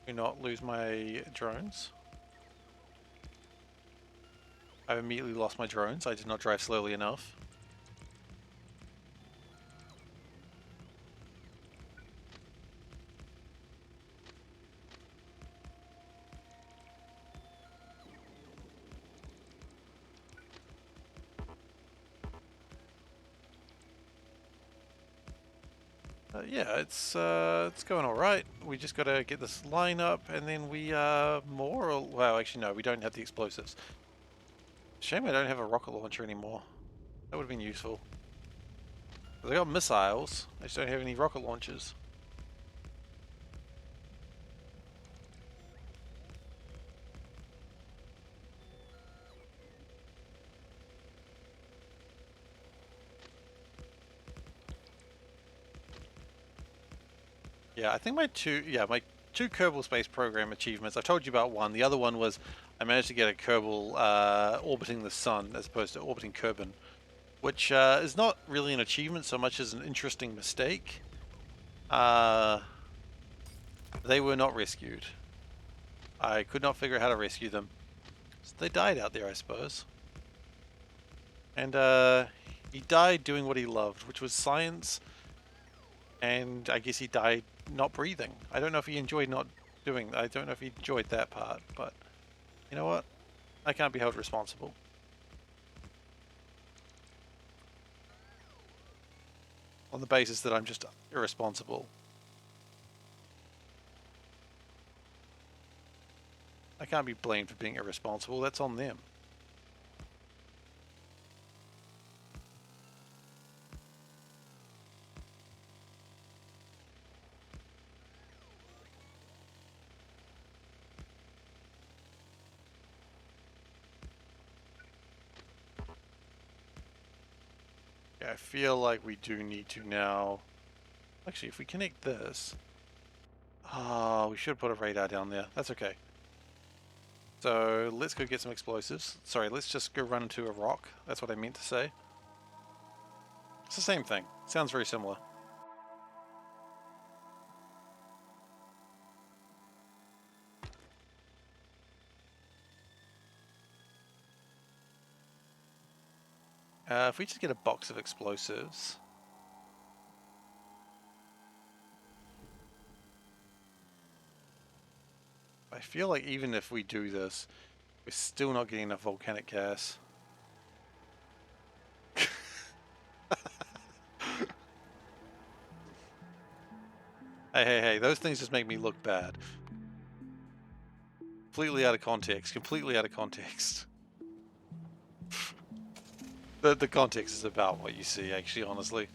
Do not lose my drones. I've immediately lost my drones. I did not drive slowly enough. Yeah, it's going all right. We just got to get this line up, and then we well, actually no, we don't have the explosives. Shame I don't have a rocket launcher anymore. That would have been useful. I got missiles. I just don't have any rocket launchers. Yeah, I think my two Kerbal Space Program achievements. I told you about one. The other one was I managed to get a Kerbal orbiting the sun as opposed to orbiting Kerbin, which is not really an achievement so much as an interesting mistake. They were not rescued. I could not figure out how to rescue them. So they died out there, I suppose. And he died doing what he loved, which was science. And I guess he died not breathing. I don't know if he enjoyed not doing. I don't know if he enjoyed that part, but you know what? I can't be held responsible. on the basis that I'm just irresponsible. I can't be blamed for being irresponsible, that's on them. Yeah, I feel like we do need to now... Actually, if we connect this... Oh, we should put a radar down there. That's okay. So, let's go get some explosives. Sorry, let's just go run into a rock. That's what I meant to say. It's the same thing. Sounds very similar. If we just get a box of explosives... I feel like even if we do this, we're still not getting enough volcanic gas. Hey, those things just make me look bad. Completely out of context, completely out of context. The context is about what you see, actually, honestly.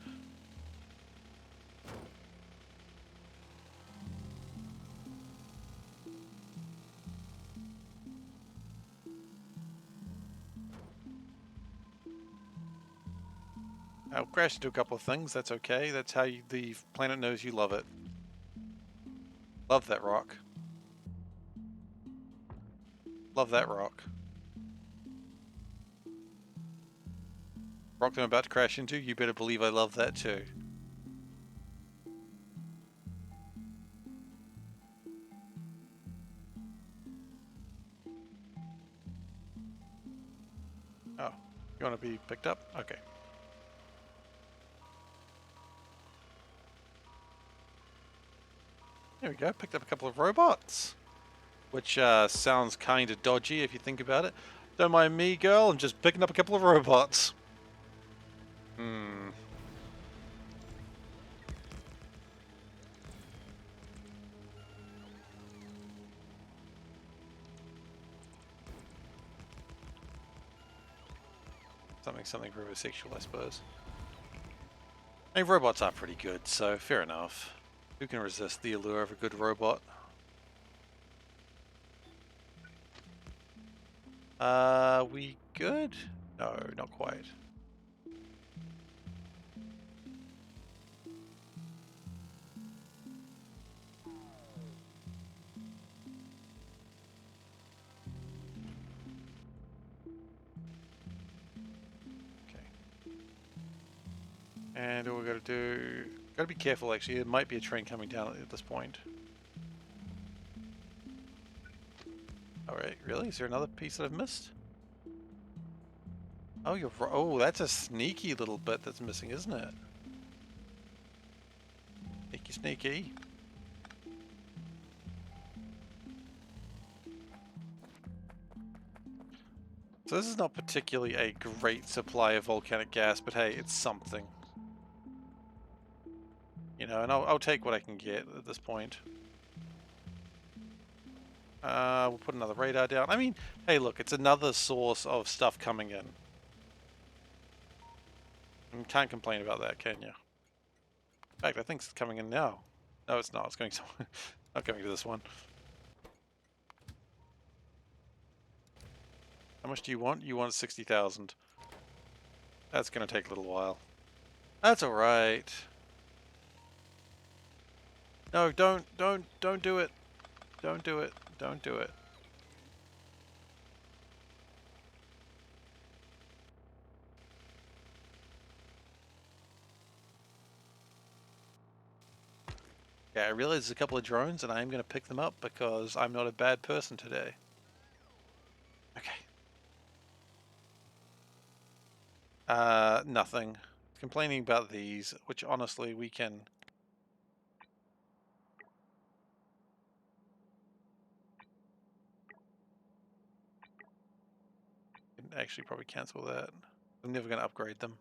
I'll crash into a couple of things, that's okay. That's how the planet knows you love it. Love that rock. Love that rock. Rock that I'm about to crash into, you better believe I love that too. Oh, you want to be picked up? Okay. There we go, picked up a couple of robots. Which sounds kind of dodgy if you think about it. Don't mind me, girl, I'm just picking up a couple of robots. Hmm. Something very sexual, I suppose. I mean, robots are pretty good, so fair enough. Who can resist the allure of a good robot? We good? No, not quite. Okay. And all we gotta do... Gotta be careful, actually. There might be a train coming down at this point. Alright, really? Is there another piece that I've missed? Oh, you're right. Oh, that's a sneaky little bit that's missing, isn't it? Sneaky, sneaky. So this is not particularly a great supply of volcanic gas, but hey, it's something. You know, and I'll take what I can get at this point. We'll put another radar down. I mean, hey look, it's another source of stuff coming in. And can't complain about that, can you? In fact, I think it's coming in now. No, it's not. It's going somewhere. Not going to this one. How much do you want? You want 60,000. That's going to take a little while. That's alright. No, don't do it. Don't do it. Don't do it. Yeah, I realize there's a couple of drones and I am going to pick them up because I'm not a bad person today. Okay. Nothing. Complaining about these, which honestly we can actually probably cancel that. I'm never going to upgrade them.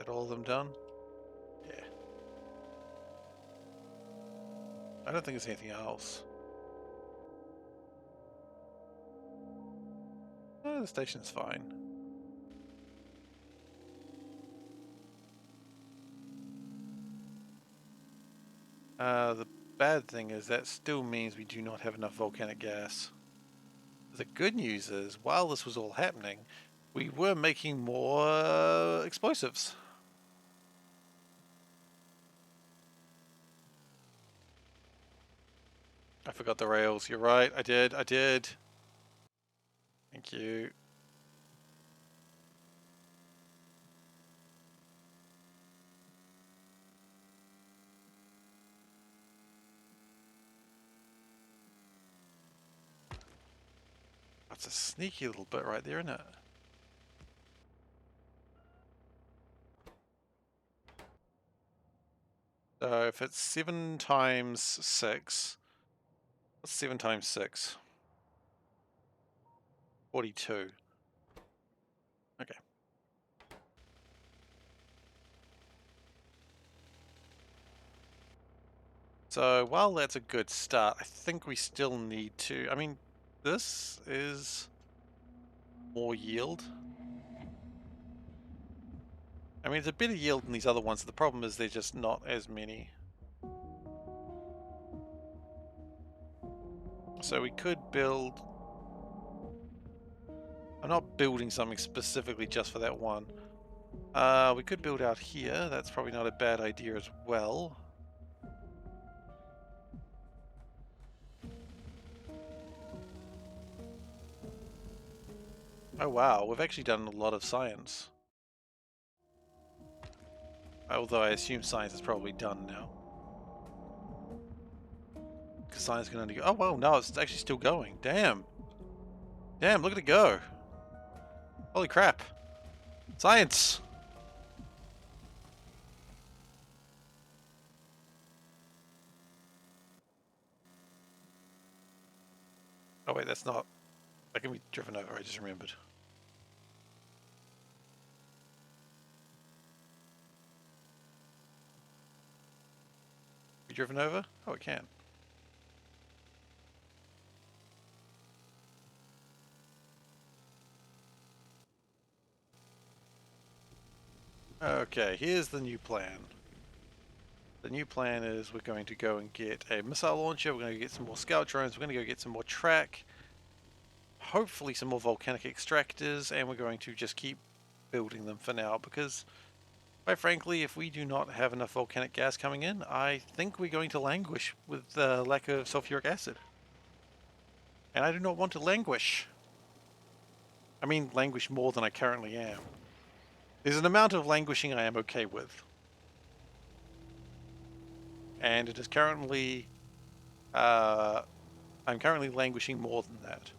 that all of them done? Yeah. I don't think there's anything else. The station's fine. The bad thing is that still means we do not have enough volcanic gas. The good news is, while this was all happening, we were making more explosives. I forgot the rails. You're right. I did. Thank you. That's a sneaky little bit right there, isn't it? So if it's 7 times 6, what's 7 times 6? 42. Okay. So while that's a good start, I think we still need to, I mean, this is more yield. I mean, it's a better yield than these other ones. The problem is they're just not as many. So we could build... I'm not building something specifically just for that one. We could build out here. That's probably not a bad idea as well. Oh wow, we've actually done a lot of science. Although I assume science is probably done now. Because science can only go... Oh well, no, it's actually still going. Damn. Damn, look at it go. Holy crap. Science! Oh wait, that's not... That can be driven over, I just remembered. Be driven over? Oh, it can. Okay, here's the new plan. The new plan is we're going to go and get a missile launcher, we're going to get some more scout drones, we're going to go get some more track, hopefully some more volcanic extractors, and we're going to just keep building them for now because, quite frankly, if we do not have enough volcanic gas coming in, I think we're going to languish with the lack of sulfuric acid. And I do not want to languish. I mean, languish more than I currently am. There's an amount of languishing I am okay with. And it is currently, I'm currently languishing more than that.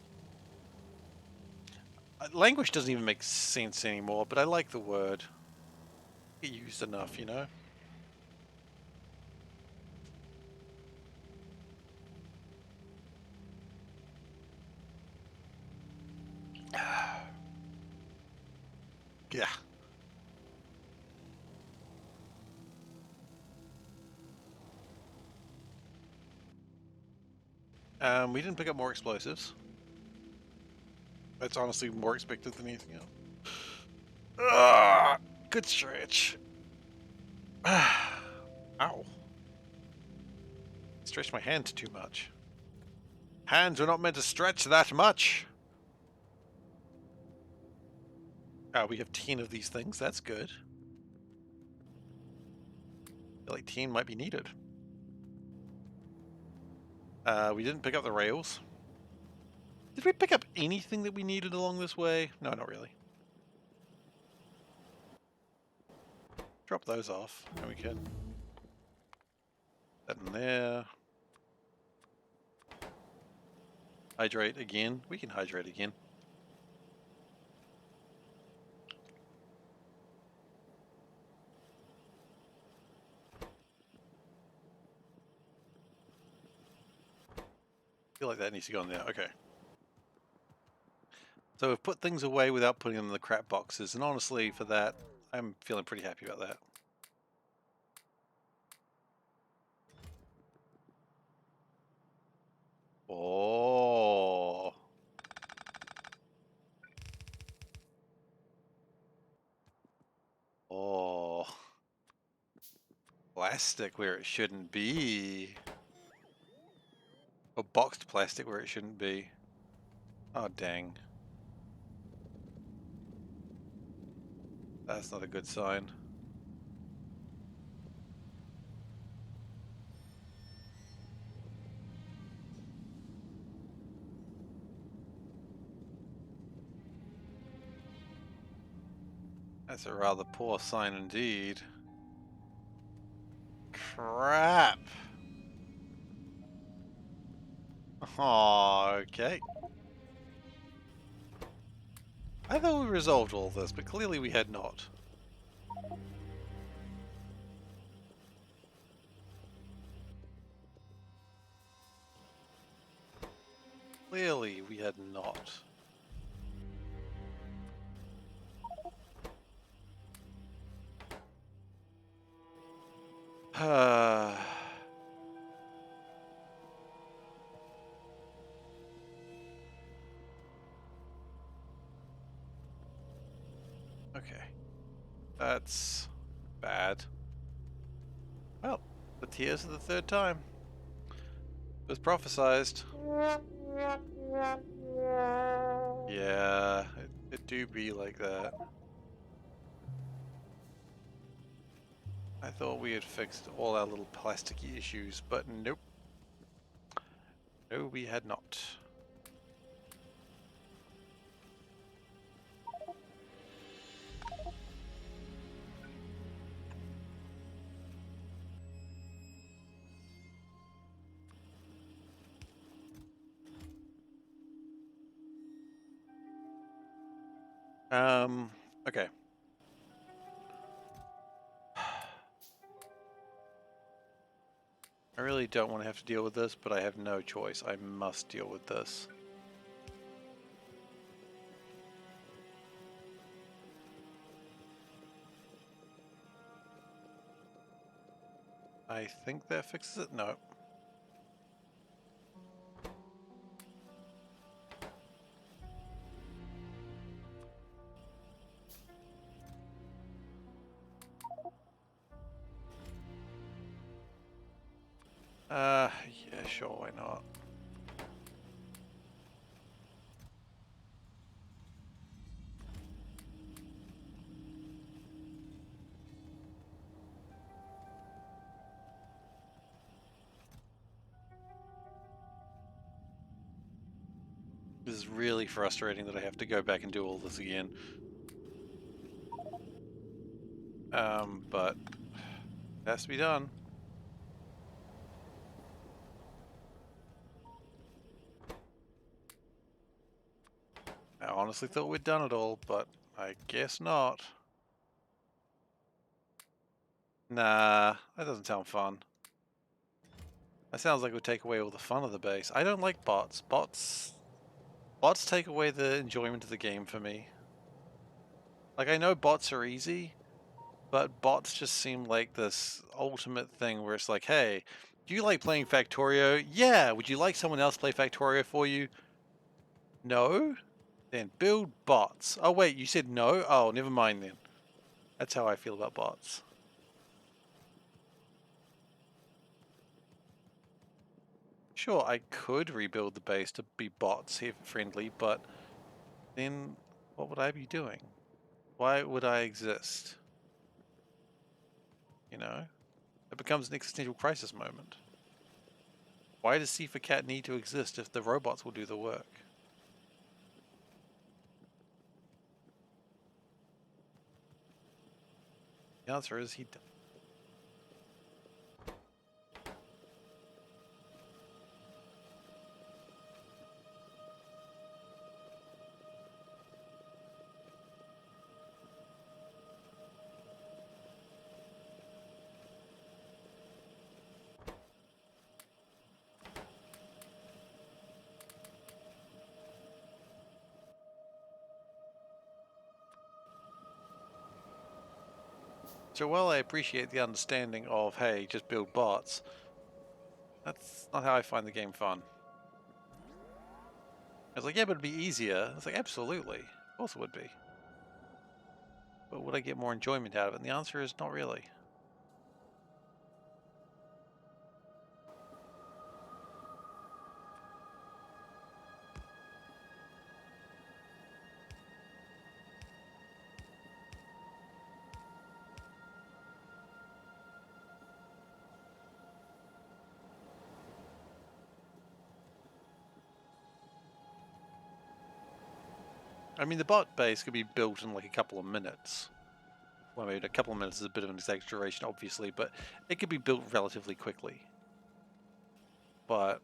Languish doesn't even make sense anymore, but I like the word. Get used enough, you know? Yeah. We didn't pick up more explosives. That's honestly more expected than anything else. Good stretch. Ow. Stretched my hand too much. Hands are not meant to stretch that much. We have 10 of these things. That's good. I feel like 10 might be needed. We didn't pick up the rails. Did we pick up anything that we needed along this way? No, not really. Drop those off, and we can... That in there. Hydrate again. We can hydrate again. I feel like that needs to go in there. Okay. So we've put things away without putting them in the crap boxes, and honestly, for that, I'm feeling pretty happy about that. Oh. Oh. Plastic where it shouldn't be. Or boxed plastic where it shouldn't be. Oh, dang. That's not a good sign. That's a rather poor sign indeed. Crap! Oh, okay. I thought we resolved all this, but clearly we had not. Clearly we had not. Okay. That's bad. Well, the tears of the third time. It was prophesized. Yeah, it do be like that. I thought we had fixed all our little plasticky issues, but nope. No, we had not. Okay. I really don't want to have to deal with this, but I have no choice. I must deal with this. I think that fixes it? No. Yeah, sure, why not? This is really frustrating that I have to go back and do all this again. But it has to be done. I honestly thought we'd done it all, but I guess not. Nah, that doesn't sound fun. That sounds like it would take away all the fun of the base. I don't like bots. Bots take away the enjoyment of the game for me. Like, I know bots are easy, but bots just seem like this ultimate thing where it's like, hey, do you like playing Factorio? Yeah, would you like someone else play Factorio for you? No? Then build bots. Oh wait, you said no? Oh, never mind then. That's how I feel about bots. Sure, I could rebuild the base to be bots here friendly, but then what would I be doing? Why would I exist? You know? It becomes an existential crisis moment. Why does SeiferKatt need to exist if the robots will do the work? The answer is he does. So while I appreciate the understanding of, hey, just build bots, that's not how I find the game fun. I was like, yeah, but it'd be easier. I was like, absolutely. Of course it would be. But would I get more enjoyment out of it? And the answer is not really. I mean, the bot base could be built in like a couple of minutes. Well, I mean, a couple of minutes is a bit of an exaggeration, obviously, but it could be built relatively quickly. But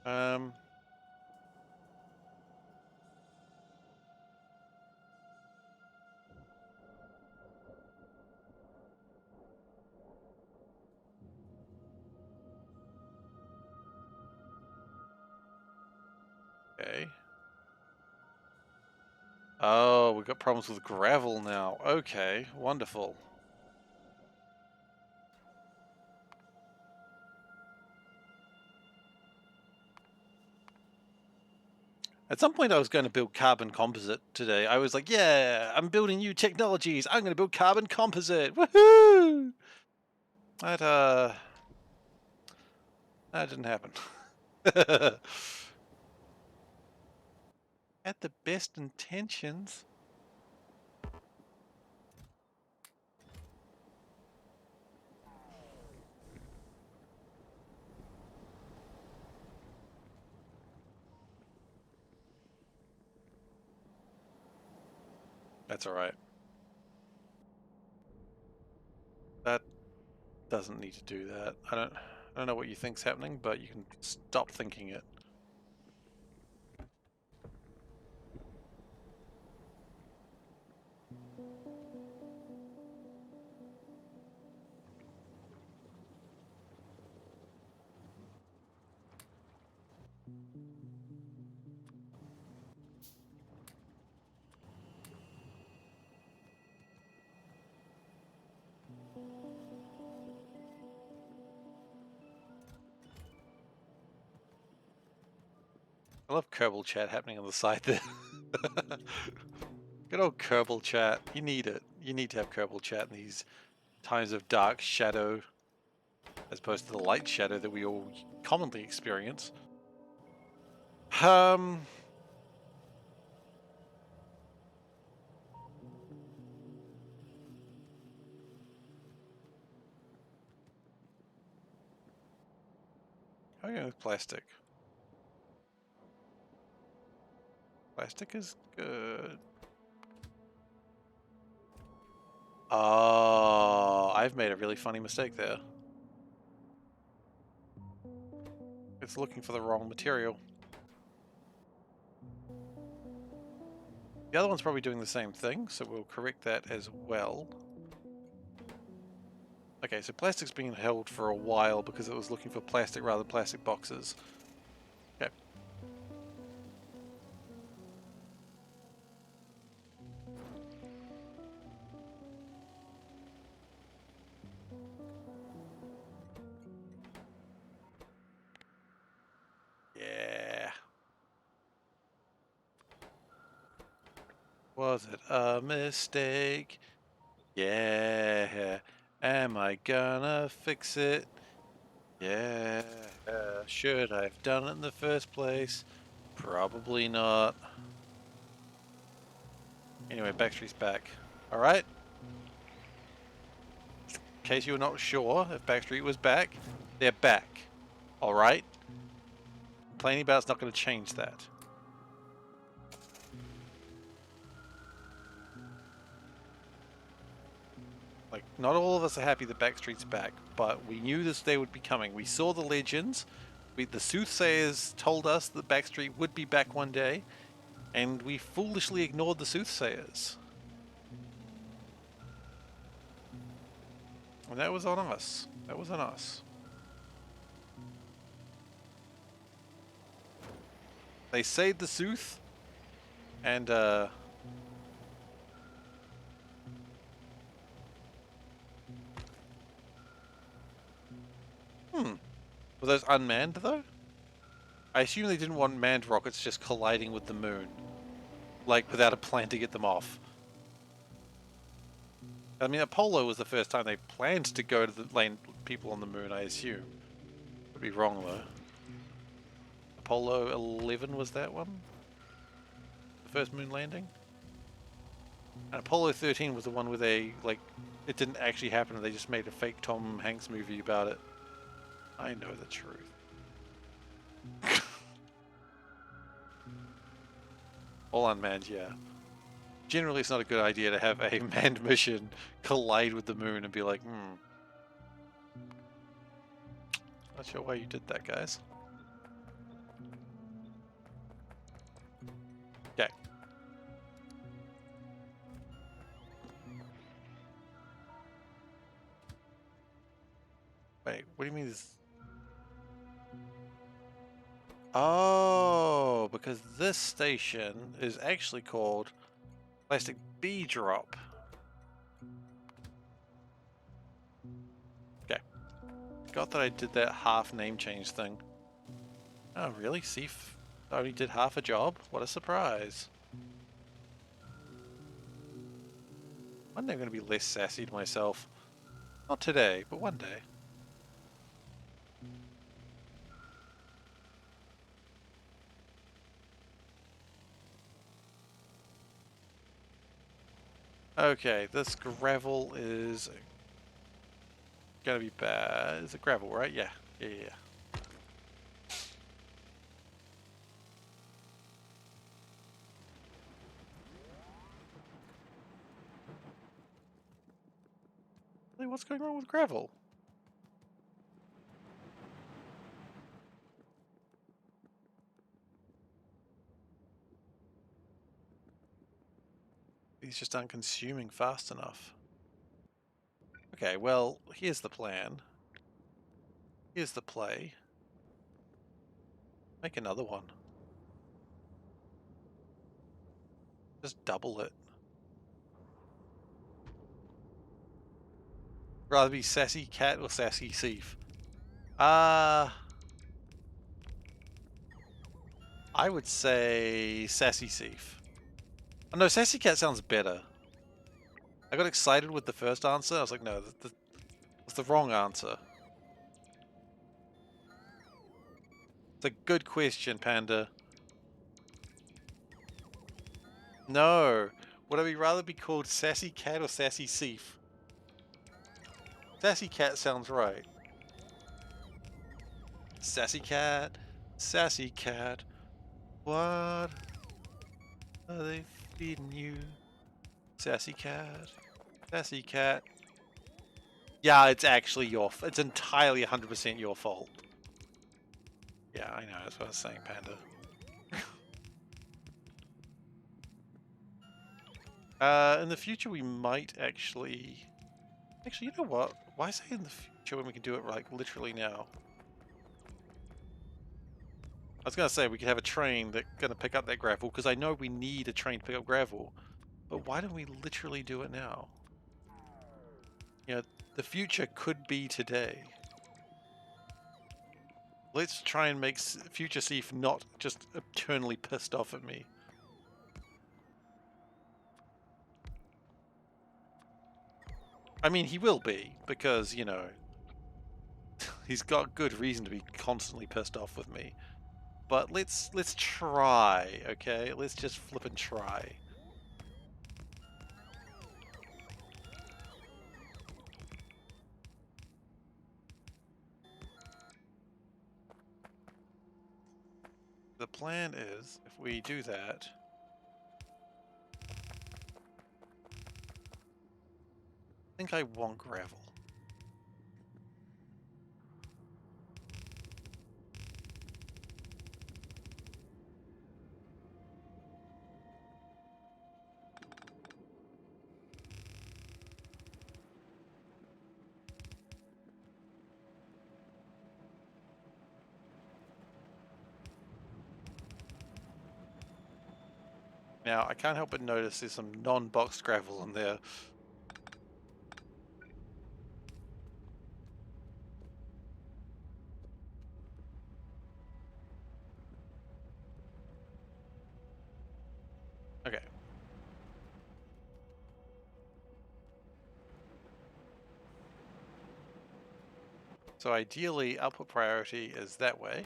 um, okay. Oh, we've got problems with gravel now. Okay, wonderful. At some point I was going to build carbon composite today. I was like, yeah, I'm building new technologies. I'm going to build carbon composite. Woohoo! That didn't happen. At the best intentions. That's all right. That doesn't need to do that. I don't know what you think's happening, but you can stop thinking it. I love Kerbal chat happening on the side there. Good old Kerbal chat. You need it. You need to have Kerbal chat in these times of dark shadow, as opposed to the light shadow that we all commonly experience. I'm going with plastic. Plastic is good. Oh, I've made a really funny mistake there. It's looking for the wrong material. The other one's probably doing the same thing, so we'll correct that as well. Okay, so plastic's been held for a while because it was looking for plastic rather than plastic boxes. Okay. Yeah. Was it a mistake? Yeah. Am I gonna fix it? Yeah. Should I have done it in the first place? Probably not. Anyway, Backstreet's back. Alright? In case you were not sure if Backstreet was back, they're back. Alright? Complaining about it's not going to change that. Like, not all of us are happy that Backstreet's back, but we knew this day would be coming. We saw the legends. The soothsayers told us that Backstreet would be back one day, and we foolishly ignored the soothsayers. And that was on us. That was on us. They saved the Sooth, and were those unmanned though? I assume they didn't want manned rockets just colliding with the moon, like without a plan to get them off. I mean, Apollo was the first time they planned to go to the land people on the moon, I assume. Could be wrong though. Apollo 11 was that one? The first moon landing? And Apollo 13 was the one where they, like, it didn't actually happen and they just made a fake Tom Hanks movie about it. I know the truth. All unmanned, yeah. Generally, it's not a good idea to have a manned mission collide with the moon and be like, not sure why you did that, guys. Okay. Wait, what do you mean this? Oh, because this station is actually called Plastic B Drop. Okay. Forgot that I did that half name change thing. Oh, really? Seif only did half a job? What a surprise. One day I'm going to be less sassy to myself. Not today, but one day. Okay, this gravel is gonna be bad. Is it gravel, right? Yeah. Yeah. Really, what's going wrong with gravel? These just aren't consuming fast enough. Okay, well, here's the plan. Here's the play. Make another one. Just double it. Rather be SeiferKatt or Seif? I would say Seif. Oh, no, SeiferKatt sounds better. I got excited with the first answer. I was like, no, that's the wrong answer. It's a good question, Panda. No. Would I rather be called SeiferKatt or Seif? SeiferKatt sounds right. SeiferKatt, what are they feeding you? SeiferKatt. Yeah, it's actually it's entirely 100% your fault. Yeah, I know, that's what I was saying, Panda. In the future we might actually... Actually, you know what? Why say in the future when we can do it, like, literally now? I was going to say we could have a train that's going to pick up that gravel, because I know we need a train to pick up gravel. But why don't we literally do it now? You know, the future could be today. Let's try and make future Seif not just eternally pissed off at me. I mean, he will be, because, you know, he's got good reason to be constantly pissed off with me. But let's try, okay? Let's just flip and try. The plan is, if we do that, I think I want gravel. Now, I can't help but notice there's some non-boxed gravel in there. Okay. So ideally, output priority is that way.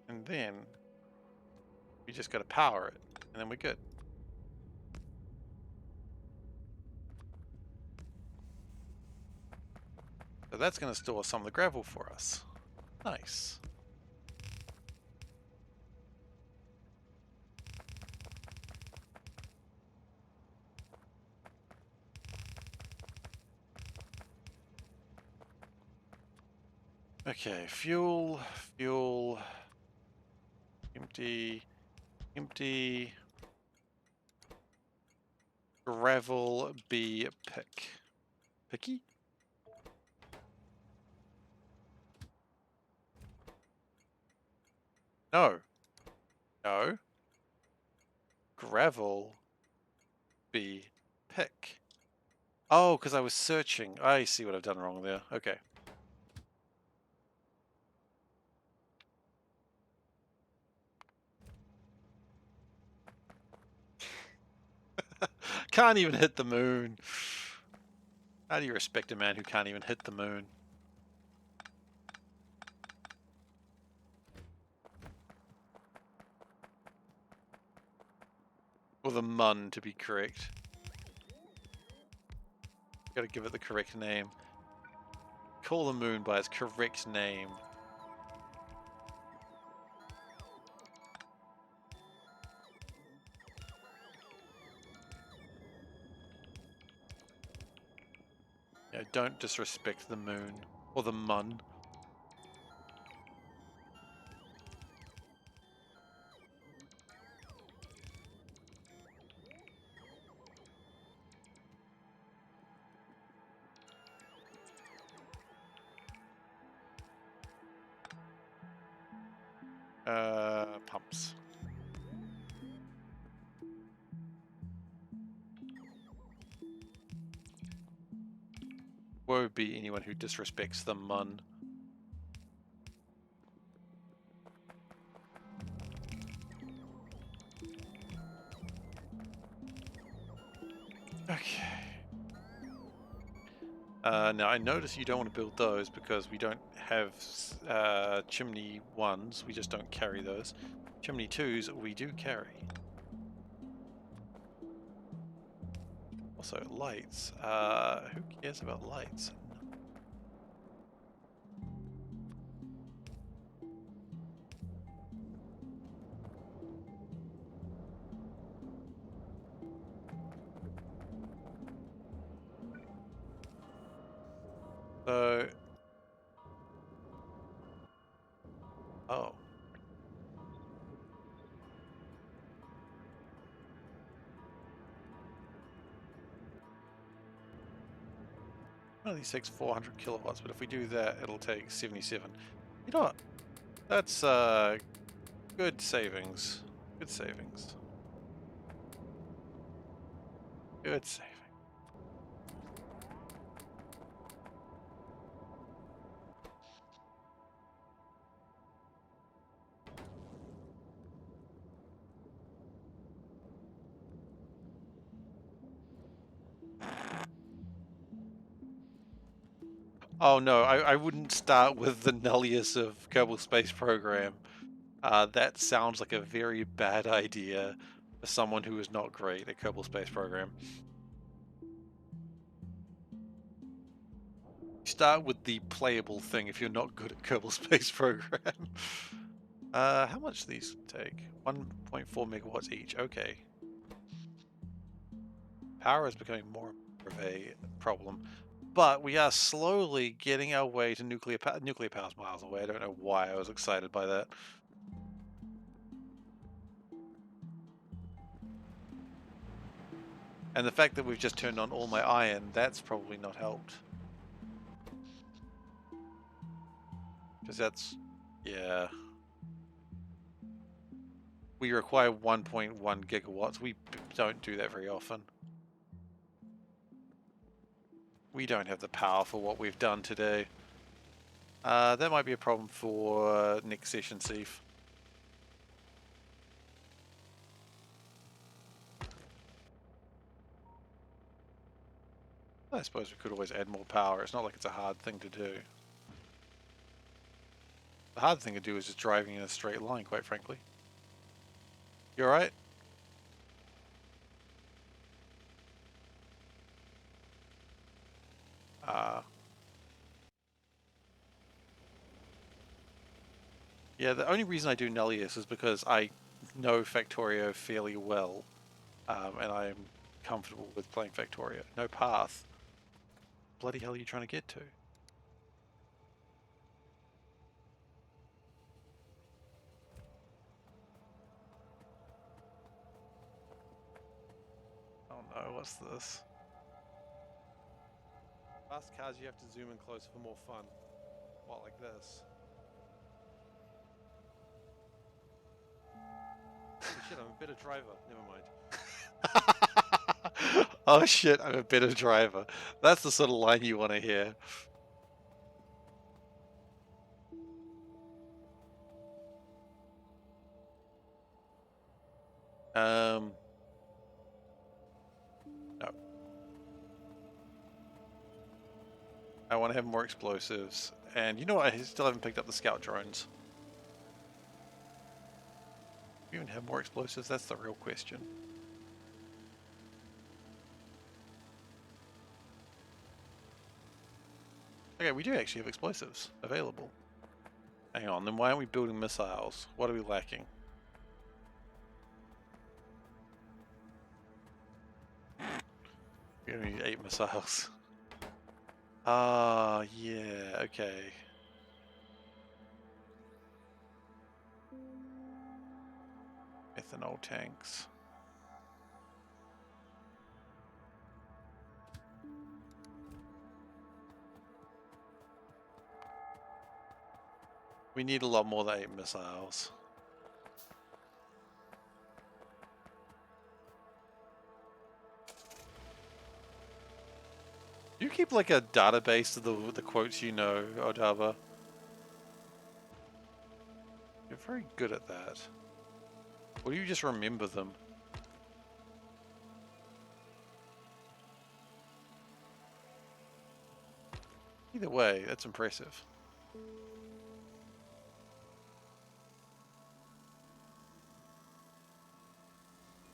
And then we just got to power it, and then we're good. So that's going to store some of the gravel for us. Nice. Okay, fuel, fuel, empty, empty, gravel, B, pick. Picky? No. No. Gravel, B, pick. Oh, because I was searching. I see what I've done wrong there. Okay. Can't even hit the moon. How do you respect a man who can't even hit the moon? Or the mun, to be correct. Gotta give it the correct name. Call the moon by its correct name. Yeah, don't disrespect the moon. Or the mun. Pumps. Woe be anyone who disrespects the mun. Okay. Now I notice you don't want to build those because we don't have chimney 1s, we just don't carry those. Chimney 2s we do carry. Also lights. Who cares about lights? So, oh. One of these takes 400 kilowatts, but if we do that, it'll take 77. You know what? That's good savings. Good savings. Good saving. Oh no, I wouldn't start with the Nullius of Kerbal Space Program. That sounds like a very bad idea for someone who is not great at Kerbal Space Program. Start with the playable thing if you're not good at Kerbal Space Program. How much do these take? 1.4 megawatts each. Okay. Power is becoming more of a problem. But we are slowly getting our way to nuclear power. Nuclear power's miles away. I don't know why I was excited by that. And the fact that we've just turned on all my iron, that's probably not helped. Because that's, yeah. We require 1.1 gigawatts. We don't do that very often. We don't have the power for what we've done today. That might be a problem for next session, Seif. I suppose we could always add more power. It's not like it's a hard thing to do. The hard thing to do is just driving in a straight line, quite frankly. You alright? Yeah, the only reason I do Nullius is because I know Factorio fairly well, and I'm comfortable with playing Factorio. No path. Bloody hell are you trying to get to? Oh no, what's this? Fast cars, you have to zoom in close for more fun. What, like this? Oh shit, I'm a better driver. Never mind. Oh shit, I'm a better driver. That's the sort of line you want to hear. No. I want to have more explosives. And you know what? I still haven't picked up the scout drones. Do we even have more explosives? That's the real question. Okay, we do actually have explosives available. Hang on, then why aren't we building missiles? What are we lacking? We only need 8 missiles. Ah, yeah, okay. Ethanol tanks. We need a lot more than 8 missiles. You keep like a database of the quotes you know, Odaba. You're very good at that. Or do you just remember them? Either way, that's impressive.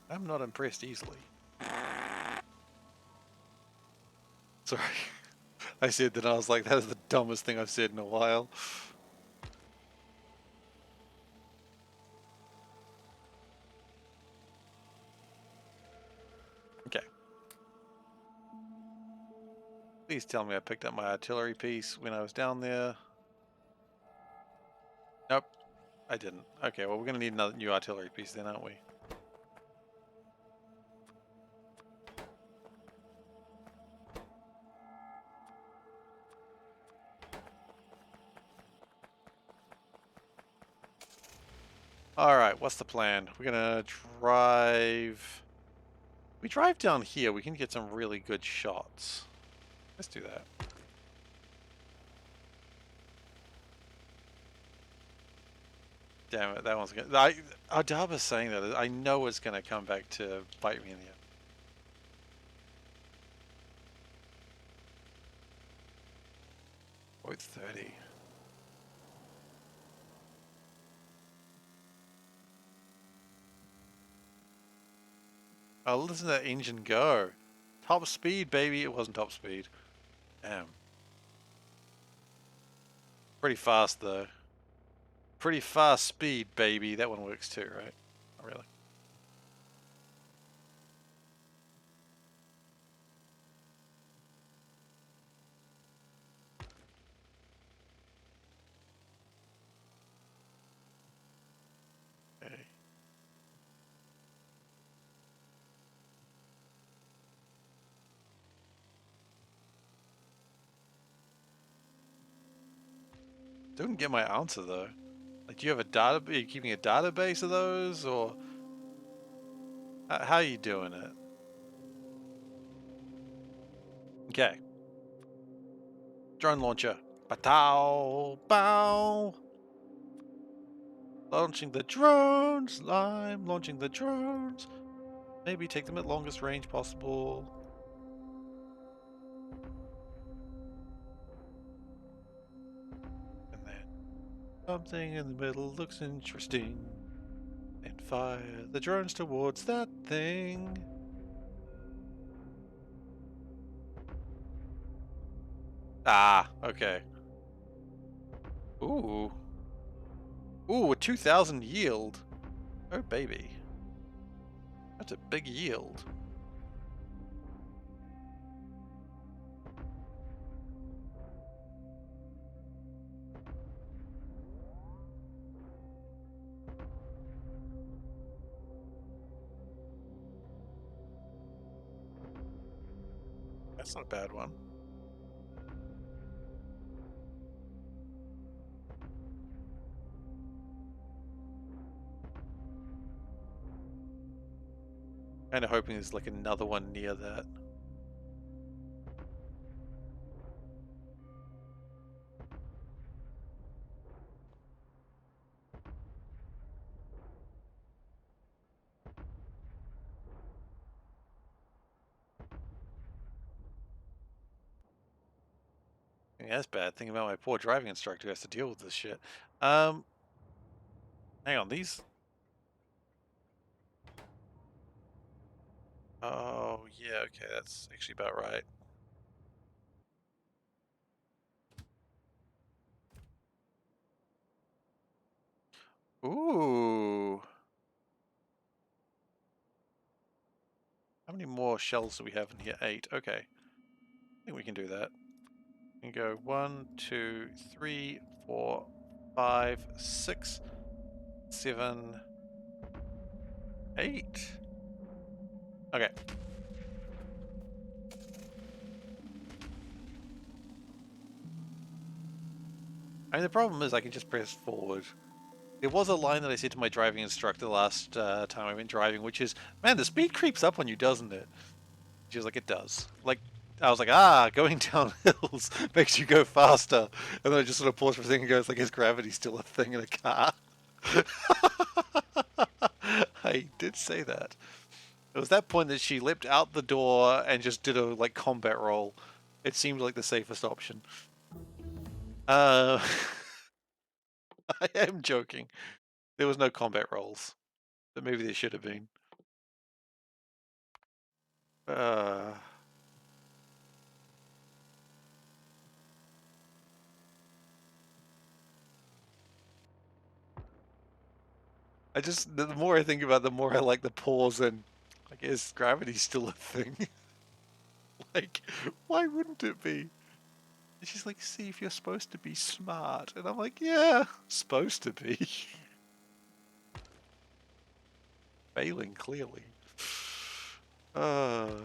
I'm not impressed easily. Sorry. I said that I was like, that is the dumbest thing I've said in a while. Okay. Please tell me I picked up my artillery piece when I was down there. Nope, I didn't. Okay, well we're gonna need another new artillery piece then, aren't we? Alright, what's the plan? We're gonna drive... We drive down here, we can get some really good shots. Let's do that. Damn it, that one's gonna... Adaba's saying that, I know it's gonna come back to bite me in the end. Both 30. Oh, listen to that engine go. Top speed, baby. It wasn't top speed. Damn. Pretty fast, though. Pretty fast speed, baby. That one works too, right? Not really. Okay. Didn't get my answer though. Like, do you have a data? Are you keeping a database of those, or how are you doing it? Okay. Drone launcher. Patow, bow. Launching the drones. I'm launching the drones. Maybe take them at longest range possible. And then something in the middle looks interesting. And fire the drones towards that thing. Ah, okay. Ooh. Ooh, a 2,000 yield. Oh, baby. That's a big yield. That's not a bad one. Kind of hoping there's like another one near that. Yeah, that's bad. Thinking about my poor driving instructor who has to deal with this shit. Hang on, these. Oh, yeah, okay, that's actually about right. Ooh. How many more shells do we have in here? 8. Okay. I think we can do that. We can go 1, 2, 3, 4, 5, 6, 7, 8. Okay. I mean, the problem is I can just press forward. There was a line that I said to my driving instructor last time I went driving, which is, man, the speed creeps up on you, doesn't it? She was like, it does. Like, I was like, going down hills makes you go faster. And then I just sort of paused for a second and goes, like, is gravity still a thing in a car? I did say that. It was that point that she leapt out the door and just did a, like, combat roll. It seemed like the safest option. Uh, I am joking. There was no combat rolls. But maybe there should have been. Uh... the more I think about it, the more I like the pause and I guess gravity's still a thing. Like, why wouldn't it be? And she's like, see if you're supposed to be smart. And I'm like, yeah, supposed to be. Failing, clearly. I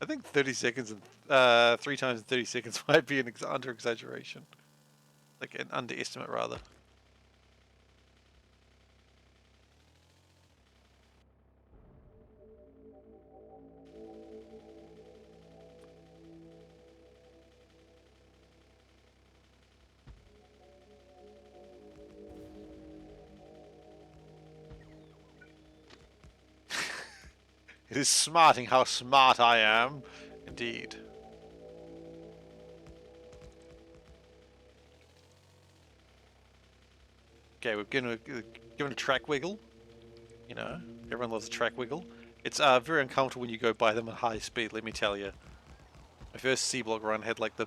think 30 seconds and 3 times in 30 seconds might be an under exaggeration. Like an underestimate, rather. It is smarting how smart I am. Indeed. Okay, we've given a track wiggle. You know, everyone loves a track wiggle. It's very uncomfortable when you go by them at high speed, let me tell you. My first C-block run had like the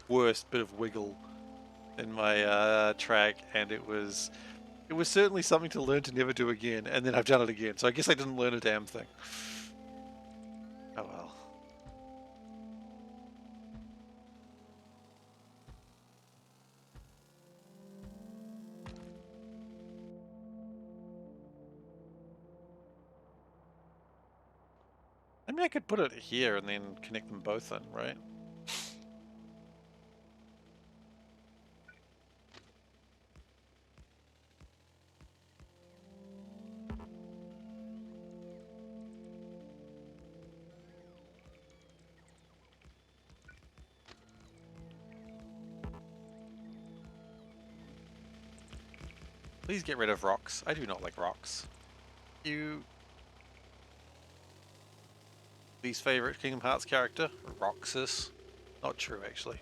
worst bit of wiggle in my track, and it was certainly something to learn to never do again, and then I've done it again, so I guess I didn't learn a damn thing. Oh well. I mean, I could put it here and then connect them both in, right? Please get rid of rocks. I do not like rocks. You... Least favorite Kingdom Hearts character? Roxas. Not true, actually.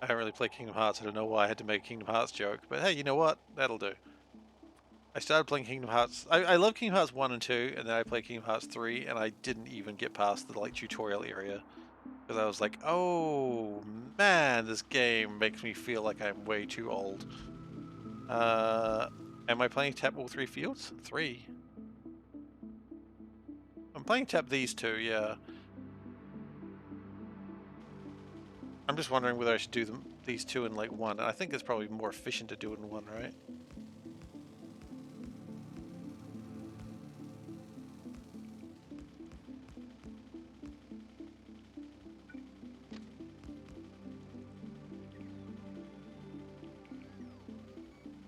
I don't really play Kingdom Hearts. I don't know why I had to make a Kingdom Hearts joke. But hey, you know what? That'll do. I started playing Kingdom Hearts. I love Kingdom Hearts 1 and 2, and then I played Kingdom Hearts 3, and I didn't even get past the like tutorial area. Because I was like, oh man, this game makes me feel like I'm way too old. Am I playing tap all 3 fields? 3. I'm playing tap these 2, yeah. I'm just wondering whether I should do these 2 in like 1. I think it's probably more efficient to do it in 1, right?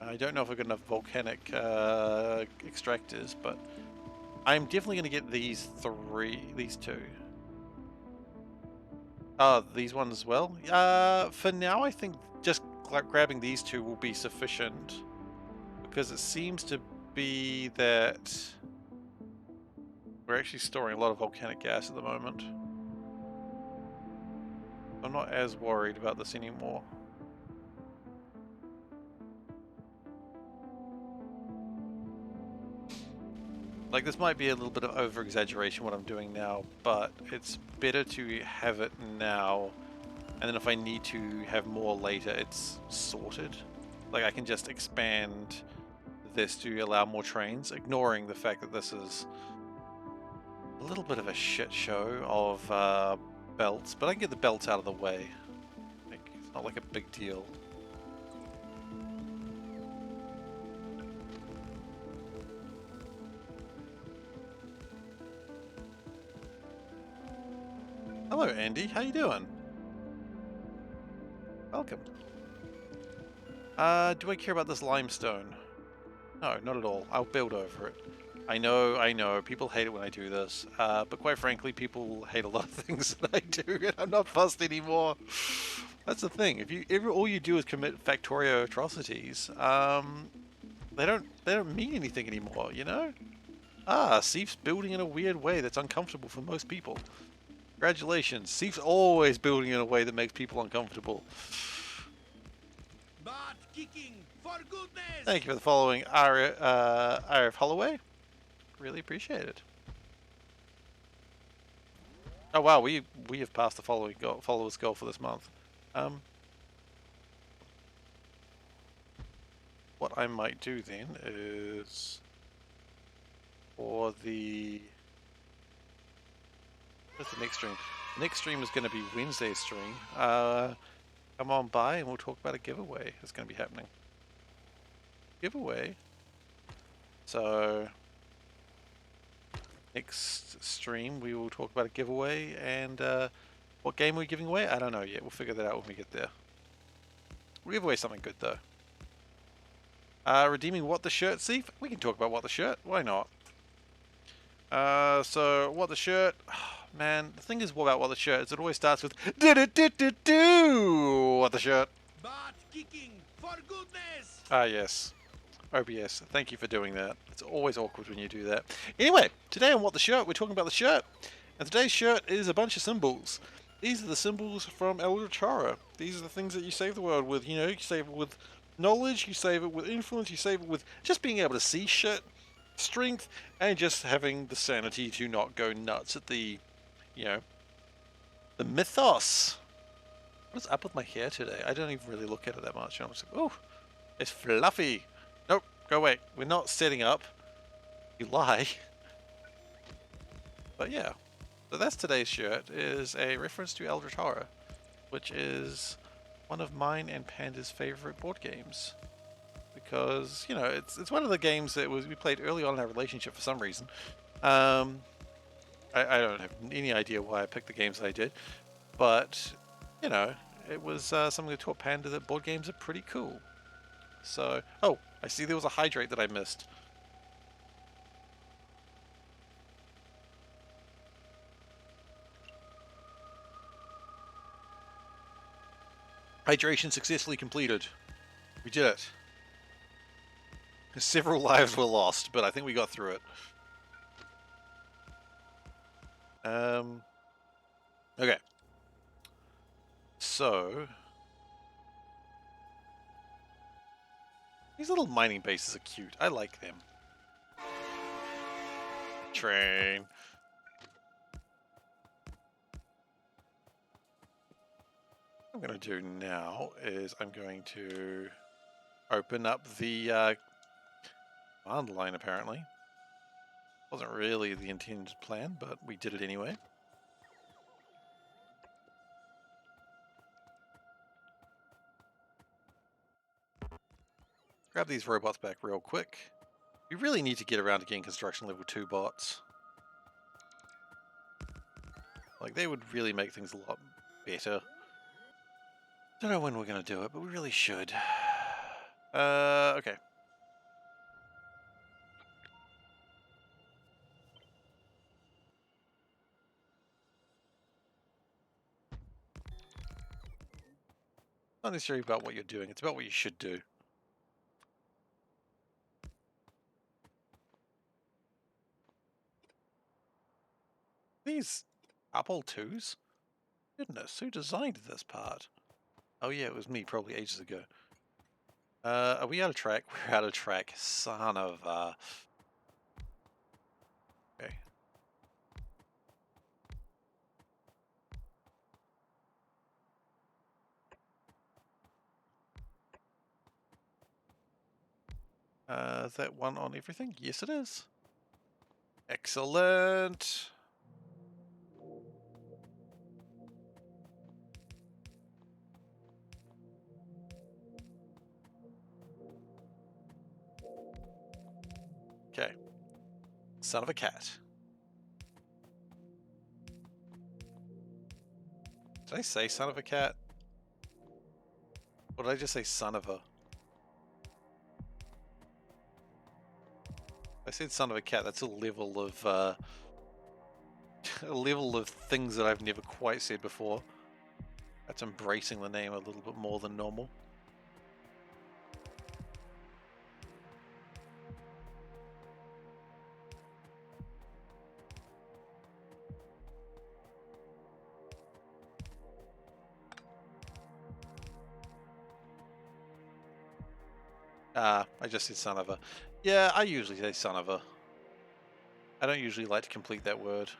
I don't know if I've got enough volcanic extractors, but I'm definitely going to get these 2. Oh, these ones as well? For now, I think just grabbing these 2 will be sufficient, because it seems to be that we're actually storing a lot of volcanic gas at the moment. I'm not as worried about this anymore. Like, this might be a little bit of over-exaggeration what I'm doing now, but it's better to have it now, and then if I need to have more later, it's sorted. Like, I can just expand this to allow more trains, ignoring the fact that this is a little bit of a shit show of belts, but I can get the belts out of the way. Like, it's not like a big deal. Hello, Andy. How you doing? Welcome. Do I care about this limestone? No, not at all. I'll build over it. I know, people hate it when I do this, but quite frankly, people hate a lot of things that I do, and I'm not fussed anymore. That's the thing. If all you do is commit Factorio atrocities, they don't mean anything anymore, you know? Ah, Seif's building in a weird way that's uncomfortable for most people. Congratulations, Seif's always building in a way that makes people uncomfortable. Butt kicking, for goodness! Thank you for the following, Arif Holloway. Really appreciate it. Oh wow, we have passed the followers goal for this month. What I might do then is for the what's the next stream? The next stream is going to be Wednesday's stream. Come on by and we'll talk about a giveaway that's going to be happening. Giveaway. So next stream we will talk about a giveaway, and what game are we giving away? I don't know yet. We'll figure that out when we get there. We'll give away something good though. Redeeming What the Shirt, Seif? We can talk about What the Shirt. Why not? So What the Shirt. Man, the thing is about What the Shirt is it always starts with do What the Shirt. Butt kicking, for goodness! Ah, yes. OBS, thank you for doing that. It's always awkward when you do that. Anyway, today on What the Shirt, we're talking about the shirt. And today's shirt is a bunch of symbols. These are the symbols from Eldritara. These are the things that you save the world with. You know, you save it with knowledge, you save it with influence, you save it with just being able to see shit, strength, and just having the sanity to not go nuts at the, you know, the mythos. What's up with my hair today? I don't even really look at it that much. I'm just like, oh, it's fluffy. Nope, go away. We're not setting up. You lie. But yeah. So that's today's shirt, is a reference to Eldritara, which is one of mine and Panda's favorite board games. Because, you know, it's one of the games that we played early on in our relationship for some reason. I don't have any idea why I picked the games that I did. But, you know, it was something that taught Panda that board games are pretty cool. So, oh, I see there was a hydrate that I missed. Hydration successfully completed. We did it. Several lives were lost, but I think we got through it. Okay. So these little mining bases are cute. I like them. Train. What I'm going to do now is I'm going to open up the command line, apparently. Wasn't really the intended plan, but we did it anyway. Grab these robots back real quick. We really need to get around to getting construction level 2 bots. Like, they would really make things a lot better. Don't know when we're going to do it, but we really should. Okay. Not necessarily about what you're doing, it's about what you should do. These Apple IIs? Goodness, who designed this part? Oh yeah, it was me, probably ages ago. Are we out of track? We're out of track. Son of a... Okay. Is that one on everything? Yes, it is. Excellent. Okay. Son of a cat. Did I say son of a cat? Or did I just say son of a? I said son of a cat, that's a level of a level of things that I've never quite said before. That's embracing the name a little bit more than normal. I just said son of a. Yeah, I usually say son of a. I don't usually like to complete that word.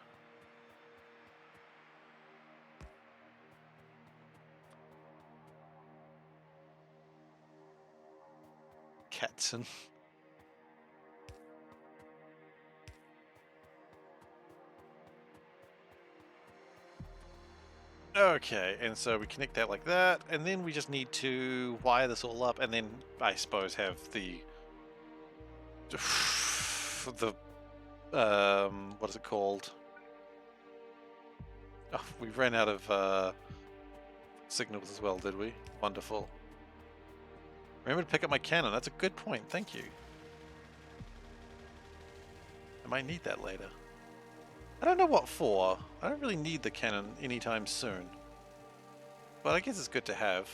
Catson. Okay, and so we connect that like that, and then we just need to wire this all up, and then I suppose have the what is it called? Oh, we ran out of signals as well, did we? Wonderful. Remember to pick up my cannon. That's a good point. Thank you. I might need that later. I don't know what for. I don't really need the cannon anytime soon. But I guess it's good to have.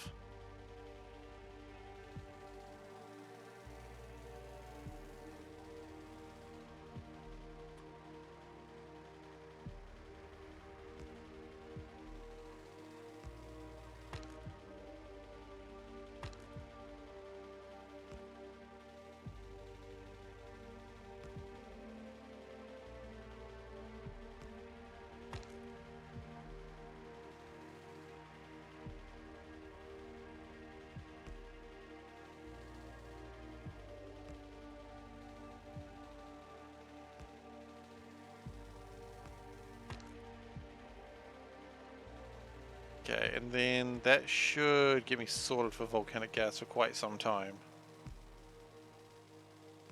Okay, and then that should get me sorted for volcanic gas for quite some time.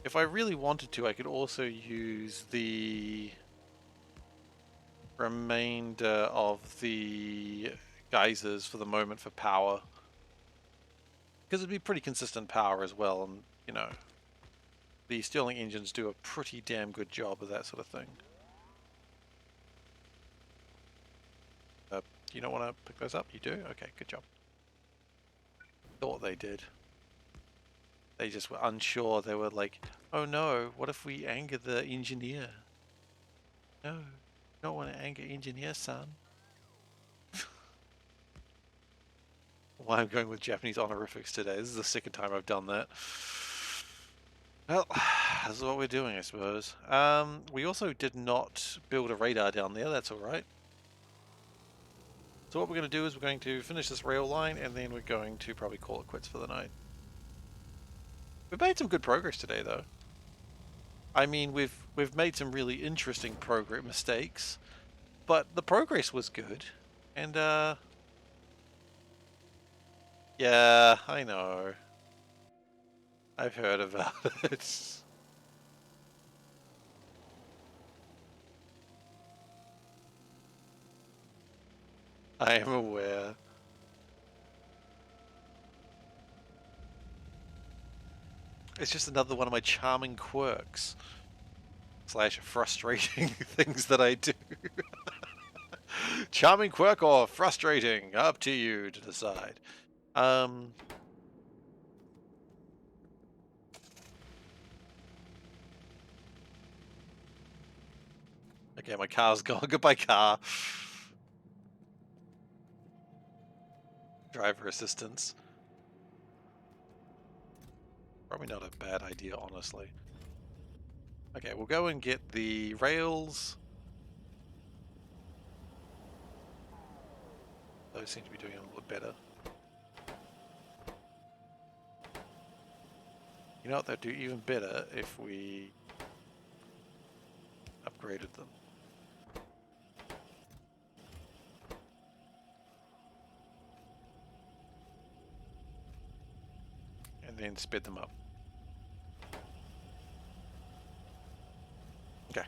If I really wanted to, I could also use the remainder of the geysers for the moment for power. Because it'd be pretty consistent power as well, and, you know, the Stirling engines do a pretty damn good job of that sort of thing. You don't want to pick those up? You do? Okay, good job. Thought they did. They just were unsure. They were like, oh no, what if we anger the engineer? No, you don't want to anger engineer, son. Why I'm going with Japanese honorifics today. This is the second time I've done that. Well, this is what we're doing, I suppose. We also did not build a radar down there. That's all right. So what we're going to do is we're going to finish this rail line, and then we're going to probably call it quits for the night. We've made some good progress today, though. I mean, we've made some really interesting progress mistakes, but the progress was good. And yeah, I know. I've heard about it. I am aware. It's just another one of my charming quirks. Slash frustrating things that I do. Charming quirk or frustrating? Up to you to decide. Okay, my car's gone. Goodbye, car. Driver assistance. Probably not a bad idea, honestly. Okay, we'll go and get the rails. Those seem to be doing a little bit better. You know what, they'll do even better if we upgraded them. And then sped them up. Okay.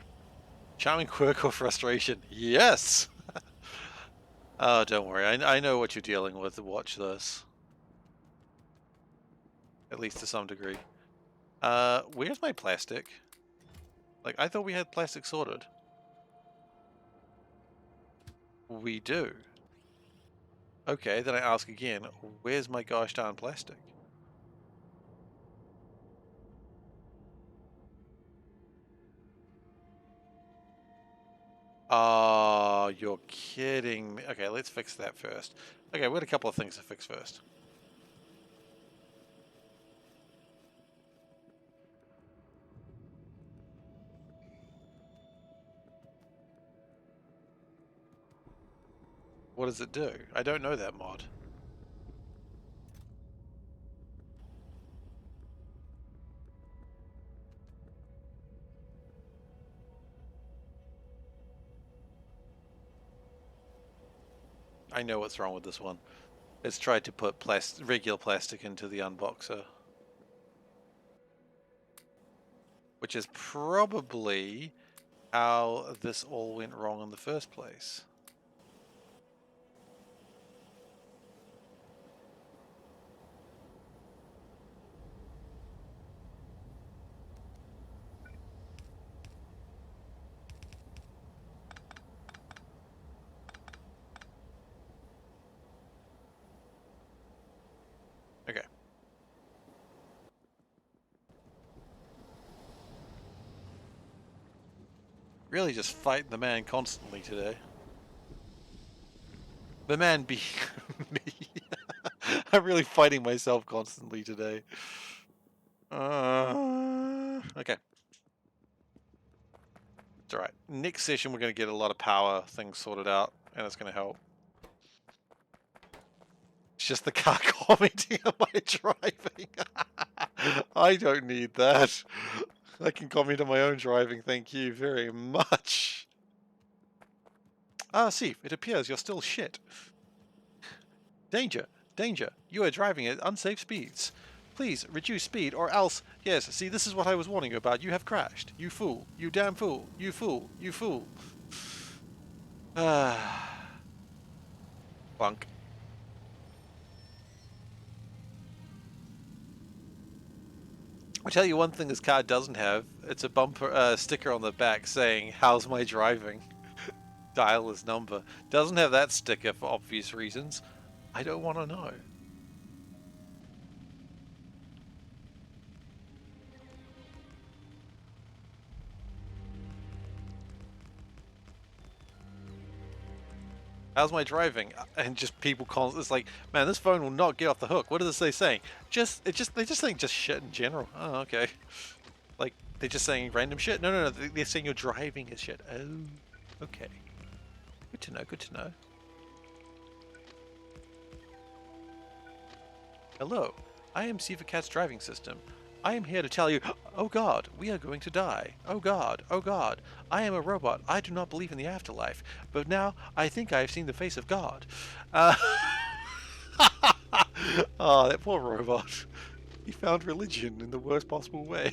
Charming quirk or frustration? Yes! Oh, don't worry. I know what you're dealing with. Watch this. At least to some degree. Where's my plastic? Like, I thought we had plastic sorted. We do. Okay, then I ask again, where's my gosh darn plastic? Oh, you're kidding me. Okay, let's fix that first. Okay, we got a couple of things to fix first. What does it do? I don't know that mod. I know what's wrong with this one. It's tried to put regular plastic into the unboxer. Which is probably how this all went wrong in the first place. Okay. Really just fighting the man constantly today. The man being me. I'm really fighting myself constantly today. Okay. It's alright. Next session we're going to get a lot of power things sorted out, and it's going to help. It's just the car commenting on my driving. I don't need that. I can comment on my own driving, thank you very much. Ah, see, it appears you're still shit. Danger, danger, you are driving at unsafe speeds. Please reduce speed or else, yes, see, this is what I was warning you about. You have crashed. You fool. You damn fool. You fool. You fool. Ah. Bunk. I'll tell you one thing this car doesn't have. It's a bumper sticker on the back saying, "How's my driving?" Dial his number. Doesn't have that sticker for obvious reasons. I don't want to know. How's my driving? And just people it's like, man, this phone will not get off the hook. What are they saying? They just saying just shit in general. Oh, okay. Like they're just saying random shit. No, they're saying your driving is shit. Oh, okay. Good to know. Good to know. Hello, I am SeiferKatt's driving system. I am here to tell you, oh God, we are going to die. Oh God, I am a robot. I do not believe in the afterlife, but now I think I have seen the face of God. Uh, oh, that poor robot. He found religion in the worst possible way.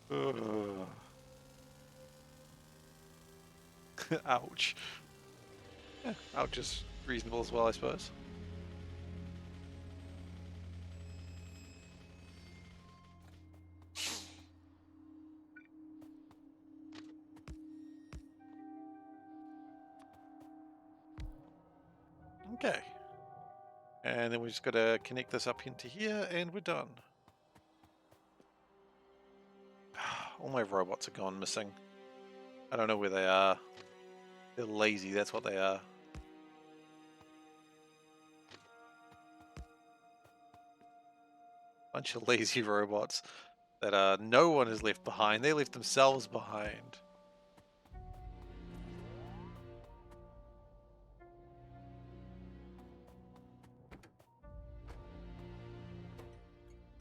Ugh. Ouch. Yeah, ouch is reasonable as well, I suppose. Okay. And then we just got to connect this up into here, and we're done. All my robots are gone missing. I don't know where they are. They're lazy, that's what they are. Bunch of lazy robots that no one has left behind. They left themselves behind.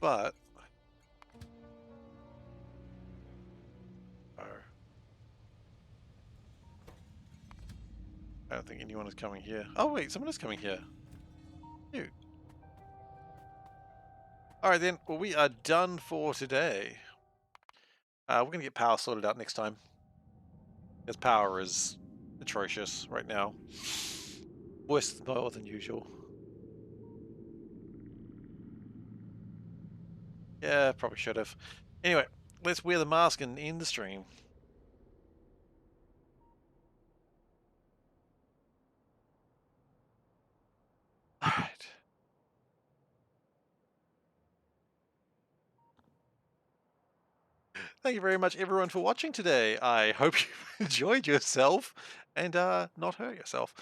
But oh, I don't think anyone is coming here. Oh wait, someone is coming here. Cute. Alright then, well we are done for today. We're gonna get power sorted out next time. Because power is atrocious right now. Worse more than usual. Yeah, probably should have. Anyway, let's wear the mask and end the stream. Alright. Thank you very much everyone for watching today. I hope you enjoyed yourself and not hurt yourself.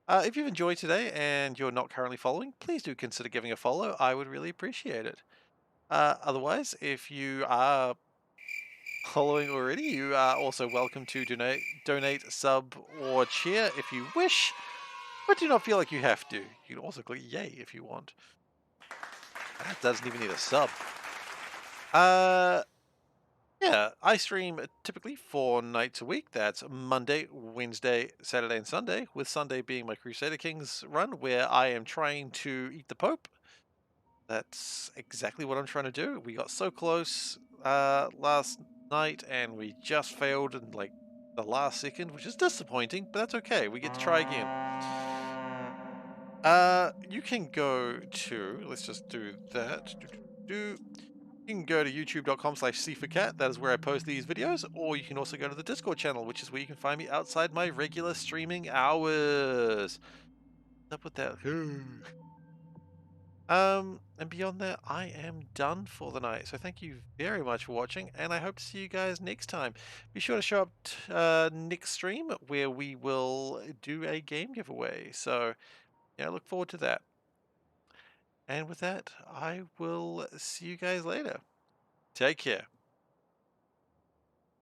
If you've enjoyed today and you're not currently following, please do consider giving a follow. I would really appreciate it. Otherwise, if you are following already, you are also welcome to donate, sub, or cheer if you wish, but do not feel like you have to. You can also click yay if you want. That doesn't even need a sub. Yeah, I stream typically 4 nights a week. That's Monday, Wednesday, Saturday, and Sunday, with Sunday being my Crusader Kings run, where I am trying to eat the Pope. That's exactly what I'm trying to do. We got so close last night, and we just failed in like the last second, which is disappointing, but that's okay. We get to try again. You can go to, let's just do that. You can go to youtube.com/SeiferKatt. That is where I post these videos. Or you can also go to the Discord channel, which is where you can find me outside my regular streaming hours. What's up with that? And beyond that, I am done for the night. So thank you very much for watching, and I hope to see you guys next time. Be sure to show up next stream where we will do a game giveaway. So yeah, look forward to that. And with that, I will see you guys later. Take care.